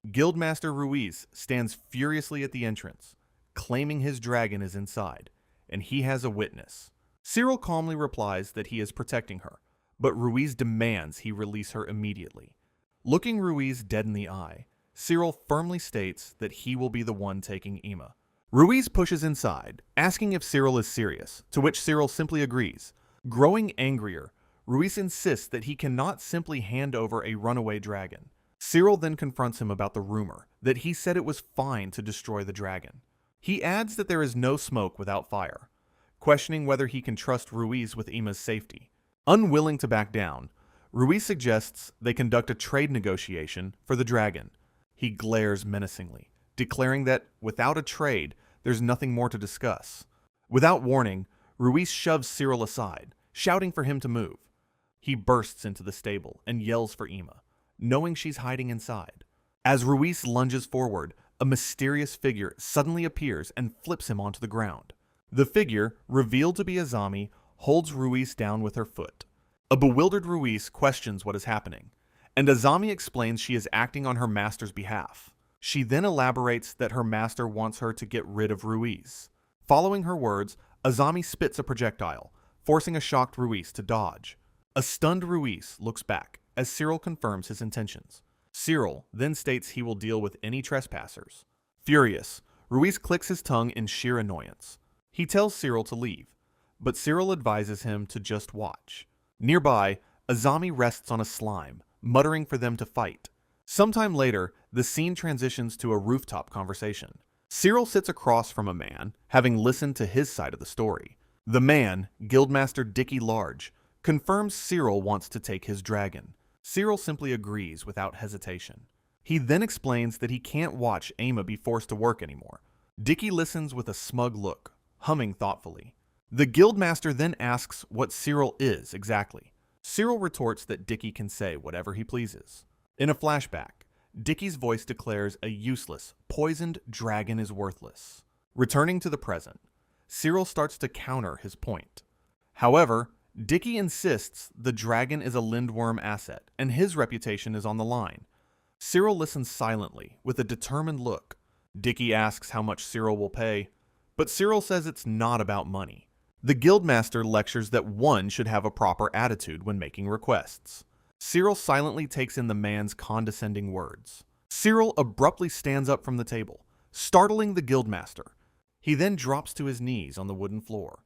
Guildmaster Ruse stands furiously at the entrance, claiming his dragon is inside, and he has a witness. Sirill calmly replies that he is protecting her, but Ruse demands he release her immediately. Looking Ruse dead in the eye, Sirill firmly states that he will be the one taking Ima. Ruse pushes inside, asking if Sirill is serious, to which Sirill simply agrees. Growing angrier, Ruse insists that he cannot simply hand over a runaway dragon. Sirill then confronts him about the rumor that he said it was fine to destroy the dragon. He adds that there is no smoke without fire, questioning whether he can trust Ruse with Ima's safety. Unwilling to back down, Ruse suggests they conduct a trade negotiation for the dragon. He glares menacingly, declaring that without a trade, there's nothing more to discuss. Without warning, Ruse shoves Sirill aside, shouting for him to move. He bursts into the stable and yells for Ima, knowing she's hiding inside. As Ruse lunges forward, a mysterious figure suddenly appears and flips him onto the ground. The figure, revealed to be Azami, holds Ruse down with her foot. A bewildered Ruse questions what is happening, and Azami explains she is acting on her master's behalf. She then elaborates that her master wants her to get rid of Ruse. Following her words, Azami spits a projectile, forcing a shocked Ruse to dodge. A stunned Ruse looks back as Sirill confirms his intentions. Sirill then states he will deal with any trespassers. Furious, Ruse clicks his tongue in sheer annoyance. He tells Sirill to leave, but Sirill advises him to just watch. Nearby, Azami rests on a slime, muttering for them to fight. Sometime later, the scene transitions to a rooftop conversation. Sirill sits across from a man, having listened to his side of the story. The man, Guildmaster Dicky Large, confirms Sirill wants to take his dragon. Sirill simply agrees without hesitation. He then explains that he can't watch Ama be forced to work anymore. Dicky listens with a smug look, humming thoughtfully. The Guildmaster then asks what Sirill is exactly. Sirill retorts that Dicky can say whatever he pleases. In a flashback, Dicky's voice declares a useless, poisoned dragon is worthless. Returning to the present, Sirill starts to counter his point. However, Dicky insists the dragon is a Lindworm asset, and his reputation is on the line. Sirill listens silently, with a determined look. Dicky asks how much Sirill will pay, but Sirill says it's not about money. The Guildmaster lectures that one should have a proper attitude when making requests. Sirill silently takes in the man's condescending words. Sirill abruptly stands up from the table, startling the Guildmaster. He then drops to his knees on the wooden floor.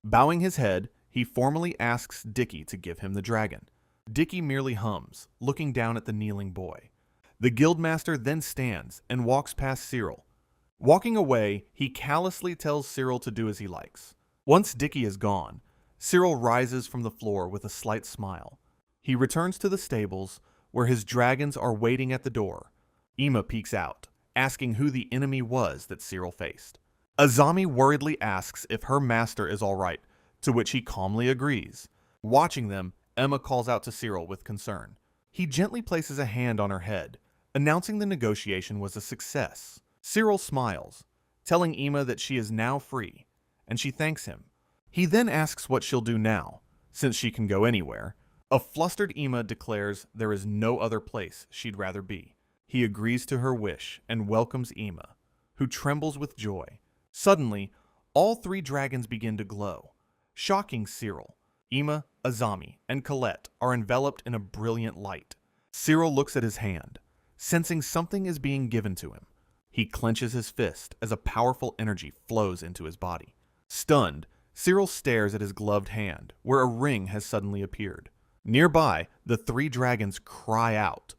Bowing his head, he formally asks Dicky to give him the dragon. Dicky merely hums, looking down at the kneeling boy. The Guildmaster then stands and walks past Sirill. Walking away, he callously tells Sirill to do as he likes. Once Dicky is gone, Sirill rises from the floor with a slight smile. He returns to the stables, where his dragons are waiting at the door. Ima peeks out, asking who the enemy was that Sirill faced. Azami worriedly asks if her master is all right, to which he calmly agrees. Watching them, Emma calls out to Sirill with concern. He gently places a hand on her head, announcing the negotiation was a success. Sirill smiles, telling Ima that she is now free, and she thanks him. He then asks what she'll do now, since she can go anywhere. A flustered Ima declares there is no other place she'd rather be. He agrees to her wish and welcomes Ima, who trembles with joy. Suddenly, all three dragons begin to glow, shocking Sirill. Ima, Azami, and Colette are enveloped in a brilliant light. Sirill looks at his hand, sensing something is being given to him. He clenches his fist as a powerful energy flows into his body. Stunned, Sirill stares at his gloved hand, where a ring has suddenly appeared. Nearby, the three dragons cry out,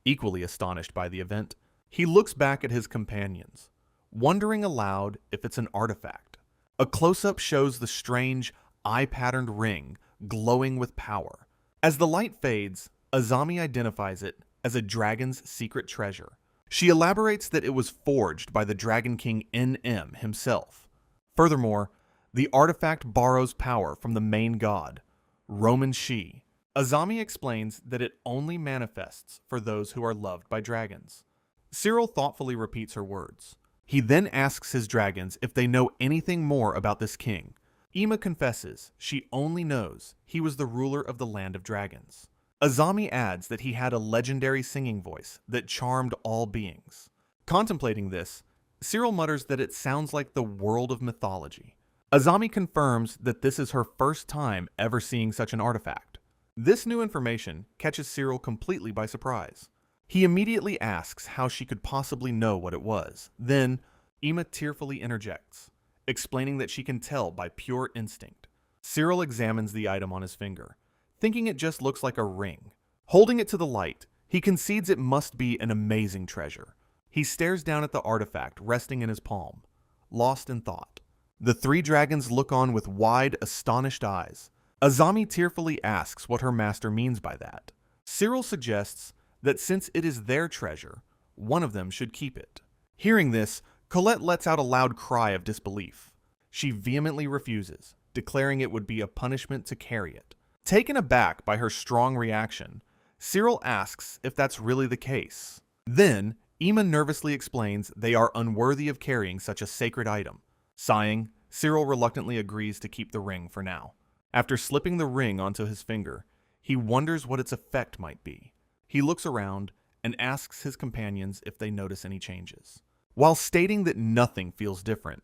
equally astonished by the event. He looks back at his companions, wondering aloud if it's an artifact. A close-up shows the strange, eye-patterned ring glowing with power. As the light fades, Azami identifies it as a dragon's secret treasure. She elaborates that it was forged by the Dragon King NM himself. Furthermore, the artifact borrows power from the main god, Roman Shi. Azami explains that it only manifests for those who are loved by dragons. Sirill thoughtfully repeats her words. He then asks his dragons if they know anything more about this king. Ima confesses she only knows he was the ruler of the land of dragons. Azami adds that he had a legendary singing voice that charmed all beings. Contemplating this, Sirill mutters that it sounds like the world of mythology. Azami confirms that this is her first time ever seeing such an artifact. This new information catches Sirill completely by surprise. He immediately asks how she could possibly know what it was. Then, Ima tearfully interjects, explaining that she can tell by pure instinct. Sirill examines the item on his finger, thinking it just looks like a ring. Holding it to the light, he concedes it must be an amazing treasure. He stares down at the artifact resting in his palm, lost in thought. The three dragons look on with wide, astonished eyes. Azami tearfully asks what her master means by that. Sirill suggests that since it is their treasure, one of them should keep it. Hearing this, Colette lets out a loud cry of disbelief. She vehemently refuses, declaring it would be a punishment to carry it. Taken aback by her strong reaction, Sirill asks if that's really the case. Then, Ima nervously explains they are unworthy of carrying such a sacred item. Sighing, Sirill reluctantly agrees to keep the ring for now. After slipping the ring onto his finger, he wonders what its effect might be. He looks around and asks his companions if they notice any changes. While stating that nothing feels different,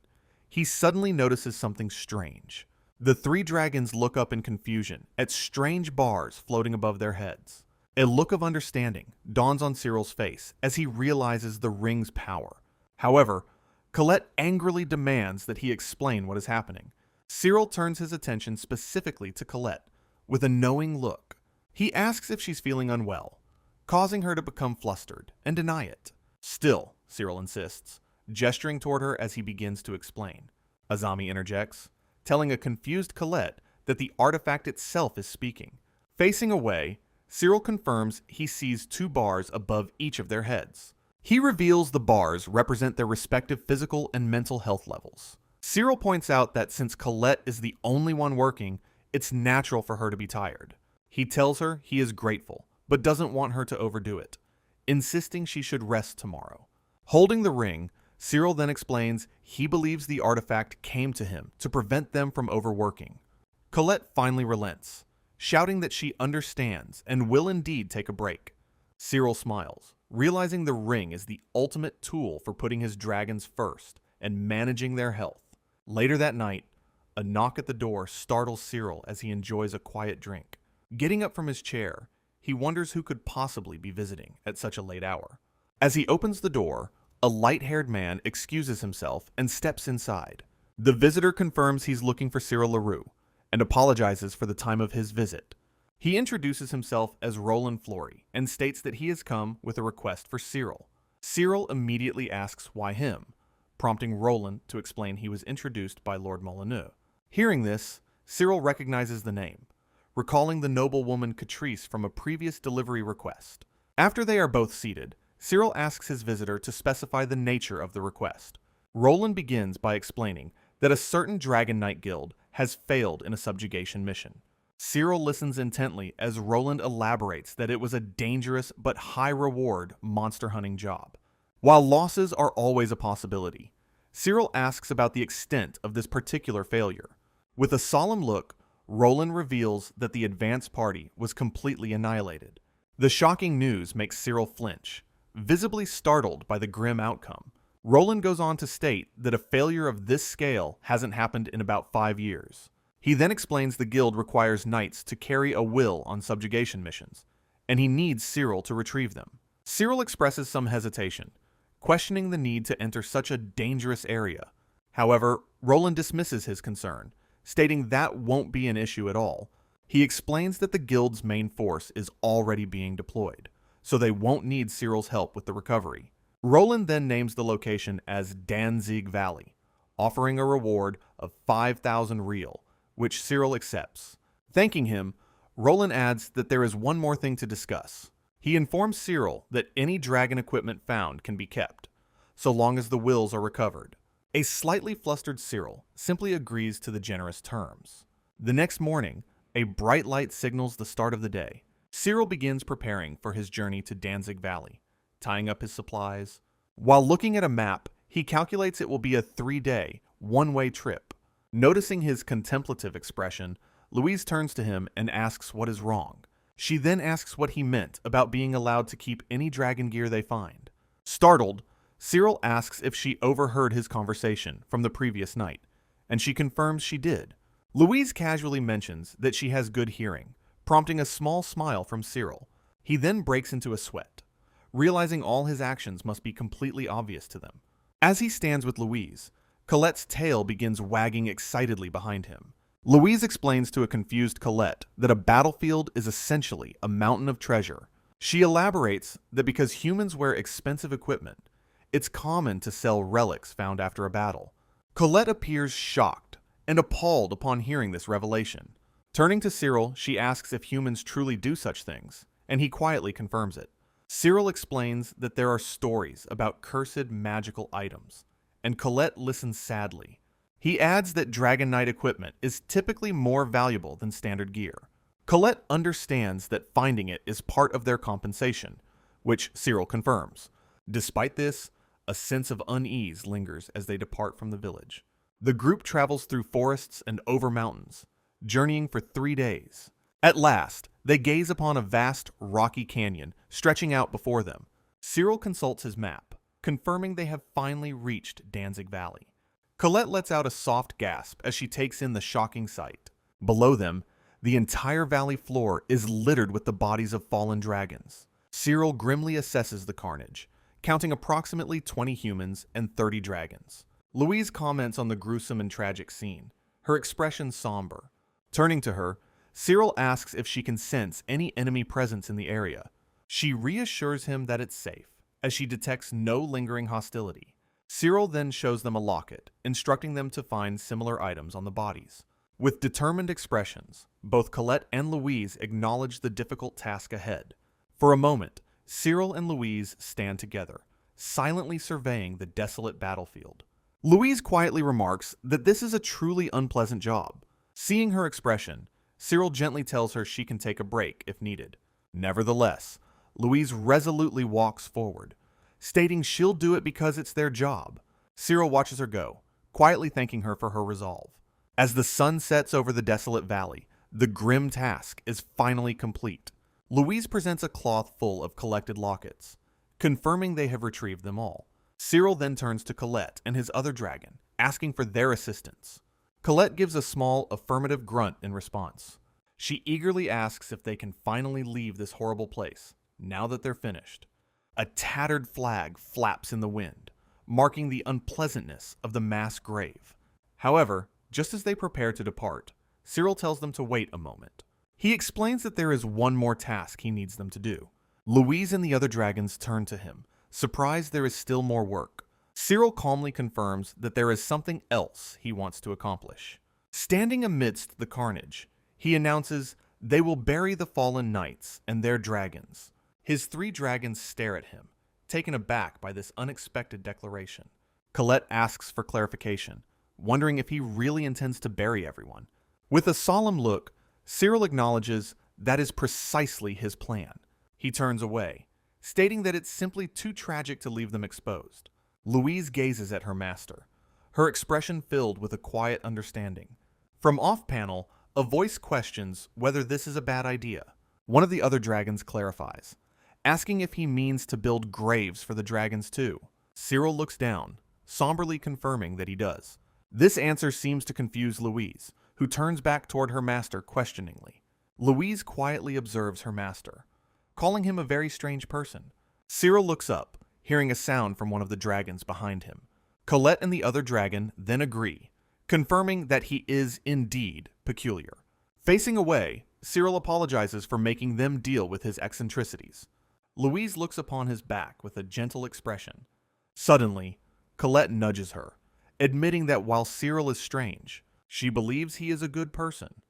he suddenly notices something strange. The three dragons look up in confusion at strange bars floating above their heads. A look of understanding dawns on Sirill's face as he realizes the ring's power. However, Colette angrily demands that he explain what is happening. Sirill turns his attention specifically to Colette with a knowing look. He asks if she's feeling unwell, causing her to become flustered and deny it. Still, Sirill insists, gesturing toward her as he begins to explain. Azami interjects, telling a confused Colette that the artifact itself is speaking. Facing away, Sirill confirms he sees two bars above each of their heads. He reveals the bars represent their respective physical and mental health levels. Sirill points out that since Colette is the only one working, it's natural for her to be tired. He tells her he is grateful, but doesn't want her to overdo it, insisting she should rest tomorrow. Holding the ring, Sirill then explains he believes the artifact came to him to prevent them from overworking. Colette finally relents, shouting that she understands and will indeed take a break. Sirill smiles, realizing the ring is the ultimate tool for putting his dragons first and managing their health. Later that night, a knock at the door startles Sirill as he enjoys a quiet drink. Getting up from his chair, he wonders who could possibly be visiting at such a late hour. As he opens the door, a light-haired man excuses himself and steps inside. The visitor confirms he's looking for Sirill LaRue and apologizes for the time of his visit. He introduces himself as Roland Flory and states that he has come with a request for Sirill. Sirill immediately asks why him, prompting Roland to explain he was introduced by Lord Molyneux. Hearing this, Sirill recognizes the name, recalling the noblewoman Catrice from a previous delivery request. After they are both seated, Sirill asks his visitor to specify the nature of the request. Roland begins by explaining that a certain Dragon Knight guild has failed in a subjugation mission. Sirill listens intently as Roland elaborates that it was a dangerous but high-reward monster hunting job. While losses are always a possibility, Sirill asks about the extent of this particular failure. With a solemn look, Roland reveals that the advance party was completely annihilated. The shocking news makes Sirill flinch, visibly startled by the grim outcome. Roland goes on to state that a failure of this scale hasn't happened in about 5 years. He then explains the guild requires knights to carry a will on subjugation missions, and he needs Sirill to retrieve them. Sirill expresses some hesitation, questioning the need to enter such a dangerous area. However, Roland dismisses his concern, stating that won't be an issue at all. He explains that the guild's main force is already being deployed, so they won't need Sirill's help with the recovery. Roland then names the location as Danzig Valley, offering a reward of 5,000 real, which Sirill accepts. Thanking him, Roland adds that there is one more thing to discuss. He informs Sirill that any dragon equipment found can be kept, so long as the wills are recovered. A slightly flustered Sirill simply agrees to the generous terms. The next morning, a bright light signals the start of the day. Sirill begins preparing for his journey to Danzig Valley, tying up his supplies. While looking at a map, He calculates it will be a 3-day, one-way trip. Noticing his contemplative expression, Louise turns to him and asks what is wrong. She then asks what he meant about being allowed to keep any dragon gear they find. Startled, Sirill asks if she overheard his conversation from the previous night, and she confirms she did. Louise casually mentions that she has good hearing, prompting a small smile from Sirill. He then breaks into a sweat, realizing all his actions must be completely obvious to them. As he stands with Louise, Colette's tail begins wagging excitedly behind him. Louise explains to a confused Colette that a battlefield is essentially a mountain of treasure. She elaborates that because humans wear expensive equipment, it's common to sell relics found after a battle. Colette appears shocked and appalled upon hearing this revelation. Turning to Sirill, she asks if humans truly do such things, and he quietly confirms it. Sirill explains that there are stories about cursed magical items, and Colette listens sadly. He adds that Dragon Knight equipment is typically more valuable than standard gear. Colette understands that finding it is part of their compensation, which Sirill confirms. Despite this, a sense of unease lingers as they depart from the village. The group travels through forests and over mountains, journeying for 3 days. At last, they gaze upon a vast, rocky canyon stretching out before them. Sirill consults his map, confirming they have finally reached Danzig Valley. Colette lets out a soft gasp as she takes in the shocking sight. Below them, the entire valley floor is littered with the bodies of fallen dragons. Sirill grimly assesses the carnage, counting approximately 20 humans and 30 dragons. Louise comments on the gruesome and tragic scene, her expression somber. Turning to her, Sirill asks if she can sense any enemy presence in the area. She reassures him that it's safe, as she detects no lingering hostility. Sirill then shows them a locket, instructing them to find similar items on the bodies. With determined expressions, both Colette and Louise acknowledge the difficult task ahead. For a moment, Sirill and Louise stand together, silently surveying the desolate battlefield. Louise quietly remarks that this is a truly unpleasant job. Seeing her expression, Sirill gently tells her she can take a break if needed. Nevertheless, Louise resolutely walks forward, stating she'll do it because it's their job. Sirill watches her go, quietly thanking her for her resolve. As the sun sets over the desolate valley, the grim task is finally complete. Louise presents a cloth full of collected lockets, confirming they have retrieved them all. Sirill then turns to Colette and his other dragon, asking for their assistance. Colette gives a small affirmative grunt in response. She eagerly asks if they can finally leave this horrible place, now that they're finished. A tattered flag flaps in the wind, marking the unpleasantness of the mass grave. However, just as they prepare to depart, Sirill tells them to wait a moment. He explains that there is one more task he needs them to do. Louise and the other dragons turn to him, surprised there is still more work. Sirill calmly confirms that there is something else he wants to accomplish. Standing amidst the carnage, he announces they will bury the fallen knights and their dragons. His 3 dragons stare at him, taken aback by this unexpected declaration. Colette asks for clarification, wondering if he really intends to bury everyone. With a solemn look, Sirill acknowledges that is precisely his plan. He turns away, stating that it's simply too tragic to leave them exposed. Louise gazes at her master, her expression filled with a quiet understanding. From off-panel, a voice questions whether this is a bad idea. One of the other dragons clarifies, asking if he means to build graves for the dragons too. Sirill looks down, somberly confirming that he does. This answer seems to confuse Louise, who turns back toward her master questioningly. Louise quietly observes her master, calling him a very strange person. Sirill looks up, hearing a sound from one of the dragons behind him. Colette and the other dragon then agree, confirming that he is indeed peculiar. Facing away, Sirill apologizes for making them deal with his eccentricities. Louise looks upon his back with a gentle expression. Suddenly, Colette nudges her, admitting that while Sirill is strange, she believes he is a good person,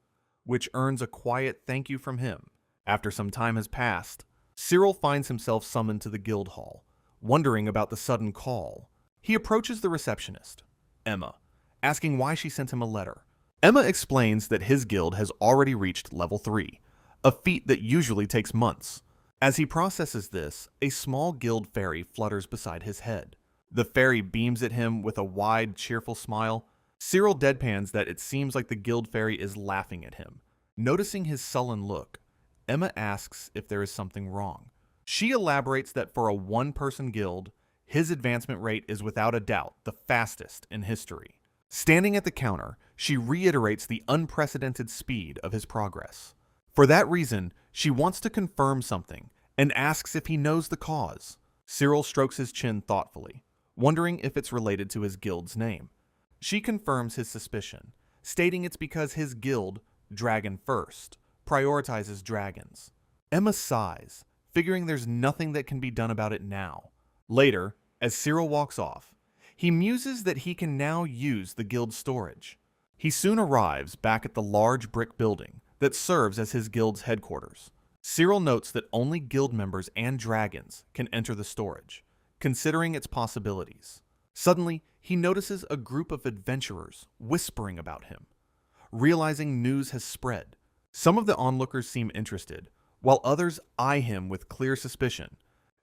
which earns a quiet thank you from him. After some time has passed, Sirill finds himself summoned to the guild hall, wondering about the sudden call. He approaches the receptionist, Emma, asking why she sent him a letter. Emma explains that his guild has already reached level 3, a feat that usually takes months. As he processes this, a small guild fairy flutters beside his head. The fairy beams at him with a wide, cheerful smile. Sirill deadpans that it seems like the guild fairy is laughing at him. Noticing his sullen look, Emma asks if there is something wrong. She elaborates that for a one-person guild, his advancement rate is without a doubt the fastest in history. Standing at the counter, she reiterates the unprecedented speed of his progress. For that reason, she wants to confirm something and asks if he knows the cause. Sirill strokes his chin thoughtfully, wondering if it's related to his guild's name. She confirms his suspicion, stating it's because his guild, Dragon First, prioritizes dragons. Emma sighs, figuring there's nothing that can be done about it now. Later, as Sirill walks off, he muses that he can now use the guild storage. He soon arrives back at the large brick building that serves as his guild's headquarters. Sirill notes that only guild members and dragons can enter the storage, considering its possibilities. Suddenly, he notices a group of adventurers whispering about him. Realizing news has spread, some of the onlookers seem interested, while others eye him with clear suspicion.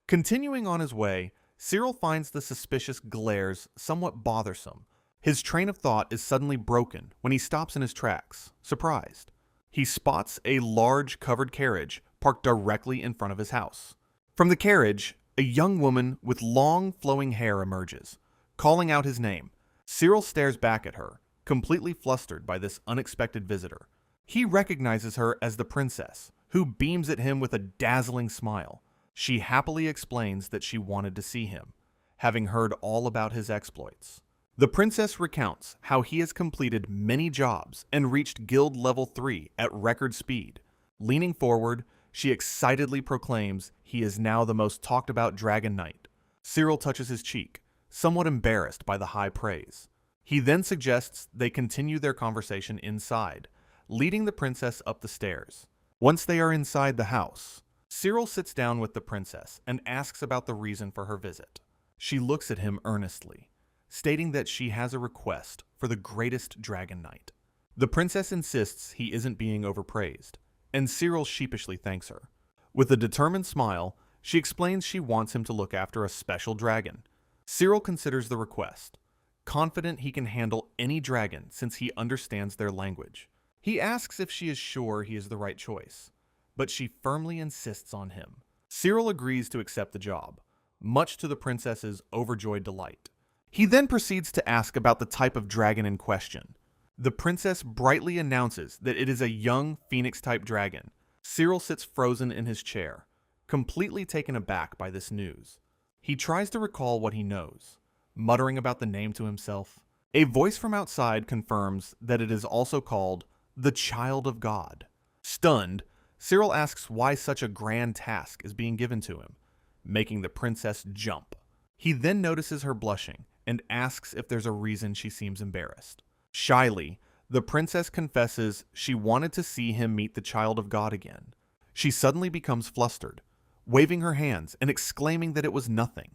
Continuing on his way, Sirill finds the suspicious glares somewhat bothersome. His train of thought is suddenly broken when he stops in his tracks, surprised. He spots a large covered carriage parked directly in front of his house. From the carriage, a young woman with long flowing hair emerges, calling out his name. Sirill stares back at her, completely flustered by this unexpected visitor. He recognizes her as the princess, who beams at him with a dazzling smile. She happily explains that she wanted to see him, having heard all about his exploits. The princess recounts how he has completed many jobs and reached guild level 3 at record speed. Leaning forward, she excitedly proclaims he is now the most talked about dragon knight. Sirill touches his cheek, somewhat embarrassed by the high praise. He then suggests they continue their conversation inside, leading the princess up the stairs. Once they are inside the house, Sirill sits down with the princess and asks about the reason for her visit. She looks at him earnestly, stating that she has a request for the greatest dragon knight. The princess insists he isn't being overpraised, and Sirill sheepishly thanks her. With a determined smile, she explains she wants him to look after a special dragon. Sirill considers the request, confident he can handle any dragon since he understands their language. He asks if she is sure he is the right choice, but she firmly insists on him. Sirill agrees to accept the job, much to the princess's overjoyed delight. He then proceeds to ask about the type of dragon in question. The princess brightly announces that it is a young phoenix-type dragon. Sirill sits frozen in his chair, completely taken aback by this news. He tries to recall what he knows, muttering about the name to himself. A voice from outside confirms that it is also called the Child of God. Stunned, Sirill asks why such a grand task is being given to him, making the princess jump. He then notices her blushing and asks if there's a reason she seems embarrassed. Shyly, the princess confesses she wanted to see him meet the Child of God again. She suddenly becomes flustered, waving her hands and exclaiming that it was nothing.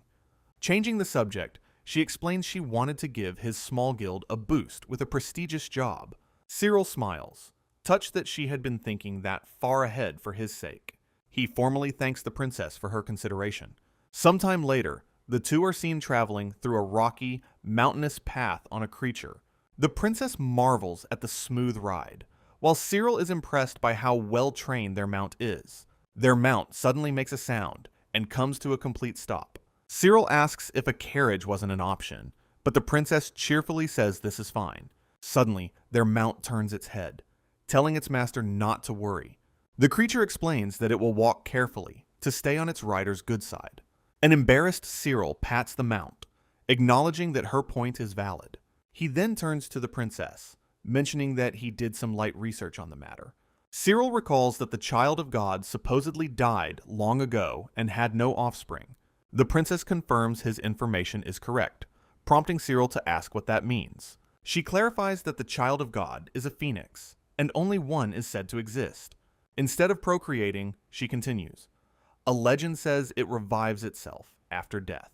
Changing the subject, she explains she wanted to give his small guild a boost with a prestigious job. Sirill smiles, touched that she had been thinking that far ahead for his sake. He formally thanks the princess for her consideration. Sometime later, the two are seen traveling through a rocky, mountainous path on a creature. The princess marvels at the smooth ride, while Sirill is impressed by how well-trained their mount is. Their mount suddenly makes a sound and comes to a complete stop. Sirill asks if a carriage wasn't an option, but the princess cheerfully says this is fine. Suddenly, their mount turns its head, telling its master not to worry. The creature explains that it will walk carefully to stay on its rider's good side. An embarrassed Sirill pats the mount, acknowledging that her point is valid. He then turns to the princess, mentioning that he did some light research on the matter. Sirill recalls that the Child of God supposedly died long ago and had no offspring. The princess confirms his information is correct, prompting Sirill to ask what that means. She clarifies that the Child of God is a phoenix, and only one is said to exist. Instead of procreating, she continues, a legend says it revives itself after death.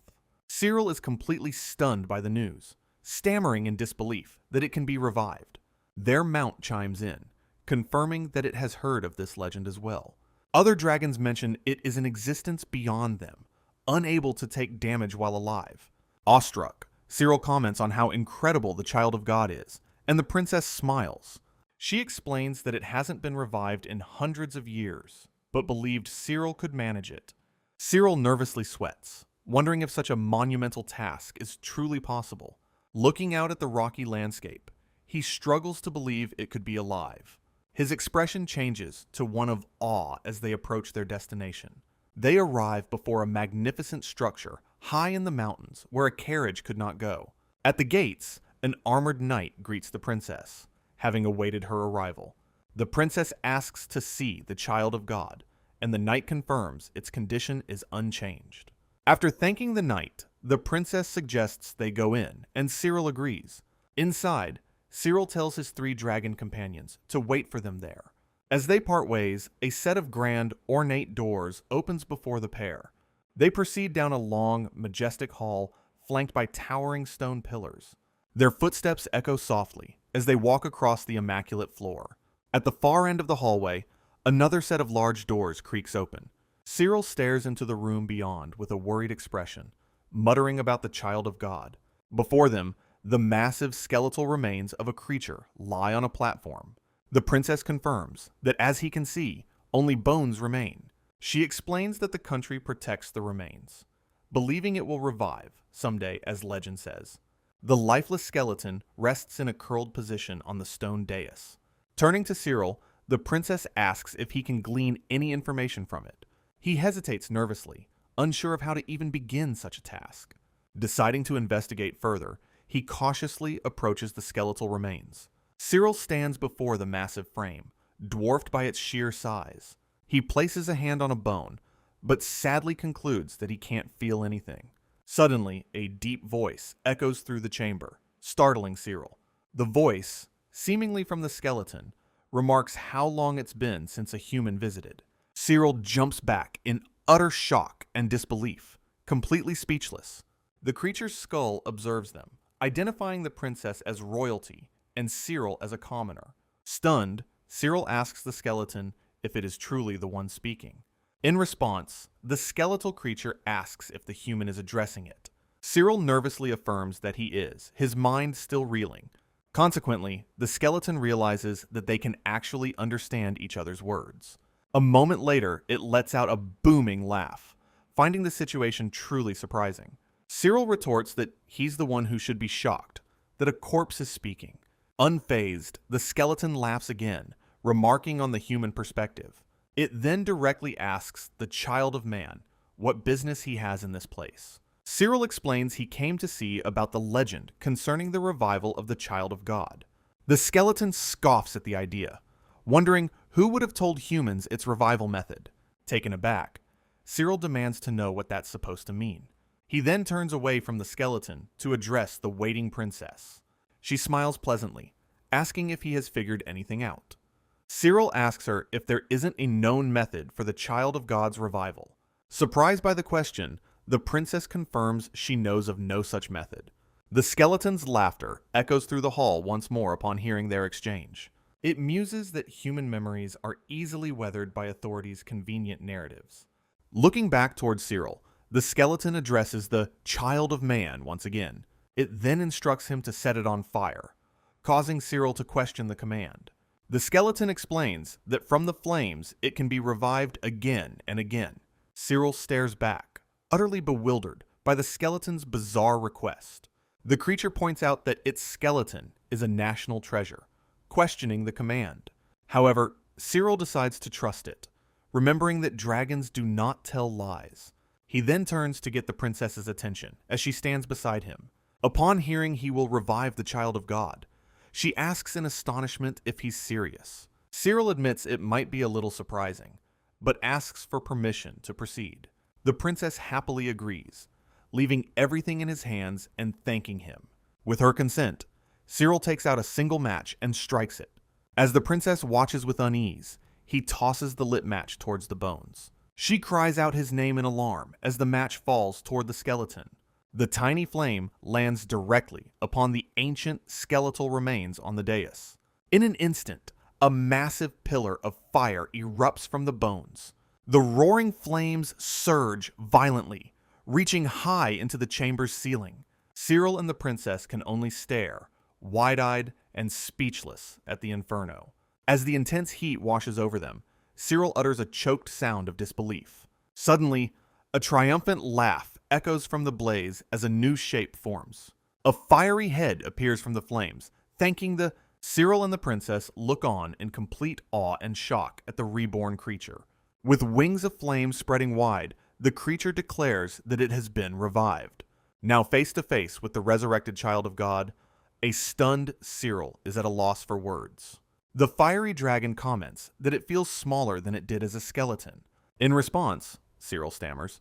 Sirill is completely stunned by the news, stammering in disbelief that it can be revived. Their mount chimes in, confirming that it has heard of this legend as well. Other dragons mention it is an existence beyond them, unable to take damage while alive. Awestruck, Sirill comments on how incredible the child of God is, and the princess smiles. She explains that it hasn't been revived in hundreds of years, but believed Sirill could manage it. Sirill nervously sweats, wondering if such a monumental task is truly possible. Looking out at the rocky landscape, he struggles to believe it could be alive. His expression changes to one of awe as they approach their destination. They arrive before a magnificent structure high in the mountains where a carriage could not go. At the gates, an armored knight greets the princess, having awaited her arrival. The princess asks to see the child of God, and the knight confirms its condition is unchanged. After thanking the knight, the princess suggests they go in, and Sirill agrees. Inside, Sirill tells his 3 dragon companions to wait for them there. As they part ways, a set of grand, ornate doors opens before the pair. They proceed down a long, majestic hall flanked by towering stone pillars. Their footsteps echo softly as they walk across the immaculate floor. At the far end of the hallway, another set of large doors creaks open. Sirill stares into the room beyond with a worried expression, muttering about the child of God. Before them, the massive skeletal remains of a creature lie on a platform. The princess confirms that, as he can see, only bones remain. She explains that the country protects the remains, believing it will revive someday, as legend says. The lifeless skeleton rests in a curled position on the stone dais. Turning to Sirill, the princess asks if he can glean any information from it. He hesitates nervously, unsure of how to even begin such a task. Deciding to investigate further, he cautiously approaches the skeletal remains. Sirill stands before the massive frame, dwarfed by its sheer size. He places a hand on a bone, but sadly concludes that he can't feel anything. Suddenly, a deep voice echoes through the chamber, startling Sirill. The voice, seemingly from the skeleton, remarks how long it's been since a human visited. Sirill jumps back in utter shock and disbelief, completely speechless. The creature's skull observes them, identifying the princess as royalty and Sirill as a commoner. Stunned, Sirill asks the skeleton if it is truly the one speaking. In response, the skeletal creature asks if the human is addressing it. Sirill nervously affirms that he is, his mind still reeling. Consequently, the skeleton realizes that they can actually understand each other's words. A moment later, it lets out a booming laugh, finding the situation truly surprising. Sirill retorts that he's the one who should be shocked, that a corpse is speaking. Unfazed, the skeleton laughs again, remarking on the human perspective. It then directly asks the child of man what business he has in this place. Sirill explains he came to see about the legend concerning the revival of the child of God. The skeleton scoffs at the idea, wondering who would have told humans its revival method. Taken aback, Sirill demands to know what that's supposed to mean. He then turns away from the skeleton to address the waiting princess. She smiles pleasantly, asking if he has figured anything out. Sirill asks her if there isn't a known method for the child of God's revival. Surprised by the question, the princess confirms she knows of no such method. The skeleton's laughter echoes through the hall once more upon hearing their exchange. It muses that human memories are easily weathered by authorities' convenient narratives. Looking back towards Sirill, the skeleton addresses the child of man once again. It then instructs him to set it on fire, causing Sirill to question the command. The skeleton explains that from the flames it can be revived again and again. Sirill stares back, utterly bewildered by the skeleton's bizarre request. The creature points out that its skeleton is a national treasure, questioning the command. However, Sirill decides to trust it, remembering that dragons do not tell lies. He then turns to get the princess's attention as she stands beside him. Upon hearing he will revive the child of God, she asks in astonishment if he's serious. Sirill admits it might be a little surprising, but asks for permission to proceed. The princess happily agrees, leaving everything in his hands and thanking him. With her consent, Sirill takes out a single match and strikes it. As the princess watches with unease, he tosses the lit match towards the bones. She cries out his name in alarm as the match falls toward the skeleton. The tiny flame lands directly upon the ancient skeletal remains on the dais. In an instant, a massive pillar of fire erupts from the bones. The roaring flames surge violently, reaching high into the chamber's ceiling. Sirill and the princess can only stare, wide-eyed and speechless, at the inferno. As the intense heat washes over them, Sirill utters a choked sound of disbelief. Suddenly, a triumphant laugh echoes from the blaze as a new shape forms. A fiery head appears from the flames, thanking the Sirill and the princess look on in complete awe and shock at the reborn creature. With wings of flame spreading wide, the creature declares that it has been revived. Now face to face with the resurrected child of God, a stunned Sirill is at a loss for words. The fiery dragon comments that it feels smaller than it did as a skeleton. In response, Sirill stammers,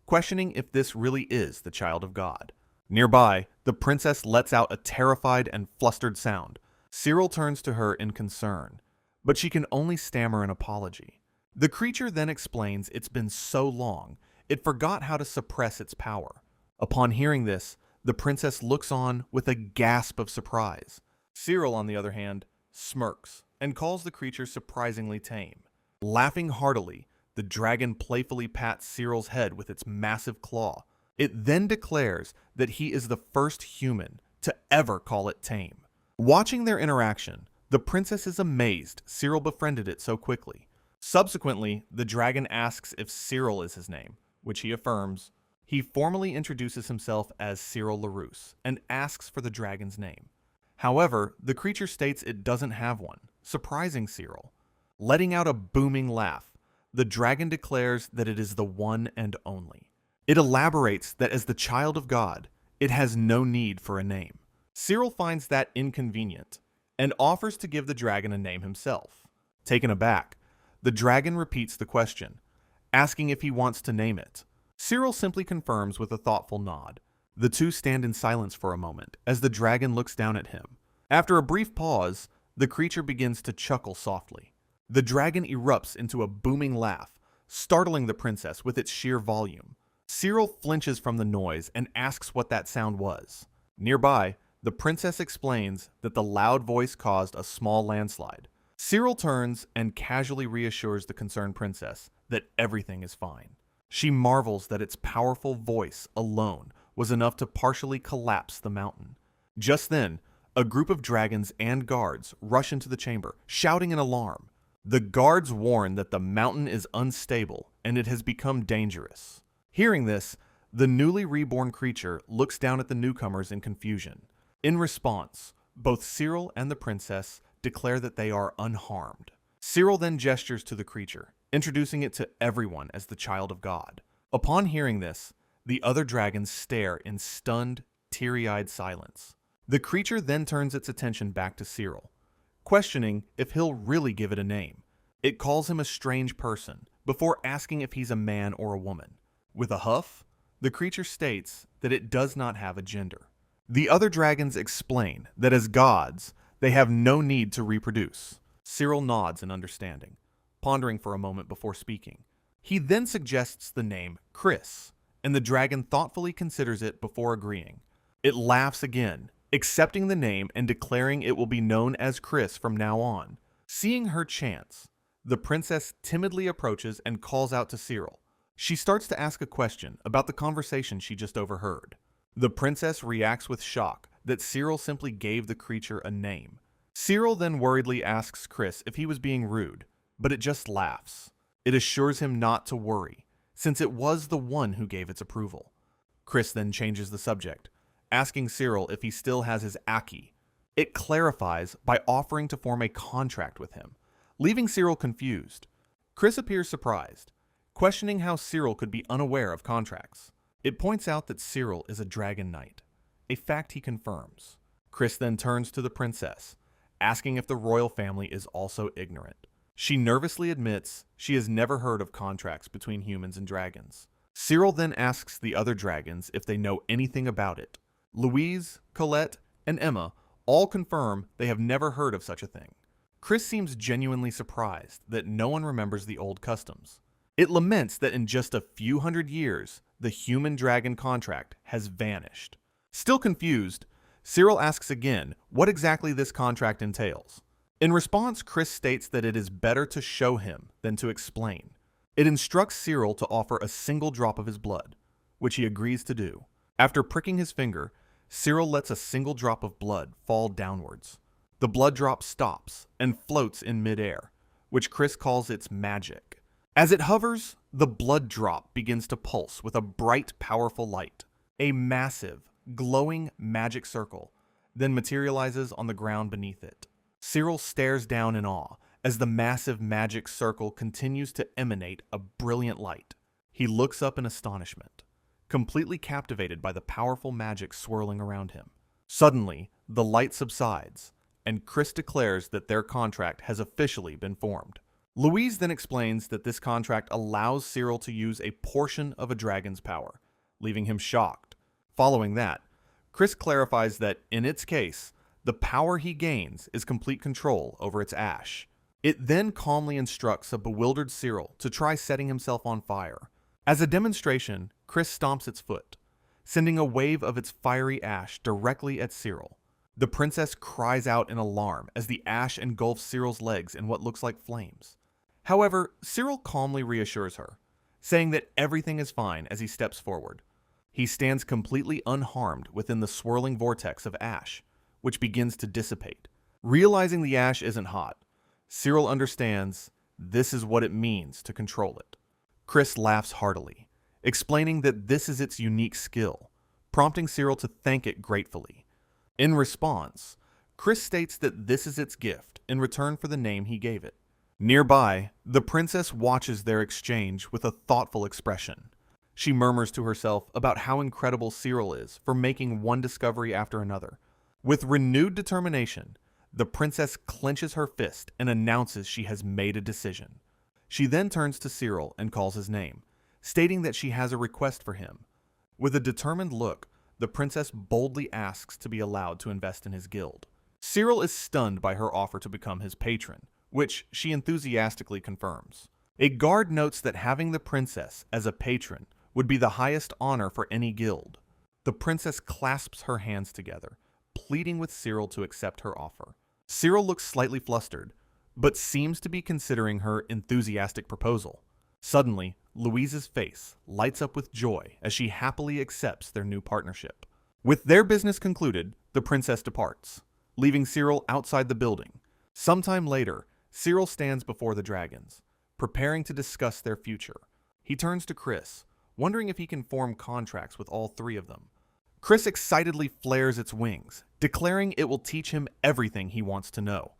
questioning if this really is the child of God. Nearby, the princess lets out a terrified and flustered sound. Sirill turns to her in concern, but she can only stammer an apology. The creature then explains it's been so long, it forgot how to suppress its power. Upon hearing this, the princess looks on with a gasp of surprise. Sirill, on the other hand, smirks and calls the creature surprisingly tame. Laughing heartily, the dragon playfully pats Sirill's head with its massive claw. It then declares that he is the first human to ever call it tame. Watching their interaction, the princess is amazed Sirill befriended it so quickly. Subsequently, the dragon asks if Sirill is his name, which he affirms. He formally introduces himself as Sirill Ruse and asks for the dragon's name. However, the creature states it doesn't have one, surprising Sirill. Letting out a booming laugh, the dragon declares that it is the one and only. It elaborates that as the child of God, it has no need for a name. Sirill finds that inconvenient and offers to give the dragon a name himself. Taken aback, the dragon repeats the question, asking if he wants to name it. Sirill simply confirms with a thoughtful nod. The two stand in silence for a moment as the dragon looks down at him. After a brief pause, the creature begins to chuckle softly. The dragon erupts into a booming laugh, startling the princess with its sheer volume. Sirill flinches from the noise and asks what that sound was. Nearby, the princess explains that the loud voice caused a small landslide. Sirill turns and casually reassures the concerned princess that everything is fine. She marvels that its powerful voice alone was enough to partially collapse the mountain. Just then, a group of dragons and guards rush into the chamber, shouting in alarm. The guards warn that the mountain is unstable and it has become dangerous. Hearing this, the newly reborn creature looks down at the newcomers in confusion. In response, both Sirill and the princess declare that they are unharmed. Sirill then gestures to the creature, introducing it to everyone as the child of God. Upon hearing this, the other dragons stare in stunned, teary-eyed silence. The creature then turns its attention back to Sirill, questioning if he'll really give it a name. It calls him a strange person, before asking if he's a man or a woman. With a huff, the creature states that it does not have a gender. The other dragons explain that as gods, they have no need to reproduce. Sirill nods in understanding, pondering for a moment before speaking. He then suggests the name Chris, and the dragon thoughtfully considers it before agreeing. It laughs again, accepting the name and declaring it will be known as Chris from now on. Seeing her chance, the princess timidly approaches and calls out to Sirill. She starts to ask a question about the conversation she just overheard. The princess reacts with shock that Sirill simply gave the creature a name. Sirill then worriedly asks Chris if he was being rude, but it just laughs. It assures him not to worry, since it was the one who gave its approval. Chris then changes the subject, asking Sirill if he still has his Aki. It clarifies by offering to form a contract with him, leaving Sirill confused. Chris appears surprised, questioning how Sirill could be unaware of contracts. It points out that Sirill is a dragon knight, a fact he confirms. Chris then turns to the princess, asking if the royal family is also ignorant. She nervously admits she has never heard of contracts between humans and dragons. Sirill then asks the other dragons if they know anything about it. Louise, Colette, and Emma all confirm they have never heard of such a thing. Chris seems genuinely surprised that no one remembers the old customs. It laments that in just a few hundred years, the human-dragon contract has vanished. Still confused, Sirill asks again what exactly this contract entails. In response, Chris states that it is better to show him than to explain. It instructs Sirill to offer a single drop of his blood, which he agrees to do. After pricking his finger, Sirill lets a single drop of blood fall downwards. The blood drop stops and floats in midair, which Chris calls its magic. As it hovers, the blood drop begins to pulse with a bright, powerful light. A massive, glowing magic circle then materializes on the ground beneath it. Sirill stares down in awe as the massive magic circle continues to emanate a brilliant light. He looks up in astonishment, completely captivated by the powerful magic swirling around him. Suddenly, the light subsides, and Chris declares that their contract has officially been formed. Louise then explains that this contract allows Sirill to use a portion of a dragon's power, leaving him shocked. Following that, Chris clarifies that, in its case, the power he gains is complete control over its ash. It then calmly instructs a bewildered Sirill to try setting himself on fire. As a demonstration, Chris stomps its foot, sending a wave of its fiery ash directly at Sirill. The princess cries out in alarm as the ash engulfs Sirill's legs in what looks like flames. However, Sirill calmly reassures her, saying that everything is fine as he steps forward. He stands completely unharmed within the swirling vortex of ash, which begins to dissipate. Realizing the ash isn't hot, Sirill understands this is what it means to control it. Chris laughs heartily, explaining that this is its unique skill, prompting Sirill to thank it gratefully. In response, Chris states that this is its gift in return for the name he gave it. Nearby, the princess watches their exchange with a thoughtful expression. She murmurs to herself about how incredible Sirill is for making one discovery after another. With renewed determination, the princess clenches her fist and announces she has made a decision. She then turns to Sirill and calls his name, stating that she has a request for him. With a determined look, the princess boldly asks to be allowed to invest in his guild. Sirill is stunned by her offer to become his patron, which she enthusiastically confirms. A guard notes that having the princess as a patron would be the highest honor for any guild. The princess clasps her hands together, pleading with Sirill to accept her offer. Sirill looks slightly flustered, but seems to be considering her enthusiastic proposal. Suddenly, Louise's face lights up with joy as she happily accepts their new partnership. With their business concluded, the princess departs, leaving Sirill outside the building. Sometime later, Sirill stands before the dragons, preparing to discuss their future. He turns to Chris, wondering if he can form contracts with all three of them. Chris excitedly flares its wings, declaring it will teach him everything he wants to know.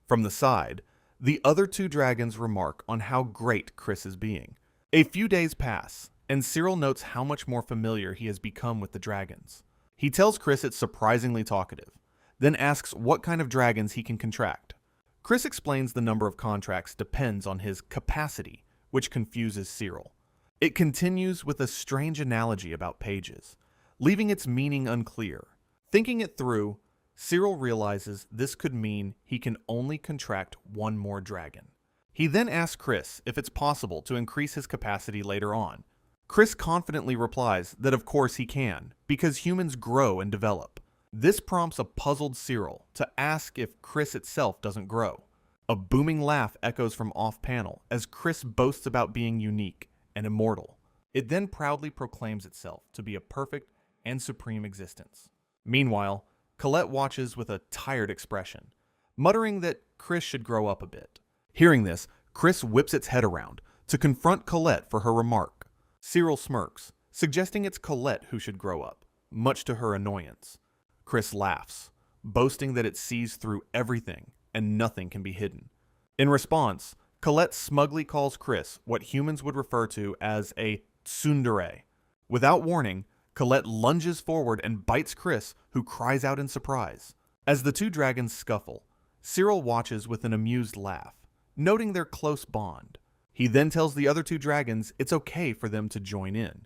From the side, the other two dragons remark on how great Chris is being. A few days pass, and Sirill notes how much more familiar he has become with the dragons. He tells Chris it's surprisingly talkative, then asks what kind of dragons he can contract. Chris explains the number of contracts depends on his capacity, which confuses Sirill. It continues with a strange analogy about pages, leaving its meaning unclear. Thinking it through, Sirill realizes this could mean he can only contract one more dragon. He then asks Chris if it's possible to increase his capacity later on. Chris confidently replies that of course he can, because humans grow and develop. This prompts a puzzled Sirill to ask if Chris itself doesn't grow. A booming laugh echoes from off-panel as Chris boasts about being unique and immortal. It then proudly proclaims itself to be a perfect and supreme existence. Meanwhile, Colette watches with a tired expression, muttering that Chris should grow up a bit. Hearing this, Chris whips its head around to confront Colette for her remark. Sirill smirks, suggesting it's Colette who should grow up, much to her annoyance. Chris laughs, boasting that it sees through everything and nothing can be hidden. In response, Colette smugly calls Chris what humans would refer to as a tsundere. Without warning, Colette lunges forward and bites Chris, who cries out in surprise. As the two dragons scuffle, Sirill watches with an amused laugh, noting their close bond. He then tells the other two dragons it's okay for them to join in,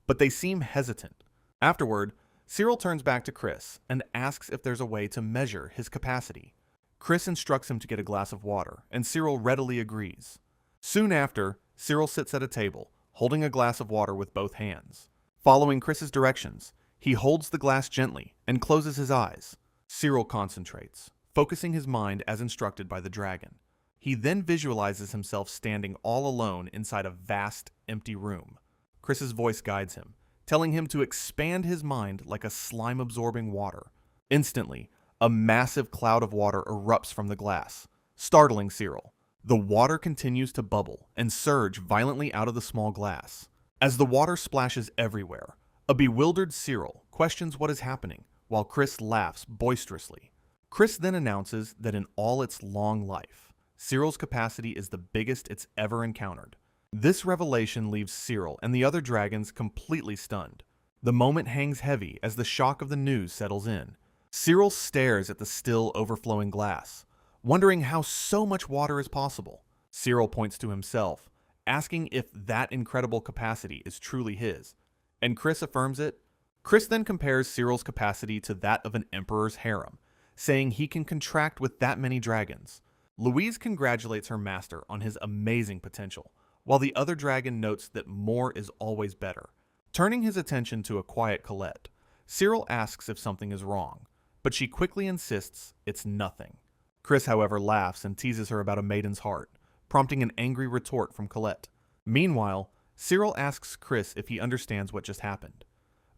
but they seem hesitant. Afterward, Sirill turns back to Chris and asks if there's a way to measure his capacity. Chris instructs him to get a glass of water, and Sirill readily agrees. Soon after, Sirill sits at a table, holding a glass of water with both hands. Following Chris's directions, he holds the glass gently and closes his eyes. Sirill concentrates, focusing his mind as instructed by the dragon. He then visualizes himself standing all alone inside a vast, empty room. Chris's voice guides him, telling him to expand his mind like a slime-absorbing water. Instantly, a massive cloud of water erupts from the glass, startling Sirill. The water continues to bubble and surge violently out of the small glass. As the water splashes everywhere, a bewildered Sirill questions what is happening, while Chris laughs boisterously. Chris then announces that in all its long life, Sirill's capacity is the biggest it's ever encountered. This revelation leaves Sirill and the other dragons completely stunned. The moment hangs heavy as the shock of the news settles in. Sirill stares at the still overflowing glass, wondering how so much water is possible. Sirill points to himself, asking if that incredible capacity is truly his, and Chris affirms it. Chris then compares Sirill's capacity to that of an emperor's harem, saying he can contract with that many dragons. Louise congratulates her master on his amazing potential, while the other dragon notes that more is always better. Turning his attention to a quiet Colette, Sirill asks if something is wrong, but she quickly insists it's nothing. Chris, however, laughs and teases her about a maiden's heart, prompting an angry retort from Colette. Meanwhile, Sirill asks Chris if he understands what just happened,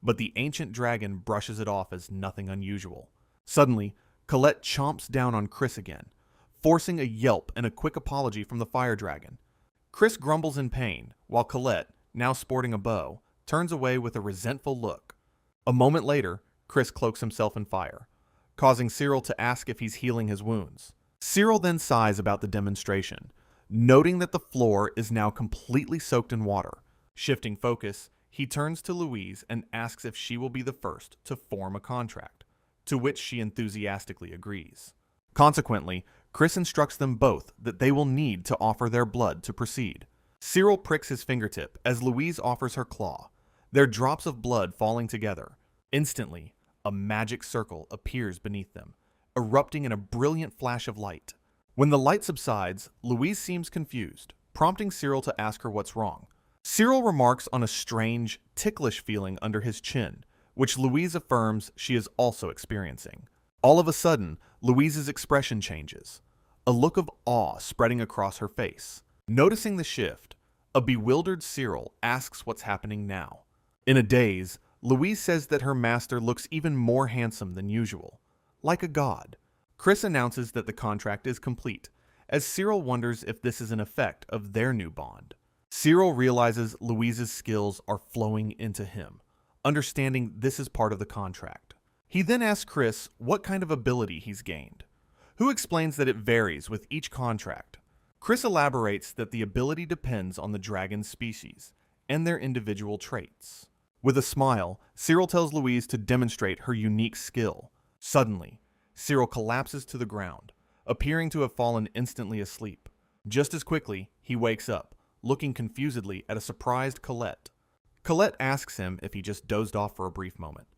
but the ancient dragon brushes it off as nothing unusual. Suddenly, Colette chomps down on Chris again, forcing a yelp and a quick apology from the fire dragon. Chris grumbles in pain, while Colette, now sporting a bow, turns away with a resentful look. A moment later, Chris cloaks himself in fire, causing Sirill to ask if he's healing his wounds. Sirill then sighs about the demonstration, noting that the floor is now completely soaked in water. Shifting focus, he turns to Louise and asks if she will be the first to form a contract, to which she enthusiastically agrees. Consequently, Chris instructs them both that they will need to offer their blood to proceed. Sirill pricks his fingertip as Louise offers her claw, their drops of blood falling together. Instantly, a magic circle appears beneath them, erupting in a brilliant flash of light. When the light subsides, Louise seems confused, prompting Sirill to ask her what's wrong. Sirill remarks on a strange, ticklish feeling under his chin, which Louise affirms she is also experiencing. All of a sudden, Louise's expression changes, a look of awe spreading across her face. Noticing the shift, a bewildered Sirill asks what's happening now. In a daze, Louise says that her master looks even more handsome than usual, like a god. Chris announces that the contract is complete, as Sirill wonders if this is an effect of their new bond. Sirill realizes Louise's skills are flowing into him, understanding this is part of the contract. He then asks Chris what kind of ability he's gained, who explains that it varies with each contract. Chris elaborates that the ability depends on the dragon's species and their individual traits. With a smile, Sirill tells Louise to demonstrate her unique skill. Suddenly, Sirill collapses to the ground, appearing to have fallen instantly asleep. Just as quickly, he wakes up, looking confusedly at a surprised Colette. Colette asks him if he just dozed off for a brief moment.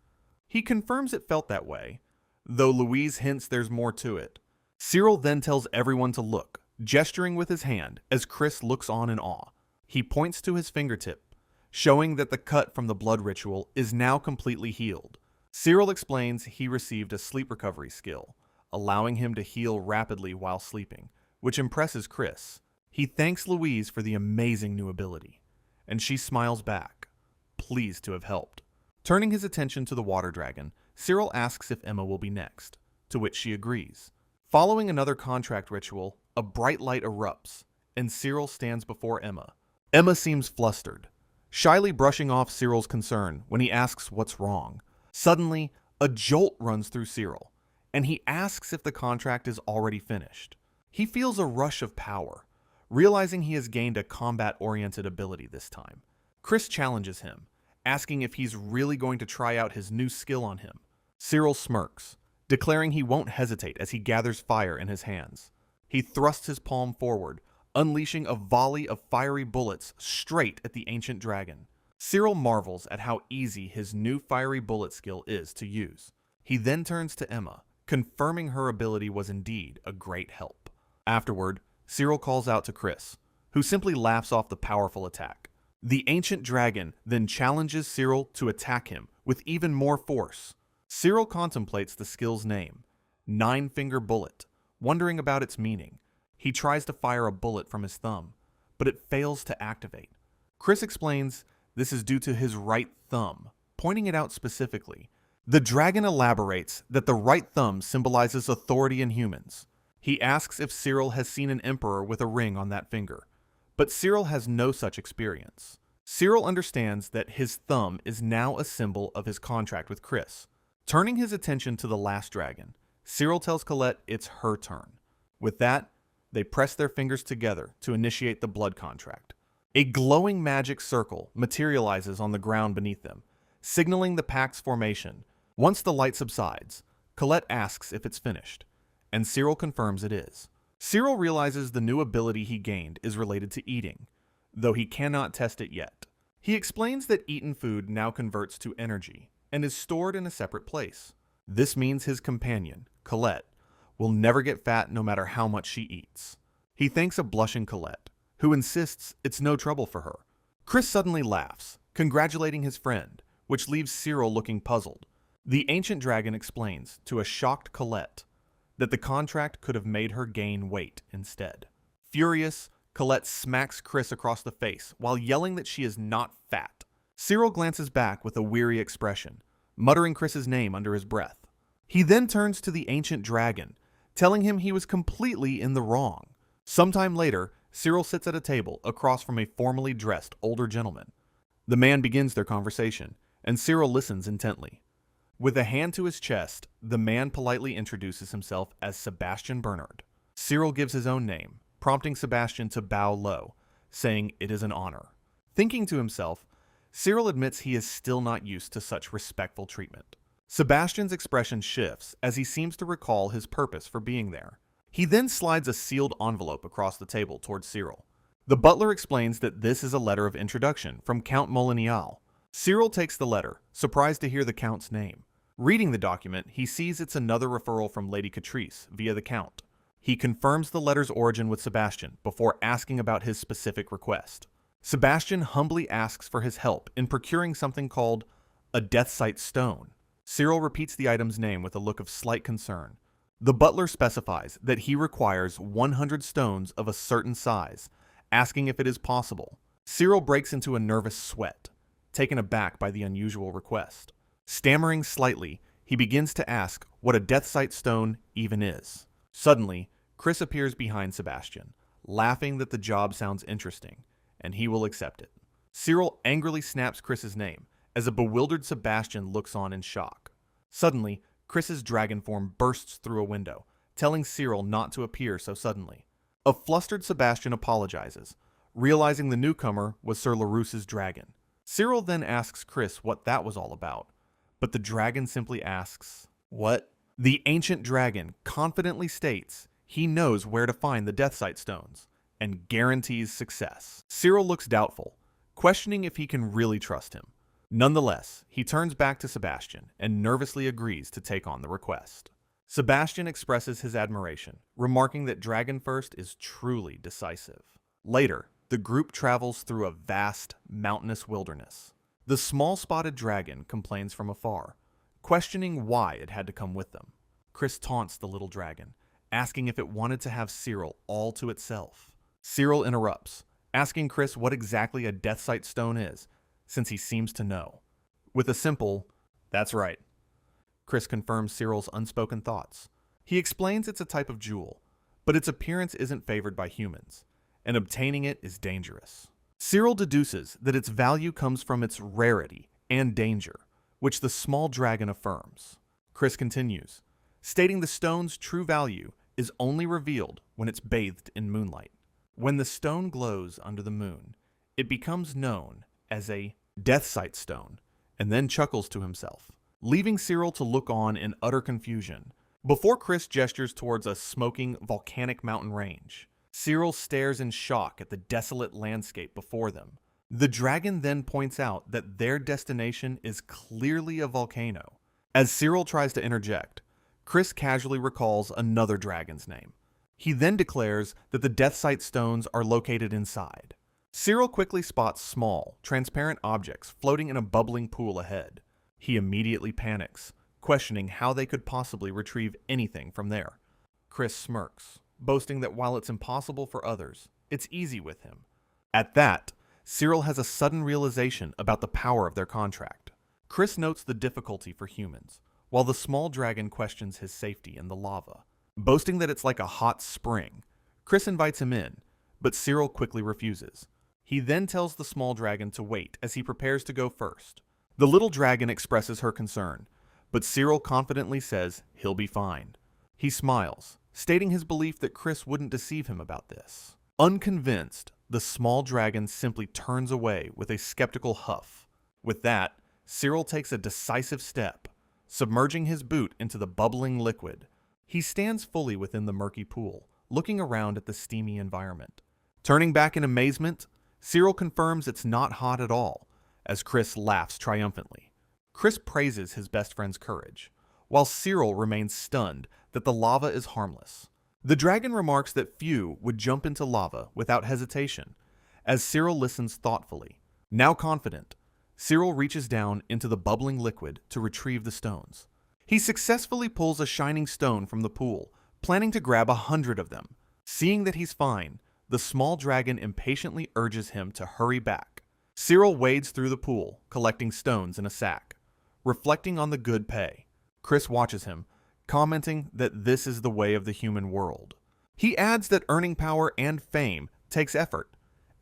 He confirms it felt that way, though Louise hints there's more to it. Sirill then tells everyone to look, gesturing with his hand as Chris looks on in awe. He points to his fingertip, showing that the cut from the blood ritual is now completely healed. Sirill explains he received a sleep recovery skill, allowing him to heal rapidly while sleeping, which impresses Chris. He thanks Louise for the amazing new ability, and she smiles back, pleased to have helped. Turning his attention to the water dragon, Sirill asks if Emma will be next, to which she agrees. Following another contract ritual, a bright light erupts, and Sirill stands before Emma. Emma seems flustered, shyly brushing off Sirill's concern when he asks what's wrong. Suddenly, a jolt runs through Sirill, and he asks if the contract is already finished. He feels a rush of power, realizing he has gained a combat-oriented ability this time. Chris challenges him, asking if he's really going to try out his new skill on him. Sirill smirks, declaring he won't hesitate as he gathers fire in his hands. He thrusts his palm forward, unleashing a volley of fiery bullets straight at the ancient dragon. Sirill marvels at how easy his new fiery bullet skill is to use. He then turns to Emma, confirming her ability was indeed a great help. Afterward, Sirill calls out to Chris, who simply laughs off the powerful attack. The ancient dragon then challenges Sirill to attack him with even more force. Sirill contemplates the skill's name, Nine-Finger Bullet, wondering about its meaning. He tries to fire a bullet from his thumb, but it fails to activate. Chris explains this is due to his right thumb, pointing it out specifically. The dragon elaborates that the right thumb symbolizes authority in humans. He asks if Sirill has seen an emperor with a ring on that finger, but Sirill has no such experience. Sirill understands that his thumb is now a symbol of his contract with Chris. Turning his attention to the last dragon, Sirill tells Colette it's her turn. With that, they press their fingers together to initiate the blood contract. A glowing magic circle materializes on the ground beneath them, signaling the pact's formation. Once the light subsides, Colette asks if it's finished, and Sirill confirms it is. Sirill realizes the new ability he gained is related to eating, though he cannot test it yet. He explains that eaten food now converts to energy and is stored in a separate place. This means his companion, Colette, will never get fat no matter how much she eats. He thanks a blushing Colette, who insists it's no trouble for her. Chris suddenly laughs, congratulating his friend, which leaves Sirill looking puzzled. The ancient dragon explains to a shocked Colette that the contract could have made her gain weight instead. Furious, Colette smacks Chris across the face while yelling that she is not fat. Sirill glances back with a weary expression, muttering Chris's name under his breath. He then turns to the ancient dragon, telling him he was completely in the wrong. Sometime later, Sirill sits at a table across from a formally dressed older gentleman. The man begins their conversation, and Sirill listens intently. With a hand to his chest, the man politely introduces himself as Sebastian Bernard. Sirill gives his own name, prompting Sebastian to bow low, saying it is an honor. Thinking to himself, Sirill admits he is still not used to such respectful treatment. Sebastian's expression shifts as he seems to recall his purpose for being there. He then slides a sealed envelope across the table towards Sirill. The butler explains that this is a letter of introduction from Count Molinial. Sirill takes the letter, surprised to hear the Count's name. Reading the document, he sees it's another referral from Lady Catrice via the Count. He confirms the letter's origin with Sebastian before asking about his specific request. Sebastian humbly asks for his help in procuring something called a deathsight stone. Sirill repeats the item's name with a look of slight concern. The butler specifies that he requires 100 stones of a certain size, asking if it is possible. Sirill breaks into a nervous sweat, taken aback by the unusual request. Stammering slightly, he begins to ask what a deathsight stone even is. Suddenly, Chris appears behind Sebastian, laughing that the job sounds interesting, and he will accept it. Sirill angrily snaps Chris's name, as a bewildered Sebastian looks on in shock. Suddenly, Chris's dragon form bursts through a window, telling Sirill not to appear so suddenly. A flustered Sebastian apologizes, realizing the newcomer was Sir Larouse's dragon. Sirill then asks Chris what that was all about, but the dragon simply asks, "What?" The ancient dragon confidently states he knows where to find the deathsight stones, and guarantees success. Sirill looks doubtful, questioning if he can really trust him. Nonetheless, he turns back to Sebastian and nervously agrees to take on the request. Sebastian expresses his admiration, remarking that Dragon First is truly decisive. Later, the group travels through a vast, mountainous wilderness. The small spotted dragon complains from afar, questioning why it had to come with them. Chris taunts the little dragon, asking if it wanted to have Sirill all to itself. Sirill interrupts, asking Chris what exactly a deathsight stone is, since he seems to know. With a simple, "That's right," Chris confirms Sirill's unspoken thoughts. He explains it's a type of jewel, but its appearance isn't favored by humans, and obtaining it is dangerous. Sirill deduces that its value comes from its rarity and danger, which the small dragon affirms. Chris continues, stating the stone's true value is only revealed when it's bathed in moonlight. When the stone glows under the moon, it becomes known as a deathsight stone, and then chuckles to himself, leaving Sirill to look on in utter confusion. Before Chris gestures towards a smoking volcanic mountain range, Sirill stares in shock at the desolate landscape before them. The dragon then points out that their destination is clearly a volcano. As Sirill tries to interject, Chris casually recalls another dragon's name. He then declares that the deathsight stones are located inside. Sirill quickly spots small, transparent objects floating in a bubbling pool ahead. He immediately panics, questioning how they could possibly retrieve anything from there. Chris smirks, boasting that while it's impossible for others, it's easy with him. At that, Sirill has a sudden realization about the power of their contract. Chris notes the difficulty for humans, while the small dragon questions his safety in the lava. Boasting that it's like a hot spring, Chris invites him in, but Sirill quickly refuses. He then tells the small dragon to wait as he prepares to go first. The little dragon expresses her concern, but Sirill confidently says he'll be fine. He smiles, stating his belief that Chris wouldn't deceive him about this. Unconvinced, the small dragon simply turns away with a skeptical huff. With that, Sirill takes a decisive step, submerging his boot into the bubbling liquid. He stands fully within the murky pool, looking around at the steamy environment. Turning back in amazement, Sirill confirms it's not hot at all, as Chris laughs triumphantly. Chris praises his best friend's courage, while Sirill remains stunned that the lava is harmless. The dragon remarks that few would jump into lava without hesitation, as Sirill listens thoughtfully. Now confident, Sirill reaches down into the bubbling liquid to retrieve the stones. He successfully pulls a shining stone from the pool, planning to grab 100 of them. Seeing that he's fine, the small dragon impatiently urges him to hurry back. Sirill wades through the pool, collecting stones in a sack. Reflecting on the good pay, Chris watches him, commenting that this is the way of the human world. He adds that earning power and fame takes effort,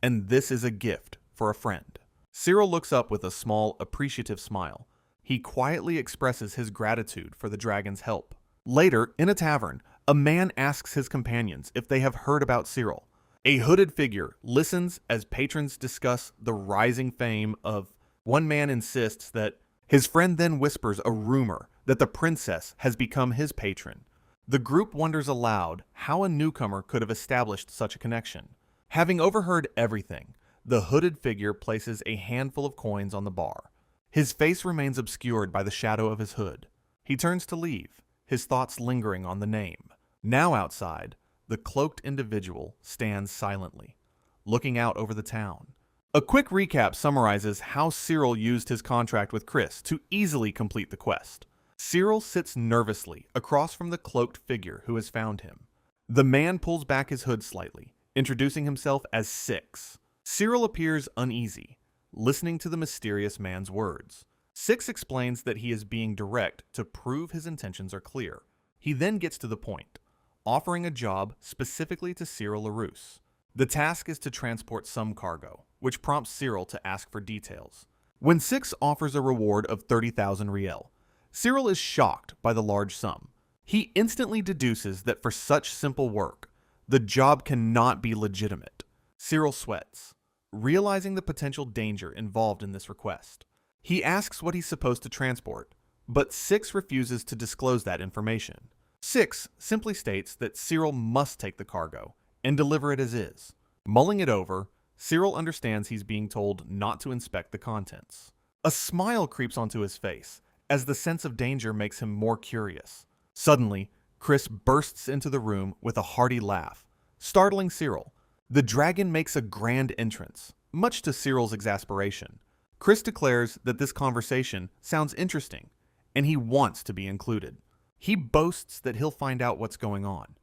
and this is a gift for a friend. Sirill looks up with a small, appreciative smile. He quietly expresses his gratitude for the dragon's help. Later, in a tavern, a man asks his companions if they have heard about Sirill. A hooded figure listens as patrons discuss the rising fame of. One man insists that his friend then whispers a rumor that the princess has become his patron. The group wonders aloud how a newcomer could have established such a connection. Having overheard everything, the hooded figure places a handful of coins on the bar. His face remains obscured by the shadow of his hood. He turns to leave, his thoughts lingering on the name. Now outside, the cloaked individual stands silently, looking out over the town. A quick recap summarizes how Sirill used his contract with Chris to easily complete the quest. Sirill sits nervously across from the cloaked figure who has found him. The man pulls back his hood slightly, introducing himself as Six. Sirill appears uneasy, listening to the mysterious man's words. Six explains that he is being direct to prove his intentions are clear. He then gets to the point, offering a job specifically to Sirill Ruse. The task is to transport some cargo, which prompts Sirill to ask for details. When Six offers a reward of 30,000 riel, Sirill is shocked by the large sum. He instantly deduces that for such simple work, the job cannot be legitimate. Sirill sweats, realizing the potential danger involved in this request. He asks what he's supposed to transport, but Six refuses to disclose that information. Six simply states that Sirill must take the cargo and deliver it as is. Mulling it over, Sirill understands he's being told not to inspect the contents. A smile creeps onto his face, as the sense of danger makes him more curious. Suddenly, Chris bursts into the room with a hearty laugh, startling Sirill. The dragon makes a grand entrance, much to Sirill's exasperation. Chris declares that this conversation sounds interesting, and he wants to be included. He boasts that he'll find out what's going on,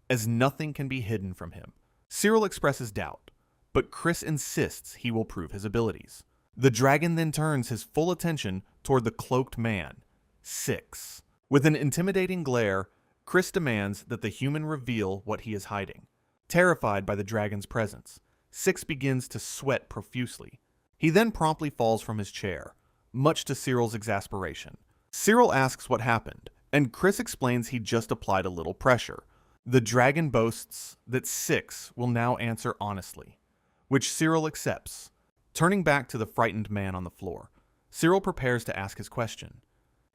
as nothing can be hidden from him. Sirill expresses doubt, but Chris insists he will prove his abilities. The dragon then turns his full attention toward the cloaked man, Six. With an intimidating glare, Chris demands that the human reveal what he is hiding. Terrified by the dragon's presence, Six begins to sweat profusely. He then promptly falls from his chair, much to Sirill's exasperation. Sirill asks what happened, and Chris explains he just applied a little pressure. The dragon boasts that Six will now answer honestly, which Sirill accepts. Turning back to the frightened man on the floor, Sirill prepares to ask his question.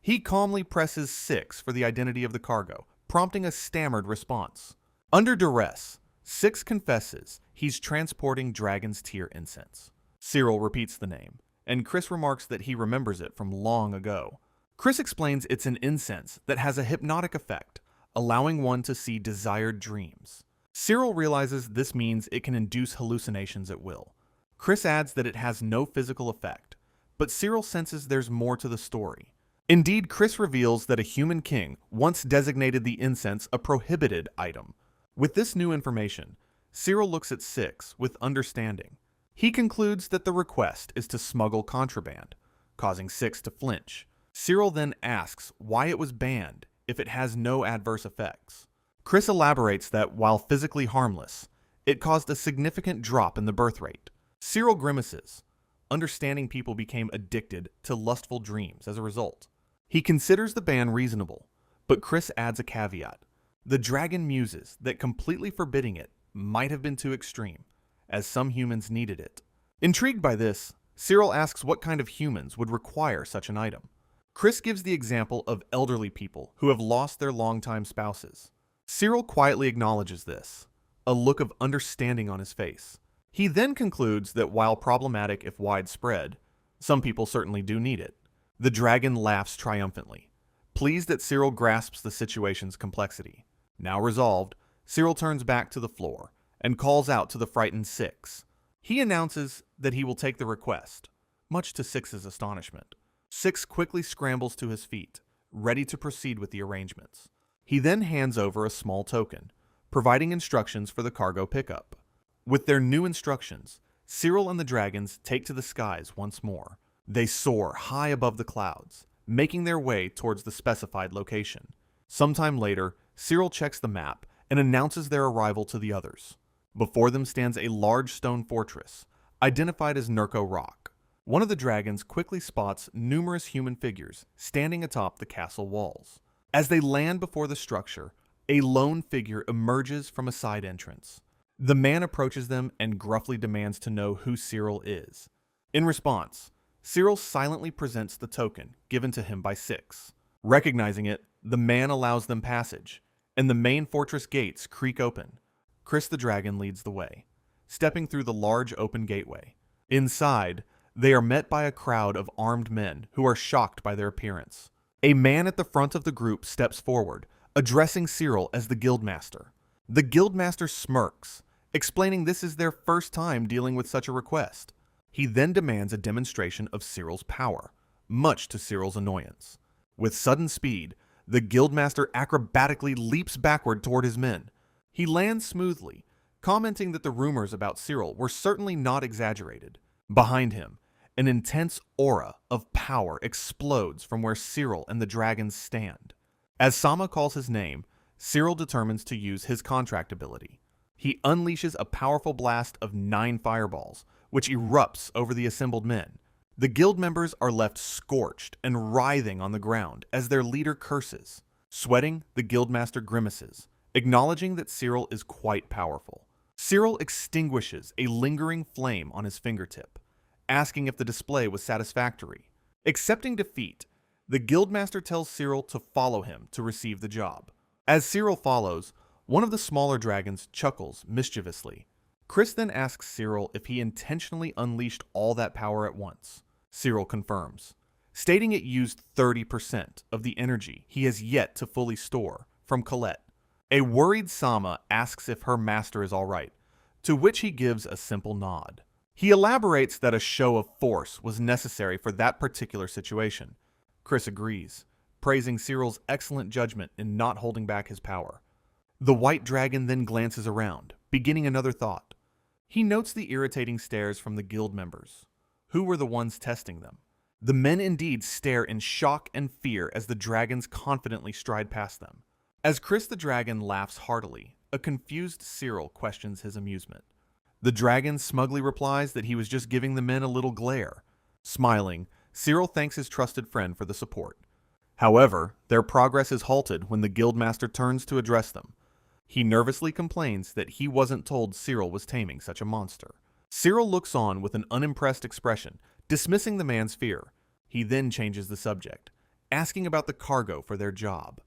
He calmly presses Six for the identity of the cargo, prompting a stammered response. Under duress, Six confesses he's transporting dragon's tear incense. Sirill repeats the name, and Chris remarks that he remembers it from long ago. Chris explains it's an incense that has a hypnotic effect, allowing one to see desired dreams. Sirill realizes this means it can induce hallucinations at will. Chris adds that it has no physical effect, but Sirill senses there's more to the story. Indeed, Chris reveals that a human king once designated the incense a prohibited item. With this new information, Sirill looks at Six with understanding. He concludes that the request is to smuggle contraband, causing Six to flinch. Sirill then asks why it was banned if it has no adverse effects. Chris elaborates that while physically harmless, it caused a significant drop in the birth rate. Sirill grimaces, understanding people became addicted to lustful dreams as a result. He considers the ban reasonable, but Chris adds a caveat. The dragon muses that completely forbidding it might have been too extreme, as some humans needed it. Intrigued by this, Sirill asks what kind of humans would require such an item. Chris gives the example of elderly people who have lost their longtime spouses. Sirill quietly acknowledges this, a look of understanding on his face. He then concludes that while problematic if widespread, some people certainly do need it. The dragon laughs triumphantly, pleased that Sirill grasps the situation's complexity. Now resolved, Sirill turns back to the floor and calls out to the frightened Six. He announces that he will take the request, much to Six's astonishment. Six quickly scrambles to his feet, ready to proceed with the arrangements. He then hands over a small token, providing instructions for the cargo pickup. With their new instructions, Sirill and the dragons take to the skies once more. They soar high above the clouds, making their way towards the specified location. Sometime later, Sirill checks the map and announces their arrival to the others. Before them stands a large stone fortress, identified as Nurko Rock. One of the dragons quickly spots numerous human figures standing atop the castle walls. As they land before the structure, a lone figure emerges from a side entrance. The man approaches them and gruffly demands to know who Sirill is. In response, Sirill silently presents the token given to him by Six. Recognizing it, the man allows them passage, and the main fortress gates creak open. Chris the dragon leads the way, stepping through the large open gateway. Inside, they are met by a crowd of armed men who are shocked by their appearance. A man at the front of the group steps forward, addressing Sirill as the Guildmaster. The Guildmaster smirks, explaining this is their first time dealing with such a request. He then demands a demonstration of Sirill's power, much to Sirill's annoyance. With sudden speed, the Guildmaster acrobatically leaps backward toward his men. He lands smoothly, commenting that the rumors about Sirill were certainly not exaggerated. Behind him, an intense aura of power explodes from where Sirill and the dragons stand. As Sama calls his name, Sirill determines to use his contract ability. He unleashes a powerful blast of 9 fireballs, which erupts over the assembled men. The guild members are left scorched and writhing on the ground as their leader curses. Sweating, the Guildmaster grimaces, acknowledging that Sirill is quite powerful. Sirill extinguishes a lingering flame on his fingertip, asking if the display was satisfactory. Accepting defeat, the Guildmaster tells Sirill to follow him to receive the job. As Sirill follows, one of the smaller dragons chuckles mischievously. Chris then asks Sirill if he intentionally unleashed all that power at once. Sirill confirms, stating it used 30% of the energy he has yet to fully store from Colette. A worried Sama asks if her master is alright, to which he gives a simple nod. He elaborates that a show of force was necessary for that particular situation. Chris agrees, praising Sirill's excellent judgment in not holding back his power. The white dragon then glances around, beginning another thought. He notes the irritating stares from the guild members. Who were the ones testing them? The men indeed stare in shock and fear as the dragons confidently stride past them. As Chris the dragon laughs heartily, a confused Sirill questions his amusement. The dragon smugly replies that he was just giving the men a little glare. Smiling, Sirill thanks his trusted friend for the support. However, their progress is halted when the Guildmaster turns to address them. He nervously complains that he wasn't told Sirill was taming such a monster. Sirill looks on with an unimpressed expression, dismissing the man's fear. He then changes the subject, asking about the cargo for their job.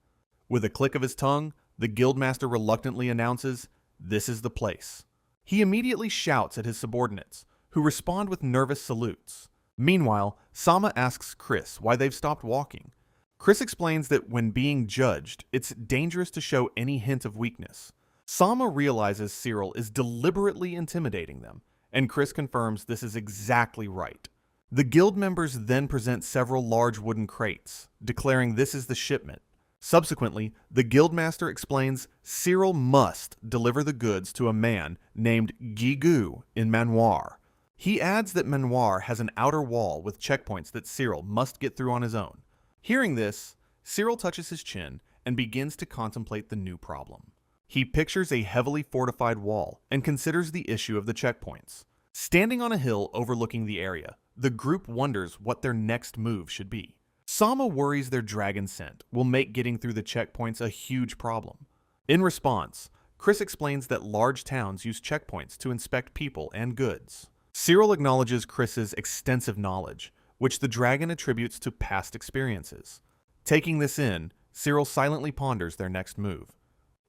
With a click of his tongue, the Guildmaster reluctantly announces, "This is the place." He immediately shouts at his subordinates, who respond with nervous salutes. Meanwhile, Sama asks Chris why they've stopped walking. Chris explains that when being judged, it's dangerous to show any hint of weakness. Sama realizes Sirill is deliberately intimidating them, and Chris confirms this is exactly right. The guild members then present several large wooden crates, declaring this is the shipment. Subsequently, the Guildmaster explains Sirill must deliver the goods to a man named Gigu in manhwa. He adds that manhwa has an outer wall with checkpoints that Sirill must get through on his own. Hearing this, Sirill touches his chin and begins to contemplate the new problem. He pictures a heavily fortified wall and considers the issue of the checkpoints. Standing on a hill overlooking the area, the group wonders what their next move should be. Sama worries their dragon scent will make getting through the checkpoints a huge problem. In response, Chris explains that large towns use checkpoints to inspect people and goods. Sirill acknowledges Chris's extensive knowledge, which the dragon attributes to past experiences. Taking this in, Sirill silently ponders their next move.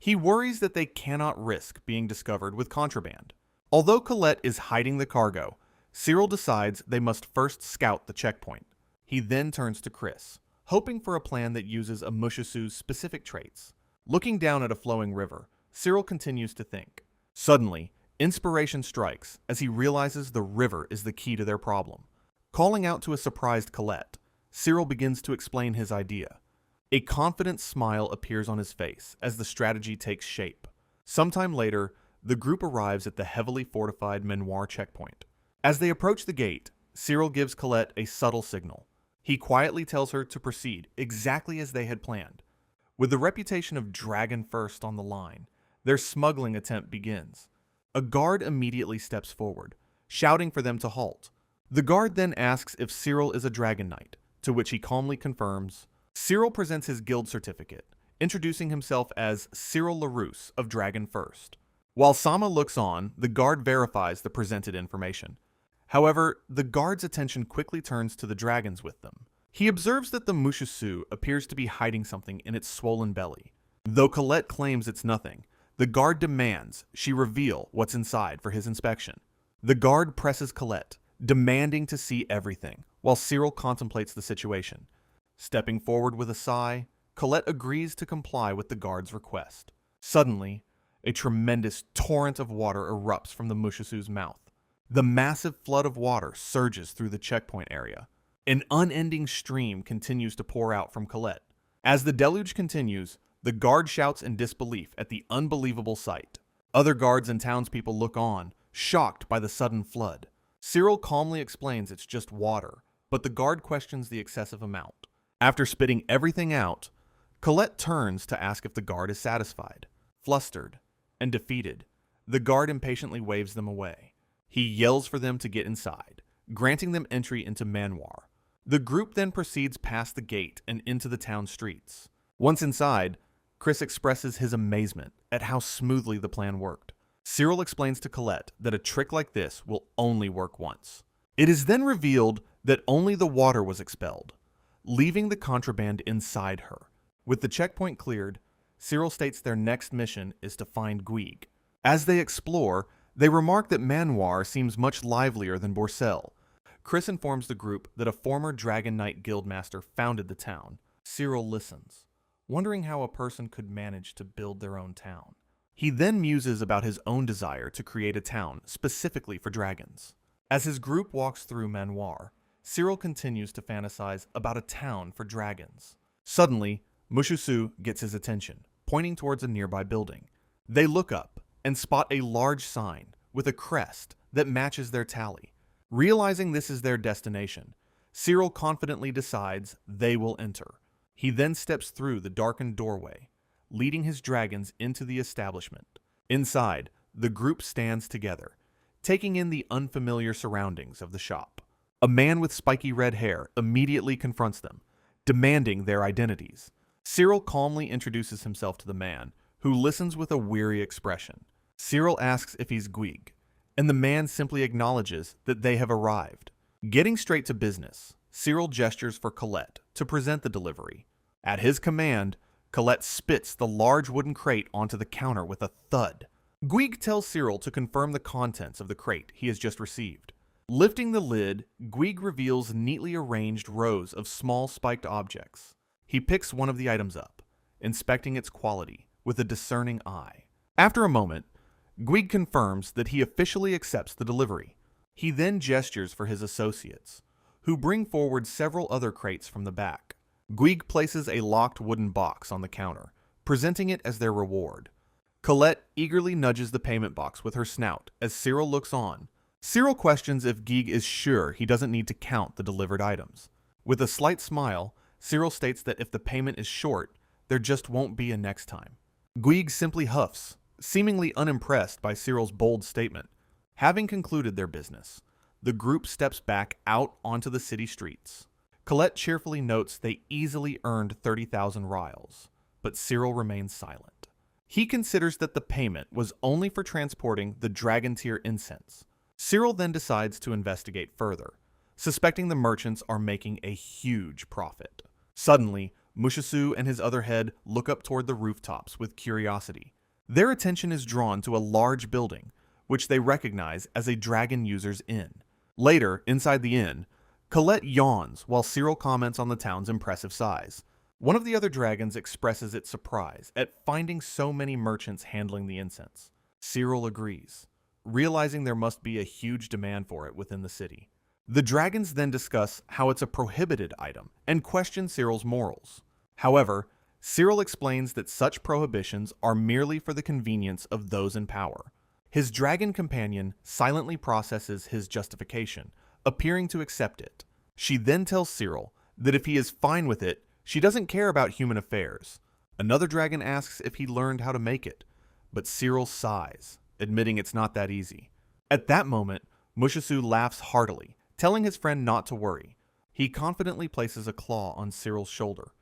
He worries that they cannot risk being discovered with contraband. Although Colette is hiding the cargo, Sirill decides they must first scout the checkpoint. He then turns to Chris, hoping for a plan that uses a Mushosu's specific traits. Looking down at a flowing river, Sirill continues to think. Suddenly, inspiration strikes as he realizes the river is the key to their problem. Calling out to a surprised Colette, Sirill begins to explain his idea. A confident smile appears on his face as the strategy takes shape. Sometime later, the group arrives at the heavily fortified manhwa checkpoint. As they approach the gate, Sirill gives Colette a subtle signal. He quietly tells her to proceed exactly as they had planned. With the reputation of Dragon First on the line, their smuggling attempt begins. A guard immediately steps forward, shouting for them to halt. The guard then asks if Sirill is a Dragon Knight, to which he calmly confirms. Sirill presents his guild certificate, introducing himself as Sirill Ruse of Dragon First. While Sama looks on, the guard verifies the presented information. However, the guard's attention quickly turns to the dragons with them. He observes that the Mushosu appears to be hiding something in its swollen belly. Though Colette claims it's nothing, the guard demands she reveal what's inside for his inspection. The guard presses Colette, demanding to see everything, while Sirill contemplates the situation. Stepping forward with a sigh, Colette agrees to comply with the guard's request. Suddenly, a tremendous torrent of water erupts from the Mushosu's mouth. The massive flood of water surges through the checkpoint area. An unending stream continues to pour out from Colette. As the deluge continues, the guard shouts in disbelief at the unbelievable sight. Other guards and townspeople look on, shocked by the sudden flood. Sirill calmly explains it's just water, but the guard questions the excessive amount. After spitting everything out, Colette turns to ask if the guard is satisfied. Flustered and defeated, the guard impatiently waves them away. He yells for them to get inside, granting them entry into manhwa. The group then proceeds past the gate and into the town streets. Once inside, Chris expresses his amazement at how smoothly the plan worked. Sirill explains to Colette that a trick like this will only work once. It is then revealed that only the water was expelled, leaving the contraband inside her. With the checkpoint cleared, Sirill states their next mission is to find Guig. As they explore, they remark that manhwa seems much livelier than Borcel. Chris informs the group that a former Dragon Knight guildmaster founded the town. Sirill listens, wondering how a person could manage to build their own town. He then muses about his own desire to create a town specifically for dragons. As his group walks through manhwa, Sirill continues to fantasize about a town for dragons. Suddenly, Mushosu gets his attention, pointing towards a nearby building. They look up and spot a large sign with a crest that matches their tally. Realizing this is their destination, Sirill confidently decides they will enter. He then steps through the darkened doorway, leading his dragons into the establishment. Inside, the group stands together, taking in the unfamiliar surroundings of the shop. A man with spiky red hair immediately confronts them, demanding their identities. Sirill calmly introduces himself to the man, who listens with a weary expression. Sirill asks if he's Guig, and the man simply acknowledges that they have arrived. Getting straight to business, Sirill gestures for Colette to present the delivery. At his command, Colette spits the large wooden crate onto the counter with a thud. Guig tells Sirill to confirm the contents of the crate he has just received. Lifting the lid, Guig reveals neatly arranged rows of small spiked objects. He picks one of the items up, inspecting its quality with a discerning eye. After a moment, Guig confirms that he officially accepts the delivery. He then gestures for his associates, who bring forward several other crates from the back. Guig places a locked wooden box on the counter, presenting it as their reward. Colette eagerly nudges the payment box with her snout as Sirill looks on, Sirill questions if Geeg is sure he doesn't need to count the delivered items. With a slight smile, Sirill states that if the payment is short, there just won't be a next time. Geeg simply huffs, seemingly unimpressed by Sirill's bold statement. Having concluded their business, the group steps back out onto the city streets. Colette cheerfully notes they easily earned 30,000 rials, but Sirill remains silent. He considers that the payment was only for transporting the dragon tier incense. Sirill then decides to investigate further, suspecting the merchants are making a huge profit. Suddenly, Mushisu and his other head look up toward the rooftops with curiosity. Their attention is drawn to a large building, which they recognize as a dragon user's inn. Later, inside the inn, Colette yawns while Sirill comments on the town's impressive size. One of the other dragons expresses its surprise at finding so many merchants handling the incense. Sirill agrees, realizing there must be a huge demand for it within the city. The dragons then discuss how it's a prohibited item and question Sirill's morals. However, Sirill explains that such prohibitions are merely for the convenience of those in power. His dragon companion silently processes his justification, appearing to accept it. She then tells Sirill that if he is fine with it, she doesn't care about human affairs. Another dragon asks if he learned how to make it, but Sirill sighs, admitting it's not that easy. At that moment, Mushisu laughs heartily, telling his friend not to worry. He confidently places a claw on Sirill's shoulder,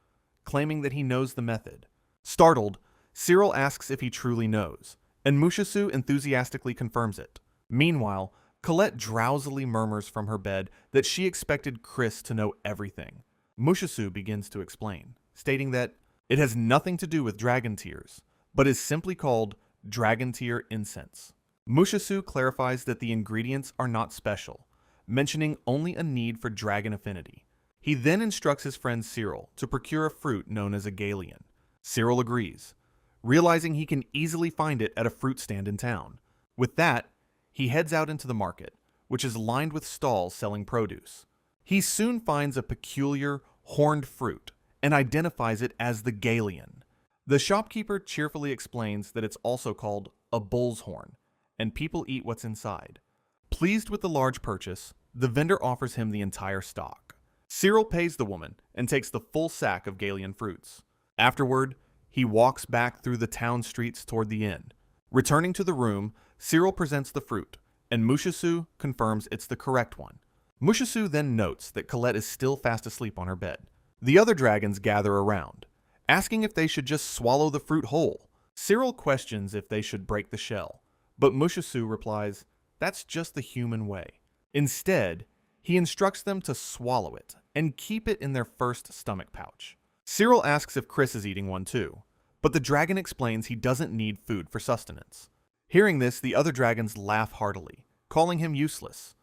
claiming that he knows the method. Startled, Sirill asks if he truly knows, and Mushisu enthusiastically confirms it. Meanwhile, Colette drowsily murmurs from her bed that she expected Chris to know everything. Mushisu begins to explain, stating that it has nothing to do with dragon tears, but is simply called dragon tier incense. Mushisu clarifies that the ingredients are not special, mentioning only a need for dragon affinity. He then instructs his friend Sirill to procure a fruit known as a galleon. Sirill agrees, realizing he can easily find it at a fruit stand in town. With that, he heads out into the market, which is lined with stalls selling produce. He soon finds a peculiar, horned fruit and identifies it as the galleon. The shopkeeper cheerfully explains that it's also called a bull's horn, and people eat what's inside. Pleased with the large purchase, the vendor offers him the entire stock. Sirill pays the woman and takes the full sack of galleon fruits. Afterward, he walks back through the town streets toward the inn. Returning to the room, Sirill presents the fruit, and Mushisu confirms it's the correct one. Mushisu then notes that Colette is still fast asleep on her bed. The other dragons gather around, asking if they should just swallow the fruit whole. Sirill questions if they should break the shell, but Mushisu replies, that's just the human way. Instead, he instructs them to swallow it and keep it in their first stomach pouch. Sirill asks if Chris is eating one too, but the dragon explains he doesn't need food for sustenance. Hearing this, the other dragons laugh heartily, calling him useless.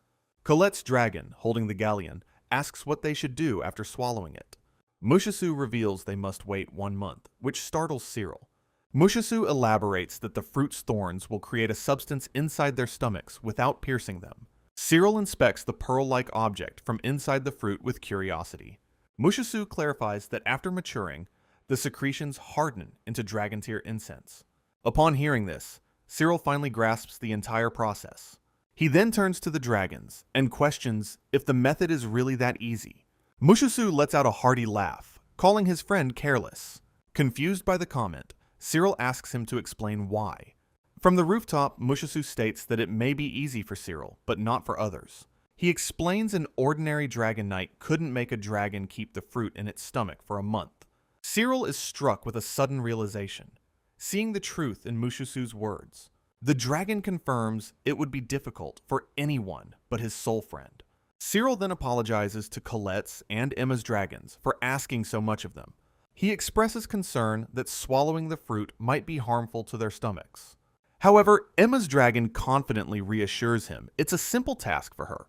Colette's dragon, holding the galleon, asks what they should do after swallowing it. Mushisu reveals they must wait 1 month, which startles Sirill. Mushisu elaborates that the fruit's thorns will create a substance inside their stomachs without piercing them. Sirill inspects the pearl-like object from inside the fruit with curiosity. Mushisu clarifies that after maturing, the secretions harden into dragon tier incense. Upon hearing this, Sirill finally grasps the entire process. He then turns to the dragons and questions if the method is really that easy. Mushisu lets out a hearty laugh, calling his friend careless. Confused by the comment, Sirill asks him to explain why. From the rooftop, Mushisu states that it may be easy for Sirill, but not for others. He explains an ordinary dragon knight couldn't make a dragon keep the fruit in its stomach for a month. Sirill is struck with a sudden realization, seeing the truth in Mushisu's words. The dragon confirms it would be difficult for anyone but his soul friend. Sirill then apologizes to Colette's and Emma's dragons for asking so much of them. He expresses concern that swallowing the fruit might be harmful to their stomachs. However, Emma's dragon confidently reassures him it's a simple task for her.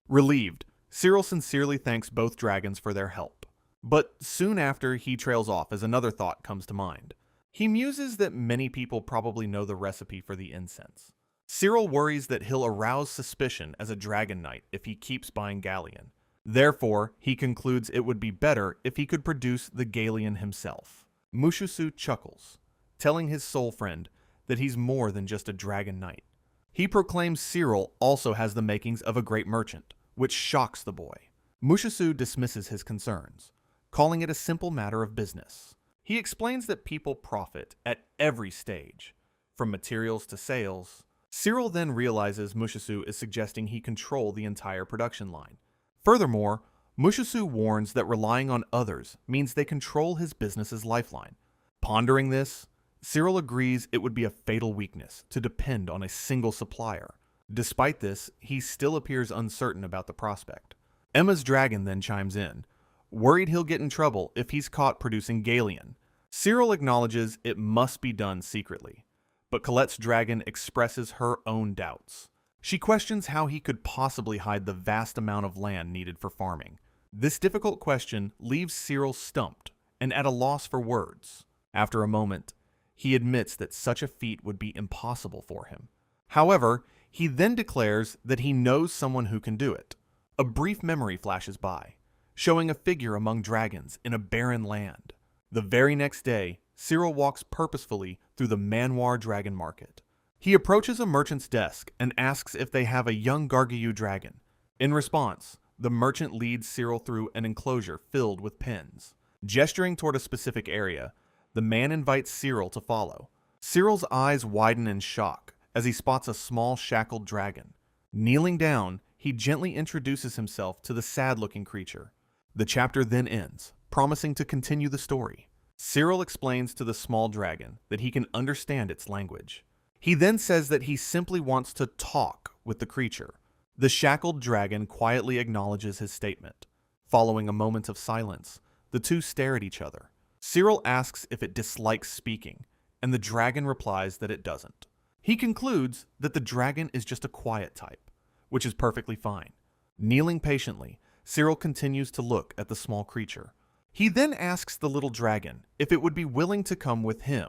Relieved, Sirill sincerely thanks both dragons for their help. But soon after, he trails off as another thought comes to mind. He muses that many people probably know the recipe for the incense. Sirill worries that he'll arouse suspicion as a dragon knight if he keeps buying galleon. Therefore, he concludes it would be better if he could produce the galleon himself. Mushisu chuckles, telling his soul friend that he's more than just a dragon knight. He proclaims Sirill also has the makings of a great merchant, which shocks the boy. Mushisu dismisses his concerns, calling it a simple matter of business. He explains that people profit at every stage, from materials to sales. Sirill then realizes Mushisu is suggesting he control the entire production line. Furthermore, Mushisu warns that relying on others means they control his business's lifeline. Pondering this, Sirill agrees it would be a fatal weakness to depend on a single supplier. Despite this, he still appears uncertain about the prospect. Emma's dragon then chimes in, worried he'll get in trouble if he's caught producing galleon. Sirill acknowledges it must be done secretly, but Colette's dragon expresses her own doubts. She questions how he could possibly hide the vast amount of land needed for farming. This difficult question leaves Sirill stumped and at a loss for words. After a moment, he admits that such a feat would be impossible for him. However, he then declares that he knows someone who can do it. A brief memory flashes by, showing a figure among dragons in a barren land. The very next day, Sirill walks purposefully through the manhwa dragon market. He approaches a merchant's desk and asks if they have a young Gargyu dragon. In response, the merchant leads Sirill through an enclosure filled with pens. Gesturing toward a specific area, the man invites Sirill to follow. Sirill's eyes widen in shock as he spots a small shackled dragon. Kneeling down, he gently introduces himself to the sad-looking creature. The chapter then ends, promising to continue the story. Sirill explains to the small dragon that he can understand its language. He then says that he simply wants to talk with the creature. The shackled dragon quietly acknowledges his statement. Following a moment of silence, the two stare at each other. Sirill asks if it dislikes speaking, and the dragon replies that it doesn't. He concludes that the dragon is just a quiet type, which is perfectly fine. Kneeling patiently, Sirill continues to look at the small creature. He then asks the little dragon if it would be willing to come with him.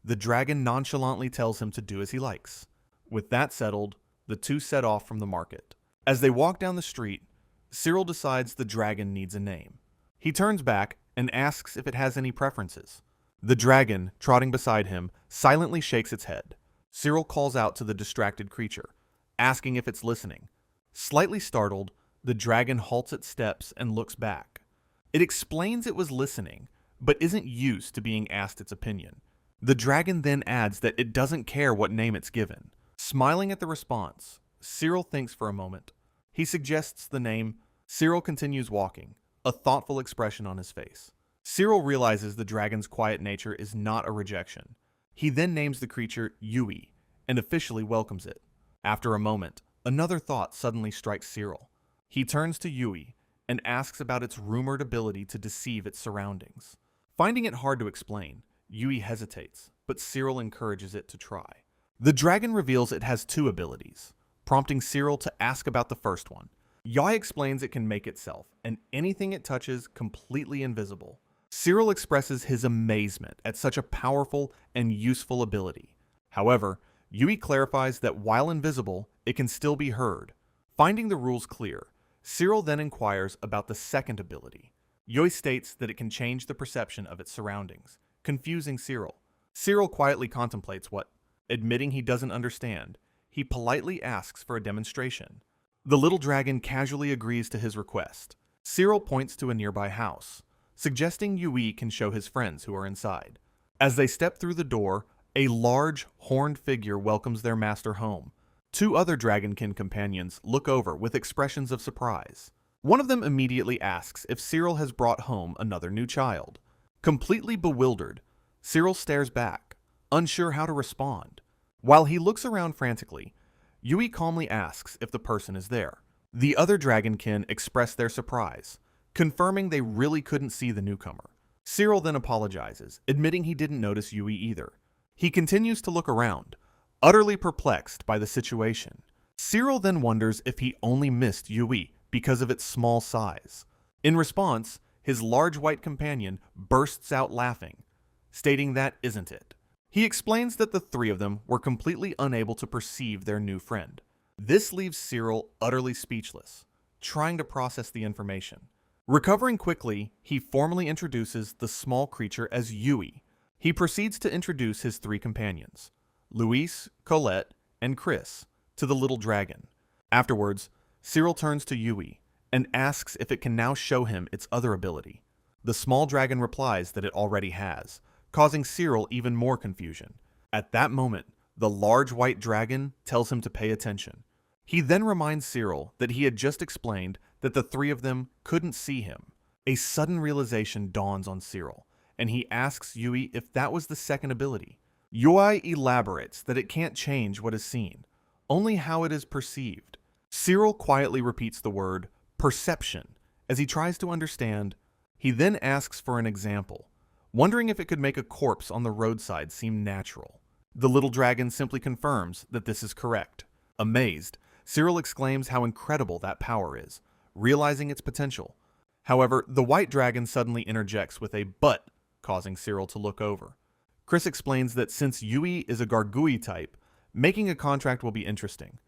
The dragon nonchalantly tells him to do as he likes. With that settled, the two set off from the market. As they walk down the street, Sirill decides the dragon needs a name. He turns back and asks if it has any preferences. The dragon, trotting beside him, silently shakes its head. Sirill calls out to the distracted creature, asking if it's listening. Slightly startled, the dragon halts its steps and looks back. It explains it was listening, but isn't used to being asked its opinion. The dragon then adds that it doesn't care what name it's given. Smiling at the response, Sirill thinks for a moment. He suggests the name. Sirill continues walking, a thoughtful expression on his face. Sirill realizes the dragon's quiet nature is not a rejection. He then names the creature Yui and officially welcomes it. After a moment, another thought suddenly strikes Sirill. He turns to Yui and asks about its rumored ability to deceive its surroundings. Finding it hard to explain, Yui hesitates, but Sirill encourages it to try. The dragon reveals it has two abilities, prompting Sirill to ask about the first one. Yui explains it can make itself and anything it touches completely invisible. Sirill expresses his amazement at such a powerful and useful ability. However, Yui clarifies that while invisible, it can still be heard. Finding the rules clear, Sirill then inquires about the second ability. Yui states that it can change the perception of its surroundings, confusing Sirill. Sirill quietly contemplates what, admitting he doesn't understand, he politely asks for a demonstration. The little dragon casually agrees to his request. Sirill points to a nearby house, suggesting Yui can show his friends who are inside. As they step through the door, a large, horned figure welcomes their master home. Two other dragonkin companions look over with expressions of surprise. One of them immediately asks if Sirill has brought home another new child. Completely bewildered, Sirill stares back, unsure how to respond. While he looks around frantically, Yui calmly asks if the person is there. The other dragonkin express their surprise, confirming they really couldn't see the newcomer. Sirill then apologizes, admitting he didn't notice Yui either. He continues to look around, utterly perplexed by the situation. Sirill then wonders if he only missed Yui because of its small size. In response, his large white companion bursts out laughing, stating that isn't it. He explains that the three of them were completely unable to perceive their new friend. This leaves Sirill utterly speechless, trying to process the information. Recovering quickly, he formally introduces the small creature as Yui. He proceeds to introduce his three companions, Luis, Colette, and Chris, to the little dragon. Afterwards, Sirill turns to Yui and asks if it can now show him its other ability. The small dragon replies that it already has, causing Sirill even more confusion. At that moment, the large white dragon tells him to pay attention. He then reminds Sirill that he had just explained that the three of them couldn't see him. A sudden realization dawns on Sirill, and he asks Yui if that was the second ability. Yui elaborates that it can't change what is seen, only how it is perceived. Sirill quietly repeats the word perception as he tries to understand. He then asks for an example, wondering if it could make a corpse on the roadside seem natural. The little dragon simply confirms that this is correct. Amazed, Sirill exclaims how incredible that power is, realizing its potential. However, the white dragon suddenly interjects with a "but," causing Sirill to look over. Chris explains that since Yui is a Gargui type, making a contract will be interesting.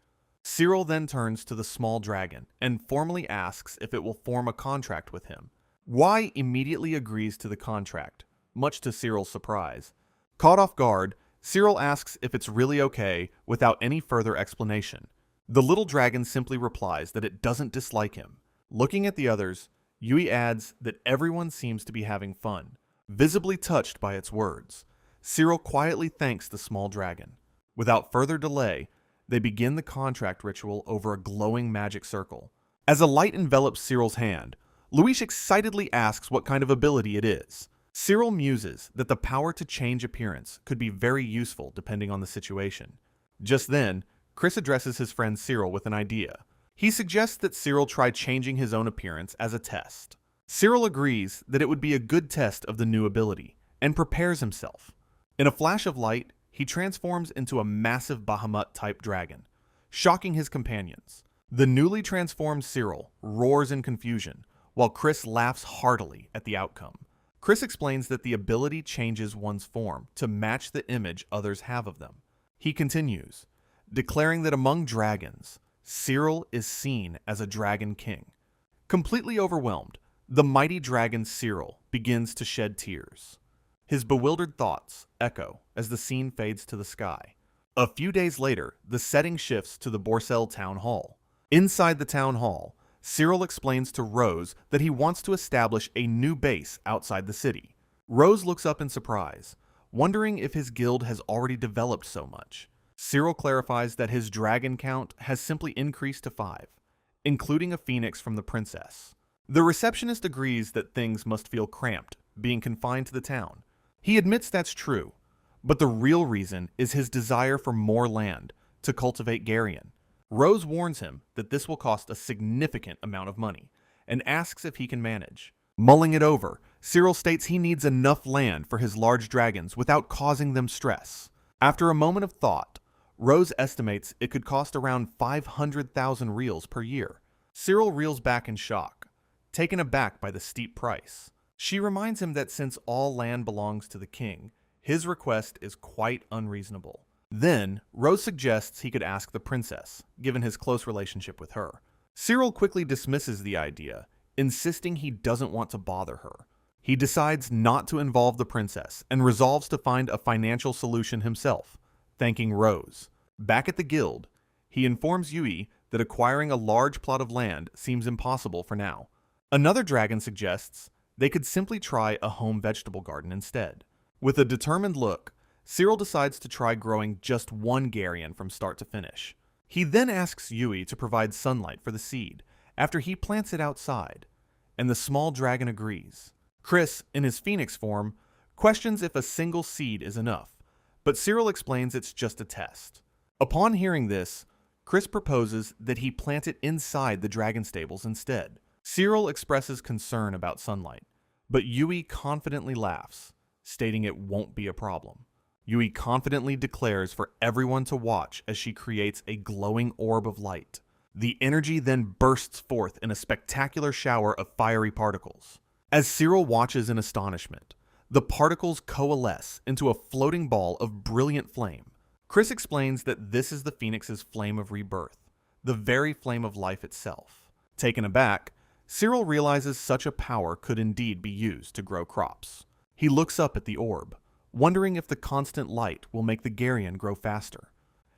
Sirill then turns to the small dragon and formally asks if it will form a contract with him. Yui immediately agrees to the contract, much to Sirill's surprise. Caught off guard, Sirill asks if it's really okay without any further explanation. The little dragon simply replies that it doesn't dislike him. Looking at the others, Yui adds that everyone seems to be having fun, visibly touched by its words. Sirill quietly thanks the small dragon. Without further delay, they begin the contract ritual over a glowing magic circle. As a light envelops Sirill's hand, Luis excitedly asks what kind of ability it is. Sirill muses that the power to change appearance could be very useful depending on the situation. Just then, Chris addresses his friend Sirill with an idea. He suggests that Sirill try changing his own appearance as a test. Sirill agrees that it would be a good test of the new ability, and prepares himself. In a flash of light, he transforms into a massive Bahamut-type dragon, shocking his companions. The newly transformed Sirill roars in confusion, while Chris laughs heartily at the outcome. Chris explains that the ability changes one's form to match the image others have of them. He continues, declaring that among dragons, Sirill is seen as a dragon king. Completely overwhelmed, the mighty dragon Sirill begins to shed tears. His bewildered thoughts echo as the scene fades to the sky. A few days later, the setting shifts to the Borcel town hall. Inside the town hall, Sirill explains to Ruse that he wants to establish a new base outside the city. Ruse looks up in surprise, wondering if his guild has already developed so much. Sirill clarifies that his dragon count has simply increased to 5, including a phoenix from the princess. The receptionist agrees that things must feel cramped, being confined to the town. He admits that's true, but the real reason is his desire for more land to cultivate Garion. Ruse warns him that this will cost a significant amount of money, and asks if he can manage. Mulling it over, Sirill states he needs enough land for his large dragons without causing them stress. After a moment of thought, Ruse estimates it could cost around 500,000 reals per year. Sirill reels back in shock, taken aback by the steep price. She reminds him that since all land belongs to the king, his request is quite unreasonable. Then, Ruse suggests he could ask the princess, given his close relationship with her. Sirill quickly dismisses the idea, insisting he doesn't want to bother her. He decides not to involve the princess and resolves to find a financial solution himself, thanking Ruse. Back at the guild, he informs Yui that acquiring a large plot of land seems impossible for now. Another dragon suggests they could simply try a home vegetable garden instead. With a determined look, Sirill decides to try growing just one Garion from start to finish. He then asks Yui to provide sunlight for the seed after he plants it outside, and the small dragon agrees. Chris, in his phoenix form, questions if a single seed is enough, but Sirill explains it's just a test. Upon hearing this, Chris proposes that he plant it inside the dragon stables instead. Sirill expresses concern about sunlight, but Yui confidently laughs, stating it won't be a problem. Yui confidently declares for everyone to watch as she creates a glowing orb of light. The energy then bursts forth in a spectacular shower of fiery particles. As Sirill watches in astonishment, the particles coalesce into a floating ball of brilliant flame. Chris explains that this is the Phoenix's flame of rebirth, the very flame of life itself. Taken aback, Sirill realizes such a power could indeed be used to grow crops. He looks up at the orb, wondering if the constant light will make the Garion grow faster.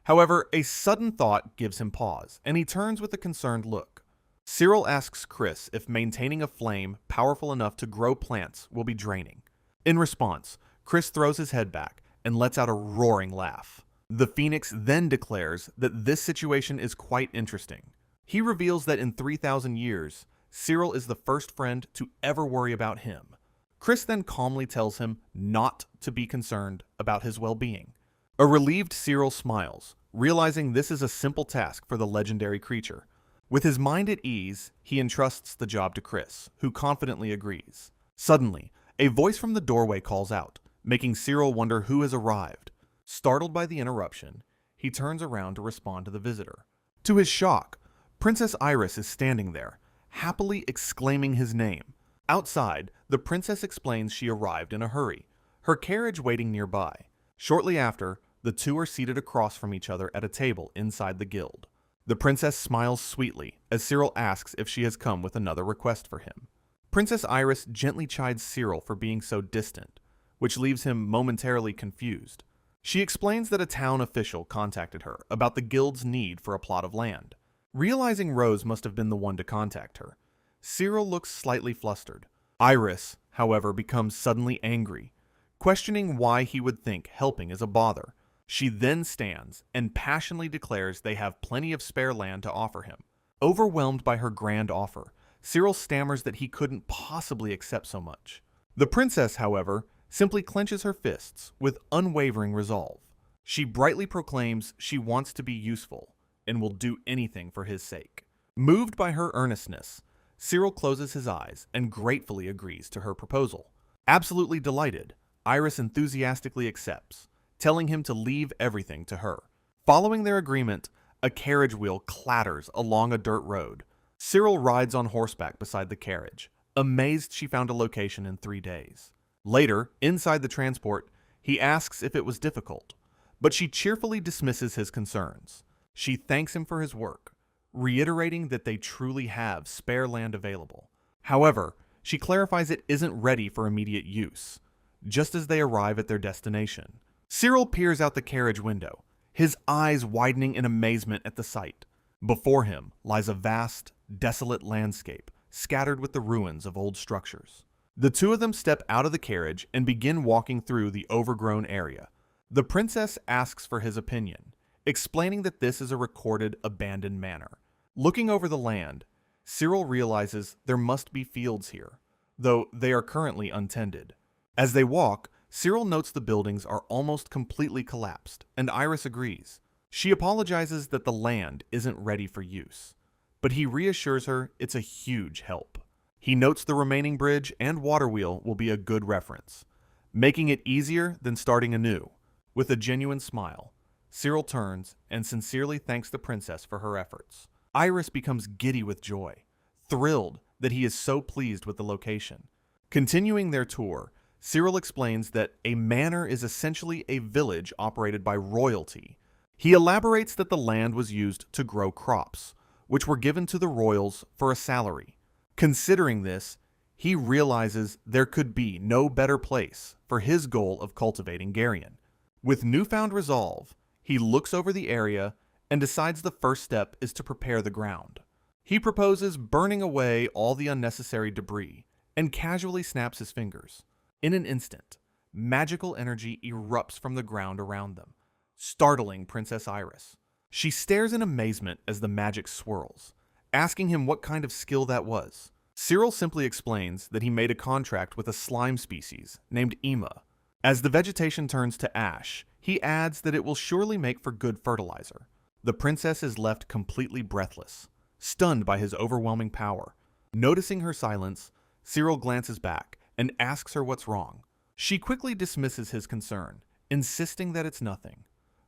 However, a sudden thought gives him pause, and he turns with a concerned look. Sirill asks Chris if maintaining a flame powerful enough to grow plants will be draining. In response, Chris throws his head back and lets out a roaring laugh. The Phoenix then declares that this situation is quite interesting. He reveals that in 3,000 years, Sirill is the first friend to ever worry about him. Chris then calmly tells him not to be concerned about his well-being. A relieved Sirill smiles, realizing this is a simple task for the legendary creature. With his mind at ease, he entrusts the job to Chris, who confidently agrees. Suddenly, a voice from the doorway calls out, making Sirill wonder who has arrived. Startled by the interruption, he turns around to respond to the visitor. To his shock, Princess Iris is standing there, happily exclaiming his name. Outside, the princess explains she arrived in a hurry, her carriage waiting nearby. Shortly after, the two are seated across from each other at a table inside the guild. The princess smiles sweetly as Sirill asks if she has come with another request for him. Princess Iris gently chides Sirill for being so distant, which leaves him momentarily confused. She explains that a town official contacted her about the guild's need for a plot of land. Realizing Rose must have been the one to contact her, Sirill looks slightly flustered. Iris, however, becomes suddenly angry, questioning why he would think helping is a bother. She then stands and passionately declares they have plenty of spare land to offer him. Overwhelmed by her grand offer, Sirill stammers that he couldn't possibly accept so much. The princess, however, simply clenches her fists with unwavering resolve. She brightly proclaims she wants to be useful and will do anything for his sake. Moved by her earnestness, Sirill closes his eyes and gratefully agrees to her proposal. Absolutely delighted, Iris enthusiastically accepts, telling him to leave everything to her. Following their agreement, a carriage wheel clatters along a dirt road. Sirill rides on horseback beside the carriage, amazed she found a location in 3 days. Later, inside the transport, he asks if it was difficult, but she cheerfully dismisses his concerns. She thanks him for his work, reiterating that they truly have spare land available. However, she clarifies it isn't ready for immediate use, just as they arrive at their destination. Sirill peers out the carriage window, his eyes widening in amazement at the sight. Before him lies a vast, desolate landscape, scattered with the ruins of old structures. The two of them step out of the carriage and begin walking through the overgrown area. The princess asks for his opinion, explaining that this is a recorded abandoned manor. Looking over the land, Sirill realizes there must be fields here, though they are currently untended. As they walk, Sirill notes the buildings are almost completely collapsed, and Iris agrees. She apologizes that the land isn't ready for use, but he reassures her it's a huge help. He notes the remaining bridge and water wheel will be a good reference, making it easier than starting anew. With a genuine smile, Sirill turns and sincerely thanks the princess for her efforts. Iris becomes giddy with joy, thrilled that he is so pleased with the location. Continuing their tour, Sirill explains that a manor is essentially a village operated by royalty. He elaborates that the land was used to grow crops, which were given to the royals for a salary. Considering this, he realizes there could be no better place for his goal of cultivating Garion. With newfound resolve, he looks over the area and decides the first step is to prepare the ground. He proposes burning away all the unnecessary debris and casually snaps his fingers. In an instant, magical energy erupts from the ground around them, startling Princess Iris. She stares in amazement as the magic swirls, asking him what kind of skill that was. Sirill simply explains that he made a contract with a slime species named Ima. As the vegetation turns to ash, he adds that it will surely make for good fertilizer. The princess is left completely breathless, stunned by his overwhelming power. Noticing her silence, Sirill glances back and asks her what's wrong. She quickly dismisses his concern, insisting that it's nothing,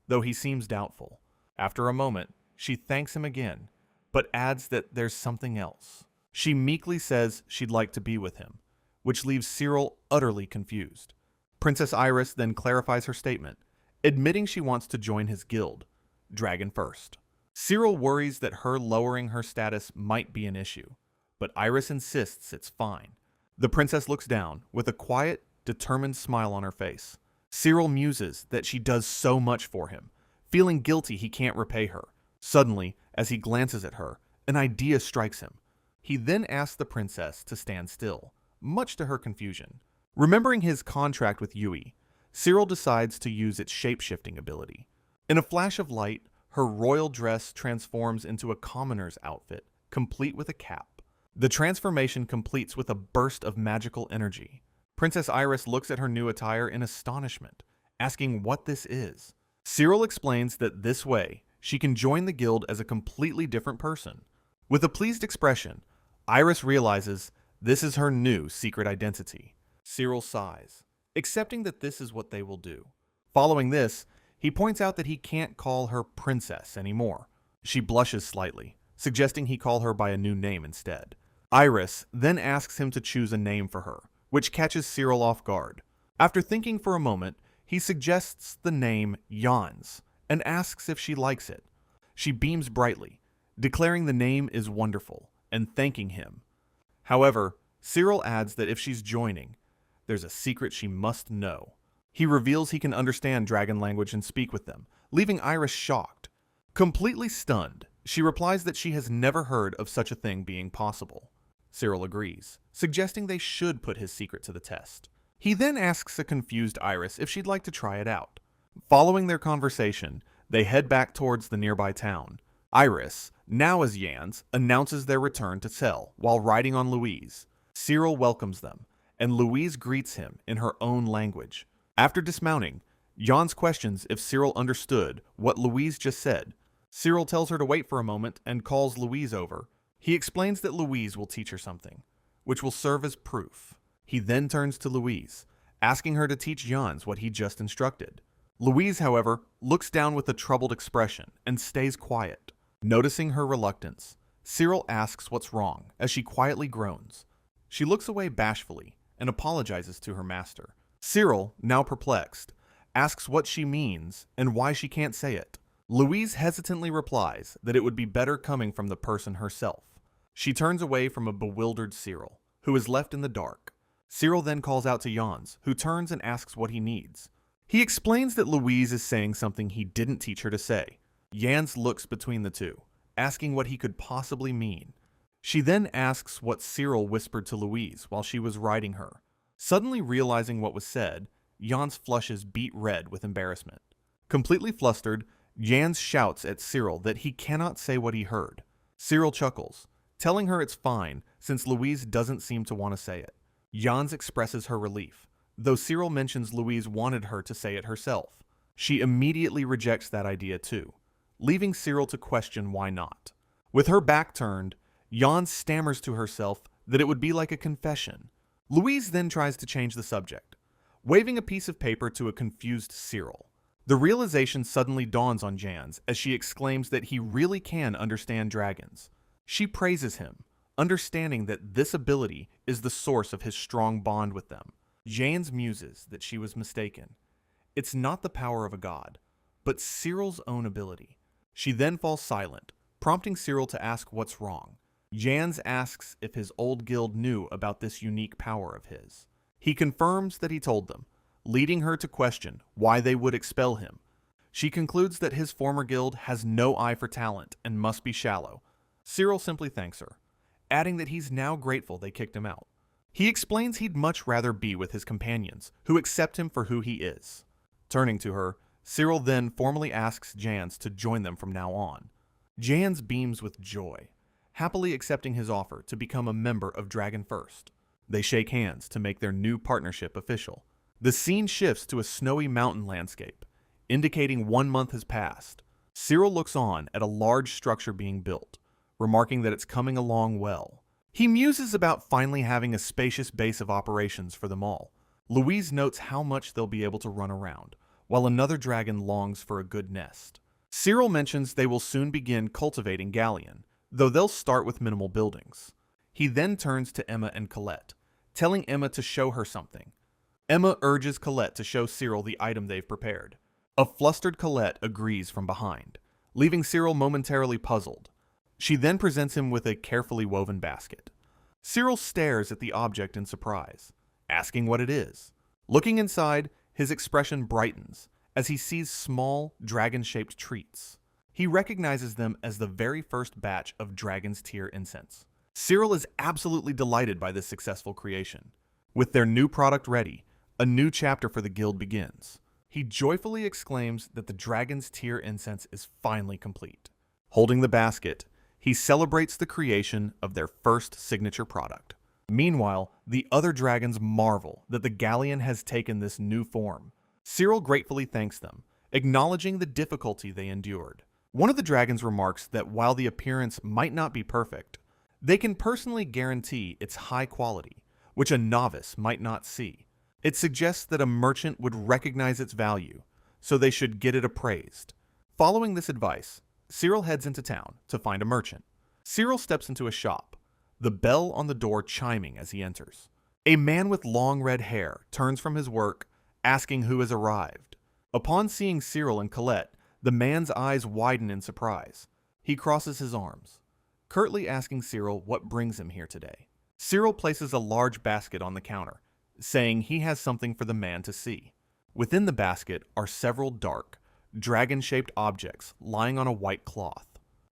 though he seems doubtful. After a moment, she thanks him again, but adds that there's something else. She meekly says she'd like to be with him, which leaves Sirill utterly confused. Princess Iris then clarifies her statement, admitting she wants to join his guild, Dragon First. Sirill worries that her lowering her status might be an issue, but Iris insists it's fine. The princess looks down with a quiet, determined smile on her face. Sirill muses that she does so much for him, feeling guilty he can't repay her. Suddenly, as he glances at her, an idea strikes him. He then asks the princess to stand still, much to her confusion. Remembering his contract with Yui, Sirill decides to use its shape-shifting ability. In a flash of light, her royal dress transforms into a commoner's outfit, complete with a cap. The transformation completes with a burst of magical energy. Princess Iris looks at her new attire in astonishment, asking what this is. Sirill explains that this way, she can join the guild as a completely different person. With a pleased expression, Iris realizes this is her new secret identity. Sirill sighs, accepting that this is what they will do. Following this, he points out that he can't call her princess anymore. She blushes slightly, suggesting he call her by a new name instead. Iris then asks him to choose a name for her, which catches Sirill off guard. After thinking for a moment, he suggests the name Jans and asks if she likes it. She beams brightly, declaring the name is wonderful and thanking him. However, Sirill adds that if she's joining, there's a secret she must know. He reveals he can understand dragon language and speak with them, leaving Iris shocked. Completely stunned, she replies that she has never heard of such a thing being possible. Sirill agrees, suggesting they should put his secret to the test. He then asks a confused Iris if she'd like to try it out. Following their conversation, they head back towards the nearby town. Iris, now as Jans, announces their return to Tell while riding on Louise. Sirill welcomes them, and Louise greets him in her own language. After dismounting, Jans questions if Sirill understood what Louise just said. Sirill tells her to wait for a moment and calls Louise over. He explains that Louise will teach her something, which will serve as proof. He then turns to Louise, asking her to teach Jans what he just instructed. Louise, however, looks down with a troubled expression and stays quiet. Noticing her reluctance, Sirill asks what's wrong as she quietly groans. She looks away bashfully and apologizes to her master. Sirill, now perplexed, asks what she means and why she can't say it. Louise hesitantly replies that it would be better coming from the person herself. She turns away from a bewildered Sirill, who is left in the dark. Sirill then calls out to Jans, who turns and asks what he needs. He explains that Louise is saying something he didn't teach her to say. Jans looks between the two, asking what he could possibly mean. She then asks what Sirill whispered to Louise while she was riding her. Suddenly realizing what was said, Jans flushes beet red with embarrassment. Completely flustered, Jans shouts at Sirill that he cannot say what he heard. Sirill chuckles, telling her it's fine since Louise doesn't seem to want to say it. Jans expresses her relief, though Sirill mentions Louise wanted her to say it herself. She immediately rejects that idea too, leaving Sirill to question why not. With her back turned, Jans stammers to herself that it would be like a confession. Louise then tries to change the subject, waving a piece of paper to a confused Sirill. The realization suddenly dawns on Jans as she exclaims that he really can understand dragons. She praises him, understanding that this ability is the source of his strong bond with them. Jans muses that she was mistaken. It's not the power of a god, but Sirill's own ability. She then falls silent, prompting Sirill to ask what's wrong. Jans asks if his old guild knew about this unique power of his. He confirms that he told them, leading her to question why they would expel him. She concludes that his former guild has no eye for talent and must be shallow. Sirill simply thanks her, adding that he's now grateful they kicked him out. He explains he'd much rather be with his companions, who accept him for who he is. Turning to her, Sirill then formally asks Jans to join them from now on. Jans beams with joy, happily accepting his offer to become a member of Dragon First. They shake hands to make their new partnership official. The scene shifts to a snowy mountain landscape, indicating 1 month has passed. Sirill looks on at a large structure being built, remarking that it's coming along well. He muses about finally having a spacious base of operations for them all. Louise notes how much they'll be able to run around, while another dragon longs for a good nest. Sirill mentions they will soon begin cultivating galleon, though they'll start with minimal buildings. He then turns to Emma and Colette, telling Emma to show her something. Emma urges Colette to show Sirill the item they've prepared. A flustered Colette agrees from behind, leaving Sirill momentarily puzzled. She then presents him with a carefully woven basket. Sirill stares at the object in surprise, asking what it is. Looking inside, his expression brightens, as he sees small, dragon-shaped treats. He recognizes them as the very first batch of Dragon's Tear incense. Sirill is absolutely delighted by this successful creation. With their new product ready, a new chapter for the guild begins. He joyfully exclaims that the Dragon's Tear incense is finally complete. Holding the basket, he celebrates the creation of their first signature product. Meanwhile, the other dragons marvel that the galleon has taken this new form. Sirill gratefully thanks them, acknowledging the difficulty they endured. One of the dragons remarks that while the appearance might not be perfect, they can personally guarantee its high quality, which a novice might not see. It suggests that a merchant would recognize its value, so they should get it appraised. Following this advice, Sirill heads into town to find a merchant. Sirill steps into a shop, the bell on the door chiming as he enters. A man with long red hair turns from his work, asking who has arrived. Upon seeing Sirill and Colette, the man's eyes widen in surprise. He crosses his arms, curtly asking Sirill what brings him here today. Sirill places a large basket on the counter, saying he has something for the man to see. Within the basket are several dark, dragon-shaped objects lying on a white cloth.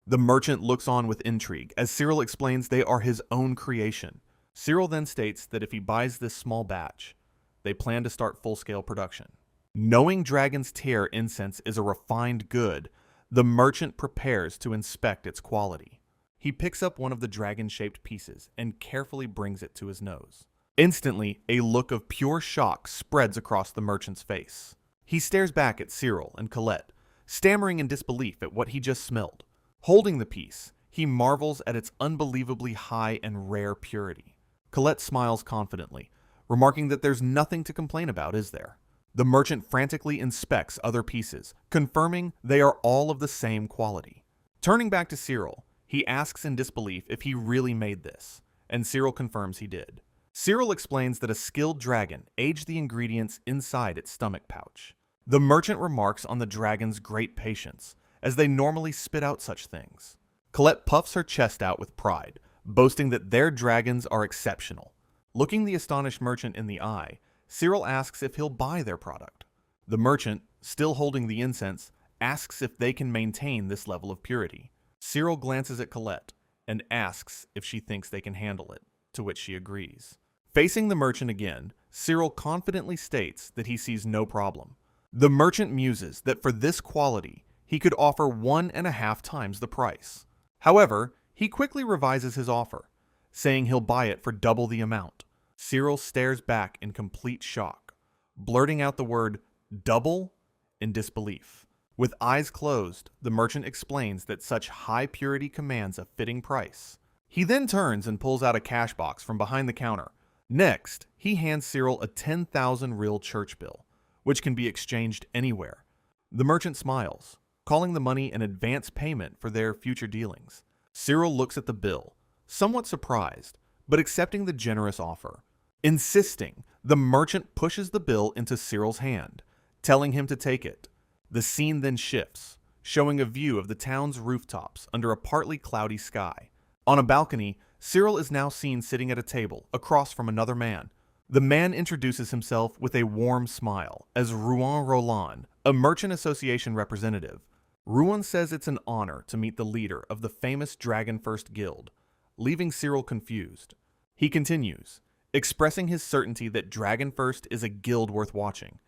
The merchant looks on with intrigue as Sirill explains they are his own creation. Sirill then states that if he buys this small batch, they plan to start full-scale production. Knowing Dragon's Tear incense is a refined good, the merchant prepares to inspect its quality. He picks up one of the dragon-shaped pieces and carefully brings it to his nose. Instantly, a look of pure shock spreads across the merchant's face. He stares back at Sirill and Colette, stammering in disbelief at what he just smelled. Holding the piece, he marvels at its unbelievably high and rare purity. Colette smiles confidently, remarking that there's nothing to complain about, is there? The merchant frantically inspects other pieces, confirming they are all of the same quality. Turning back to Sirill, he asks in disbelief if he really made this, and Sirill confirms he did. Sirill explains that a skilled dragon aged the ingredients inside its stomach pouch. The merchant remarks on the dragon's great patience, as they normally spit out such things. Colette puffs her chest out with pride, boasting that their dragons are exceptional. Looking the astonished merchant in the eye, Sirill asks if he'll buy their product. The merchant, still holding the incense, asks if they can maintain this level of purity. Sirill glances at Colette and asks if she thinks they can handle it, to which she agrees. Facing the merchant again, Sirill confidently states that he sees no problem. The merchant muses that for this quality, he could offer 1.5 times the price. However, he quickly revises his offer, saying he'll buy it for double the amount. Sirill stares back in complete shock, blurting out the word double in disbelief. With eyes closed, the merchant explains that such high purity commands a fitting price. He then turns and pulls out a cash box from behind the counter. Next, he hands Sirill a 10,000 real church bill, which can be exchanged anywhere. The merchant smiles, calling the money an advance payment for their future dealings. Sirill looks at the bill, somewhat surprised, but accepting the generous offer. Insisting, the merchant pushes the bill into Sirill's hand, telling him to take it. The scene then shifts, showing a view of the town's rooftops under a partly cloudy sky. On a balcony, Sirill is now seen sitting at a table across from another man. The man introduces himself with a warm smile as Ruan Roland, a merchant association representative. Ruan says it's an honor to meet the leader of the famous Dragon First Guild, leaving Sirill confused. He continues, expressing his certainty that Dragon First is a guild worth watching.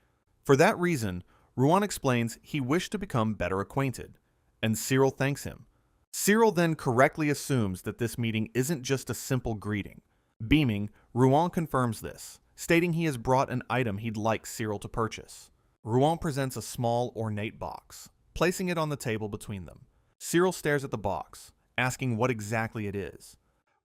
For that reason, Ruan explains he wished to become better acquainted, and Sirill thanks him. Sirill then correctly assumes that this meeting isn't just a simple greeting. Beaming, Ruan confirms this, stating he has brought an item he'd like Sirill to purchase. Ruan presents a small, ornate box, placing it on the table between them. Sirill stares at the box, asking what exactly it is.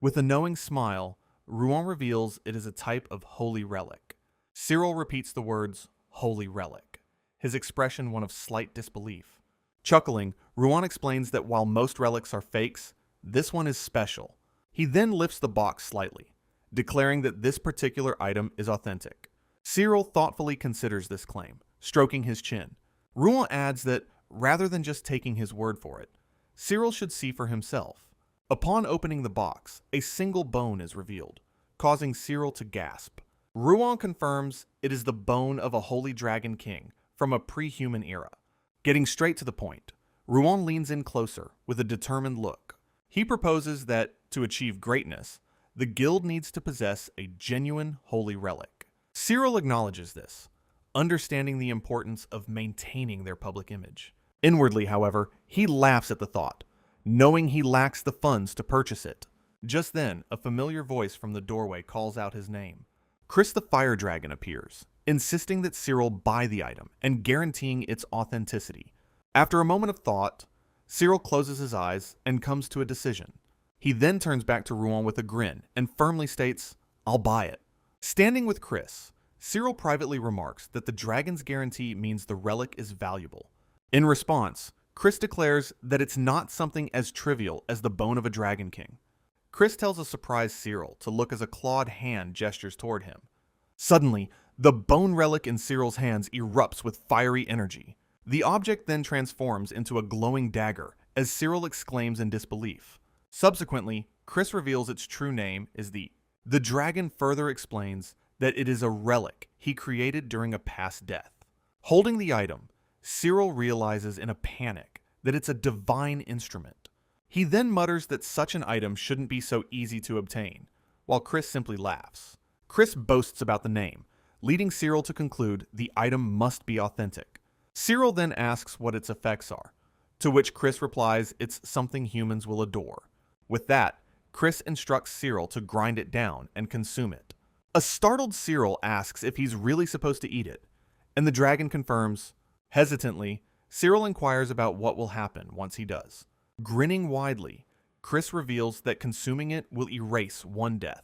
With a knowing smile, Ruan reveals it is a type of holy relic. Sirill repeats the words, holy relic, his expression one of slight disbelief. Chuckling, Ruan explains that while most relics are fakes, this one is special. He then lifts the box slightly, declaring that this particular item is authentic. Sirill thoughtfully considers this claim, stroking his chin. Ruan adds that, rather than just taking his word for it, Sirill should see for himself. Upon opening the box, a single bone is revealed, causing Sirill to gasp. Ruan confirms it is the bone of a holy dragon king from a pre-human era. Getting straight to the point, Ruan leans in closer with a determined look. He proposes that, to achieve greatness, the guild needs to possess a genuine holy relic. Sirill acknowledges this, understanding the importance of maintaining their public image. Inwardly, however, he laughs at the thought, knowing he lacks the funds to purchase it. Just then, a familiar voice from the doorway calls out his name. Chris the Fire Dragon appears, insisting that Sirill buy the item and guaranteeing its authenticity. After a moment of thought, Sirill closes his eyes and comes to a decision. He then turns back to Ruan with a grin and firmly states, "I'll buy it." Standing with Chris, Sirill privately remarks that the dragon's guarantee means the relic is valuable. In response, Chris declares that it's not something as trivial as the bone of a dragon king. Chris tells a surprised Sirill to look as a clawed hand gestures toward him. Suddenly, the bone relic in Sirill's hands erupts with fiery energy. The object then transforms into a glowing dagger as Sirill exclaims in disbelief. Subsequently, Chris reveals its true name is the dragon further explains that it is a relic he created during a past death. Holding the item, Sirill realizes in a panic that it's a divine instrument. He then mutters that such an item shouldn't be so easy to obtain, while Chris simply laughs. Chris boasts about the name, leading Sirill to conclude the item must be authentic. Sirill then asks what its effects are, to which Chris replies it's something humans will adore. With that, Chris instructs Sirill to grind it down and consume it. A startled Sirill asks if he's really supposed to eat it, and the dragon confirms. Hesitantly, Sirill inquires about what will happen once he does. Grinning widely, Chris reveals that consuming it will erase one death.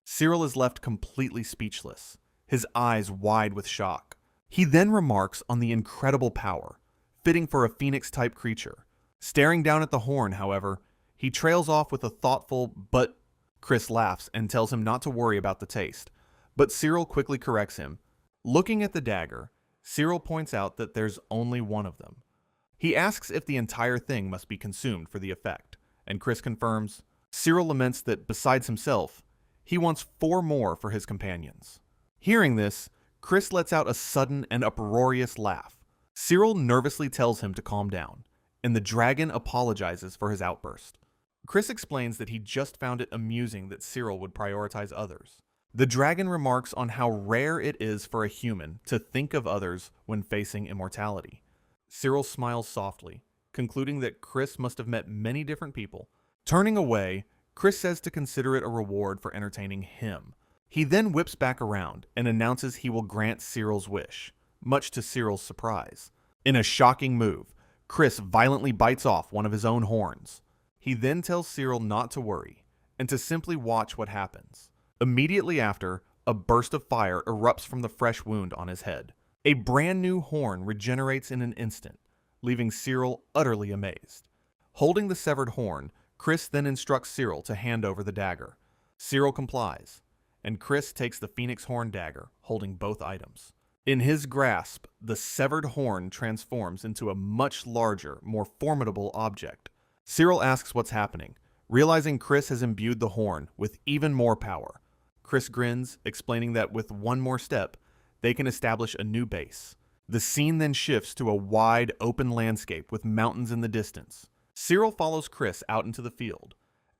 Sirill is left completely speechless, his eyes wide with shock. He then remarks on the incredible power, fitting for a phoenix-type creature. Staring down at the horn, however, he trails off with a thoughtful "but." Chris laughs and tells him not to worry about the taste, but Sirill quickly corrects him. Looking at the dagger, Sirill points out that there's only one of them. He asks if the entire thing must be consumed for the effect, and Chris confirms. Sirill laments that besides himself, he wants 4 more for his companions. Hearing this, Chris lets out a sudden and uproarious laugh. Sirill nervously tells him to calm down, and the dragon apologizes for his outburst. Chris explains that he just found it amusing that Sirill would prioritize others. The dragon remarks on how rare it is for a human to think of others when facing immortality. Sirill smiles softly, concluding that Chris must have met many different people. Turning away, Chris says to consider it a reward for entertaining him. He then whips back around and announces he will grant Sirill's wish, much to Sirill's surprise. In a shocking move, Chris violently bites off one of his own horns. He then tells Sirill not to worry, and to simply watch what happens. Immediately after, a burst of fire erupts from the fresh wound on his head. A brand new horn regenerates in an instant, leaving Sirill utterly amazed. Holding the severed horn, Chris then instructs Sirill to hand over the dagger. Sirill complies, and Chris takes the phoenix horn dagger, holding both items. In his grasp, the severed horn transforms into a much larger, more formidable object. Sirill asks what's happening, realizing Chris has imbued the horn with even more power. Chris grins, explaining that with one more step, they can establish a new base. The scene then shifts to a wide, open landscape with mountains in the distance. Sirill follows Chris out into the field,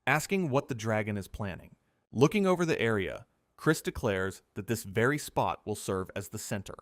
asking what the dragon is planning. Looking over the area, Chris declares that this very spot will serve as the center.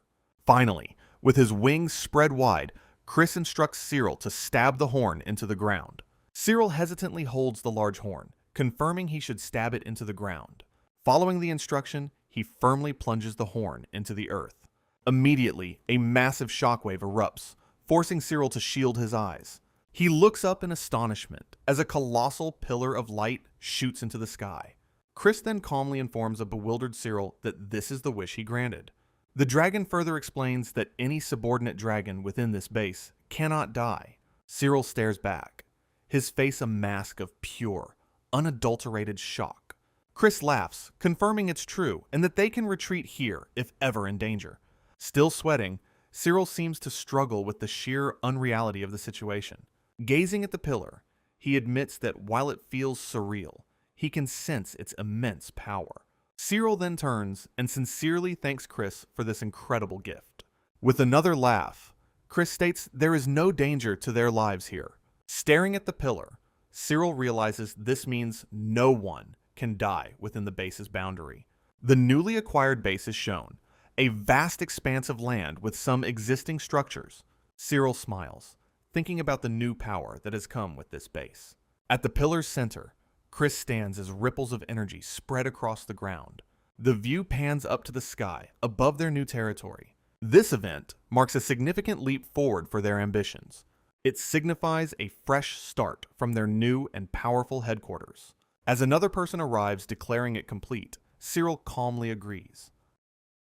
Finally, with his wings spread wide, Chris instructs Sirill to stab the horn into the ground. Sirill hesitantly holds the large horn, confirming he should stab it into the ground. Following the instruction, he firmly plunges the horn into the earth. Immediately, a massive shockwave erupts, forcing Sirill to shield his eyes. He looks up in astonishment as a colossal pillar of light shoots into the sky. Chris then calmly informs a bewildered Sirill that this is the wish he granted. The dragon further explains that any subordinate dragon within this base cannot die. Sirill stares back, his face a mask of pure, unadulterated shock. Chris laughs, confirming it's true and that they can retreat here if ever in danger. Still sweating, Sirill seems to struggle with the sheer unreality of the situation. Gazing at the pillar, he admits that while it feels surreal, he can sense its immense power. Sirill then turns and sincerely thanks Chris for this incredible gift. With another laugh, Chris states there is no danger to their lives here. Staring at the pillar, Sirill realizes this means no one can die within the base's boundary. The newly acquired base is shown, a vast expanse of land with some existing structures. Sirill smiles, thinking about the new power that has come with this base. At the pillar's center, Chris stands as ripples of energy spread across the ground. The view pans up to the sky, above their new territory. This event marks a significant leap forward for their ambitions. It signifies a fresh start from their new and powerful headquarters. As another person arrives declaring it complete, Sirill calmly agrees.